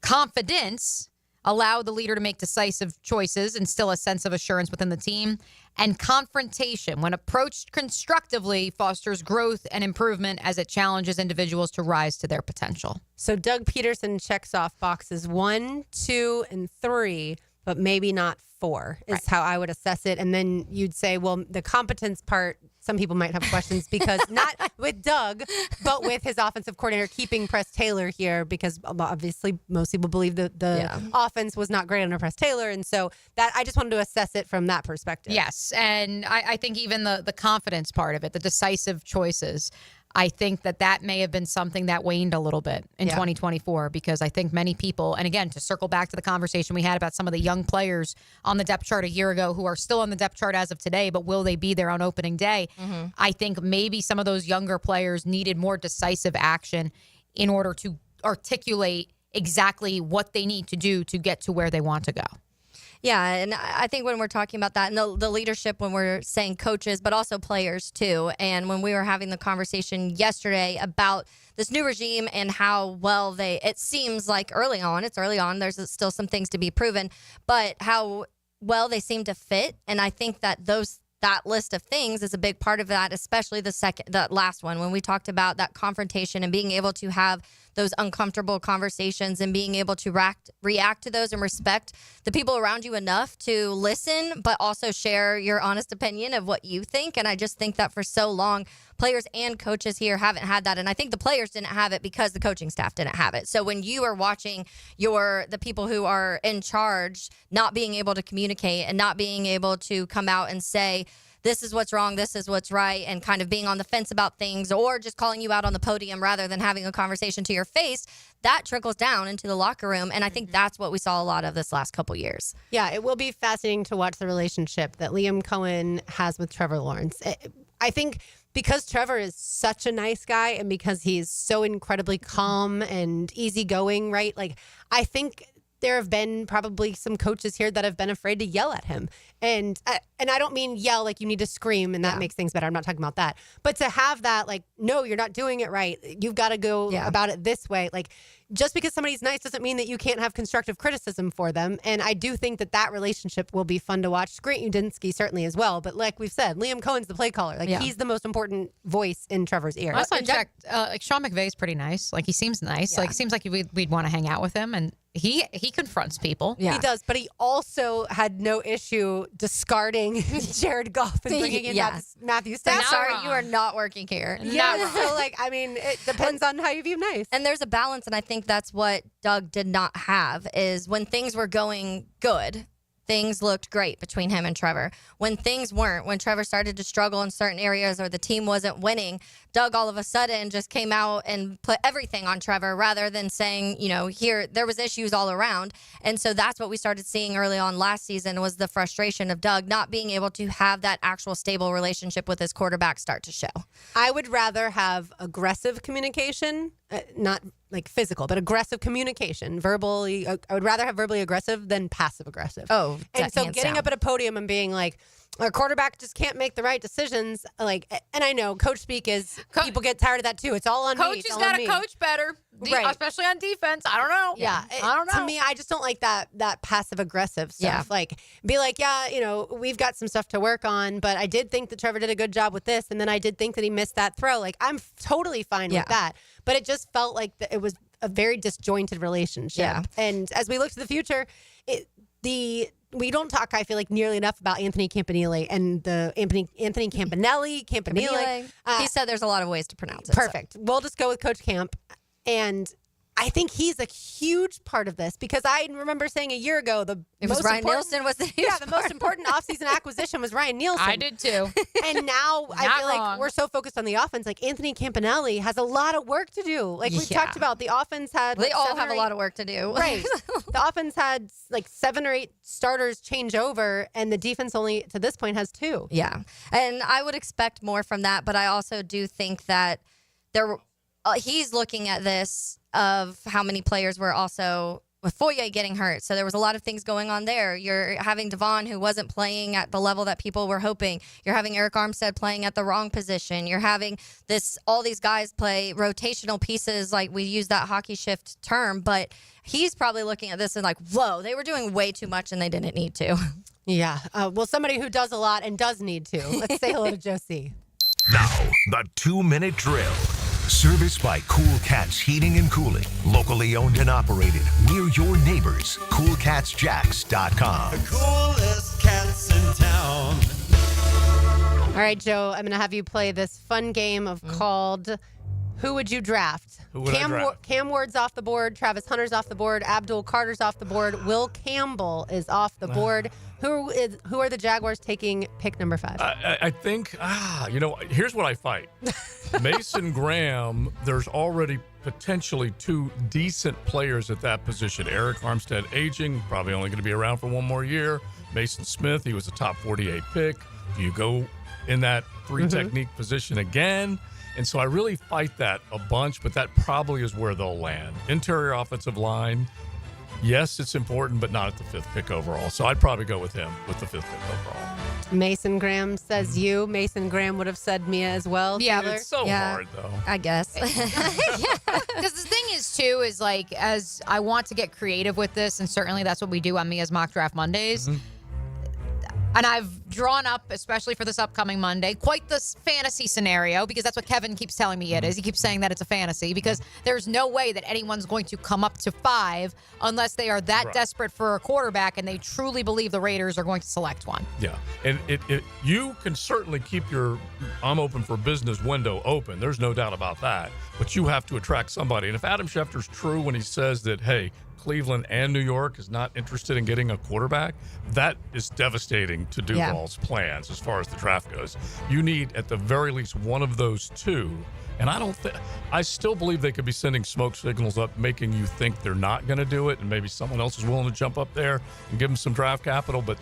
Confidence. Allow the leader to make decisive choices, instill a sense of assurance within the team. And confrontation, when approached constructively, fosters growth and improvement as it challenges individuals to rise to their potential. So Doug Peterson checks off boxes 1, 2, and 3, but maybe not 4 is how I would assess it. And then you'd say, well, the competence part, some people might have questions because not with Doug, but with his offensive coordinator keeping Press Taylor here because obviously most people believe that the offense was not great under Press Taylor. And so that I just wanted to assess it from that perspective. Yes. And I think even the confidence part of it, the decisive choices, I think that may have been something that waned a little bit in 2024 because I think many people, and again, to circle back to the conversation we had about some of the young players on the depth chart a year ago who are still on the depth chart as of today, but will they be there on opening day? I think maybe some of those younger players needed more decisive action in order to articulate exactly what they need to do to get to where they want to go. Yeah, and I think when we're talking about that and the leadership, when we're saying coaches, but also players too, and when we were having the conversation yesterday about this new regime and how well it seems like early on, there's still some things to be proven, but how well they seem to fit. And I think that that list of things is a big part of that, especially the last one, when we talked about that confrontation and being able to have those uncomfortable conversations and being able to react to those and respect the people around you enough to listen, but also share your honest opinion of what you think. And I just think that for so long, players and coaches here haven't had that. And I think the players didn't have it because the coaching staff didn't have it. So when you are watching the people who are in charge not being able to communicate and not being able to come out and say, this is what's wrong, this is what's right, and kind of being on the fence about things or just calling you out on the podium rather than having a conversation to your face, that trickles down into the locker room. And I think that's what we saw a lot of this last couple years. Yeah, it will be fascinating to watch the relationship that Liam Cohen has with Trevor Lawrence. I think because Trevor is such a nice guy and because he's so incredibly calm and easygoing, right? I think there have been probably some coaches here that have been afraid to yell at him. And I don't mean yell like you need to scream and that makes things better. I'm not talking about that. But to have that, no, you're not doing it right. You've got to go about it this way. just because somebody's nice doesn't mean that you can't have constructive criticism for them. And I do think that relationship will be fun to watch. Grant Udinski certainly as well. But like we've said, Liam Cohen's the play caller. Like he's the most important voice in Trevor's ear. I also checked. Like Sean McVay's pretty nice. Like he seems nice. Like seems like we'd want to hang out with him, and he confronts people. Yeah. He does, but he also had no issue discarding Jared Goff and bringing in Matthew Stafford. Sorry, you are not working here. Yeah, so like, I mean, it depends on how you view nice. And there's a balance, and I think that's what Doug did not have, is when things were going good, things looked great between him and Trevor. When things weren't, when Trevor started to struggle in certain areas or the team wasn't winning, Doug all of a sudden just came out and put everything on Trevor rather than saying, here, there was issues all around. And so that's what we started seeing early on last season was the frustration of Doug not being able to have that actual stable relationship with his quarterback start to show. I would rather have aggressive communication, not like physical, but aggressive communication, verbally. I would rather have verbally aggressive than passive aggressive. Oh, and so getting up at a podium and being like, our quarterback just can't make the right decisions. Like, and I know coach speak is people get tired of that too. It's all on me. Coach has got to coach better, especially on defense. I don't know. Yeah, I don't know. To me, I just don't like that passive aggressive stuff. Yeah. Like, be like, we've got some stuff to work on, but I did think that Trevor did a good job with this, and then I did think that he missed that throw. Like, I'm totally fine with that, but it just felt like it was a very disjointed relationship. Yeah. And as we look to the future, we don't talk, I feel like, nearly enough about Anthony Campanile and the Anthony Campanile. He said there's a lot of ways to pronounce it. Perfect. So. We'll just go with Coach Camp. And I think he's a huge part of this because I remember saying a year ago Ryan Nielsen was the most important offseason acquisition was Ryan Nielsen. I did too. And now I feel like we're so focused on the offense. Like Anthony Campanile has a lot of work to do. Like we've talked about, the offense had they all have a lot of work to do. Right. The offense had like 7 or 8 starters change over, and the defense only to this point has 2. Yeah, and I would expect more from that, but I also do think that he's looking at this of how many players were also with Foye getting hurt. So there was a lot of things going on there. You're having Devon, who wasn't playing at the level that people were hoping. You're having Eric Armstead playing at the wrong position. You're having all these guys play rotational pieces, like we use that hockey shift term, but he's probably looking at this and like, whoa, they were doing way too much and they didn't need to. Yeah. Well, somebody who does a lot and does need to. Let's say hello to Josie. Now, the 2-minute drill. Serviced by Cool Cats Heating and Cooling. Locally owned and operated. We're your neighbors. CoolCatsJacks.com. The coolest cats in town. All right, Joe, I'm going to have you play this fun game called Who Would You Draft? Who would I draft? Cam Ward's off the board. Travis Hunter's off the board. Abdul Carter's off the board. Will Campbell is off the board. Who are the Jaguars taking pick number 5? I think, here's what I fight. Mason Graham, there's already potentially 2 decent players at that position. Eric Armstead aging, probably only going to be around for 1 more year. Mason Smith, he was a top 48 pick. Do you go in that 3-technique position again? And so I really fight that a bunch, but that probably is where they'll land. Interior offensive line, yes, it's important, but not at the 5th pick overall. So I'd probably go with him with the 5th pick overall. Mason Graham says you. Mason Graham would have said Mia as well. Yeah, Taylor. It's so hard, though. I guess. Because the thing is, too, is like, as I want to get creative with this, and certainly that's what we do on Mia's Mock Draft Mondays. Mm-hmm. And I've drawn up, especially for this upcoming Monday, quite this fantasy scenario, because that's what Kevin keeps telling me it is. He keeps saying that it's a fantasy, because there's no way that anyone's going to come up to 5 unless they are that desperate for a quarterback and they truly believe the Raiders are going to select one. Yeah, and you can certainly keep your I'm open for business window open. There's no doubt about that. But you have to attract somebody. And if Adam Schefter's true when he says that, hey, Cleveland and New York is not interested in getting a quarterback, that is devastating to Duval's plans as far as the draft goes. You need at the very least one of those 2. And I still believe they could be sending smoke signals up, making you think they're not going to do it, and maybe someone else is willing to jump up there and give them some draft capital. But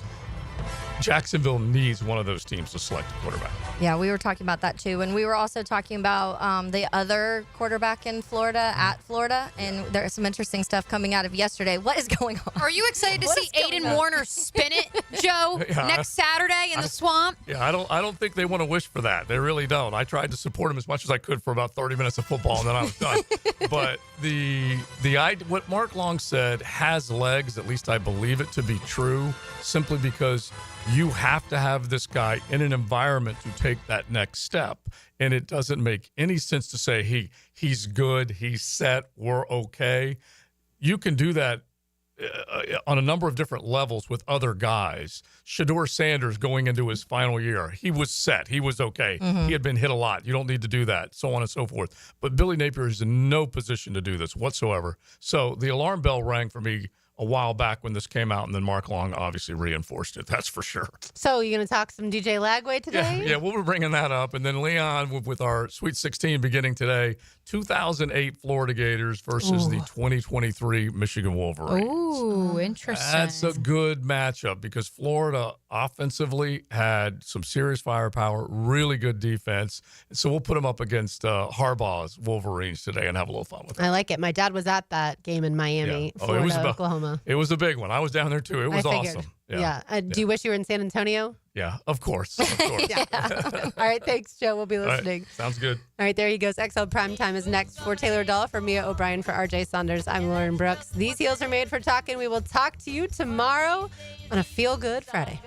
Jacksonville needs one of those teams to select a quarterback. Yeah, we were talking about that too. And we were also talking about the other quarterback in Florida, at Florida. And there's some interesting stuff coming out of yesterday. What is going on? Are you excited to see Aiden Warner spin it, Joe, next Saturday in the swamp? Yeah, I don't think they want to wish for that. They really don't. I tried to support him as much as I could for about 30 minutes of football, and then I was done. But what Mark Long said has legs, at least I believe it to be true, simply because you have to have this guy in an environment to take that next step. And it doesn't make any sense to say he's good, he's set, we're okay. You can do that on a number of different levels with other guys. Shedeur Sanders going into his final year, he was set. He was okay. He had been hit a lot. You don't need to do that, so on and so forth. But Billy Napier is in no position to do this whatsoever. So the alarm bell rang for me a while back when this came out, and then Mark Long obviously reinforced it. That's for sure. So you going to talk some DJ Lagway today? Yeah, we'll be bringing that up. And then Leon with our Sweet 16 beginning today, 2008 Florida Gators versus the 2023 Michigan Wolverines. Ooh, interesting. That's a good matchup because Florida offensively had some serious firepower, really good defense. So we'll put them up against Harbaugh's Wolverines today and have a little fun with it. I like it. My dad was at that game in Miami, Florida, Oklahoma. It was a big one. I was down there too. It was awesome. Yeah. Do you wish you were in San Antonio? Yeah, of course. Of course. All right. Thanks, Joe. We'll be listening. Right, sounds good. All right. There he goes. XL Primetime is next for Taylor Dahl, for Mia O'Brien, for RJ Saunders. I'm Lauren Brooks. These heels are made for talking. We will talk to you tomorrow on a Feel Good Friday.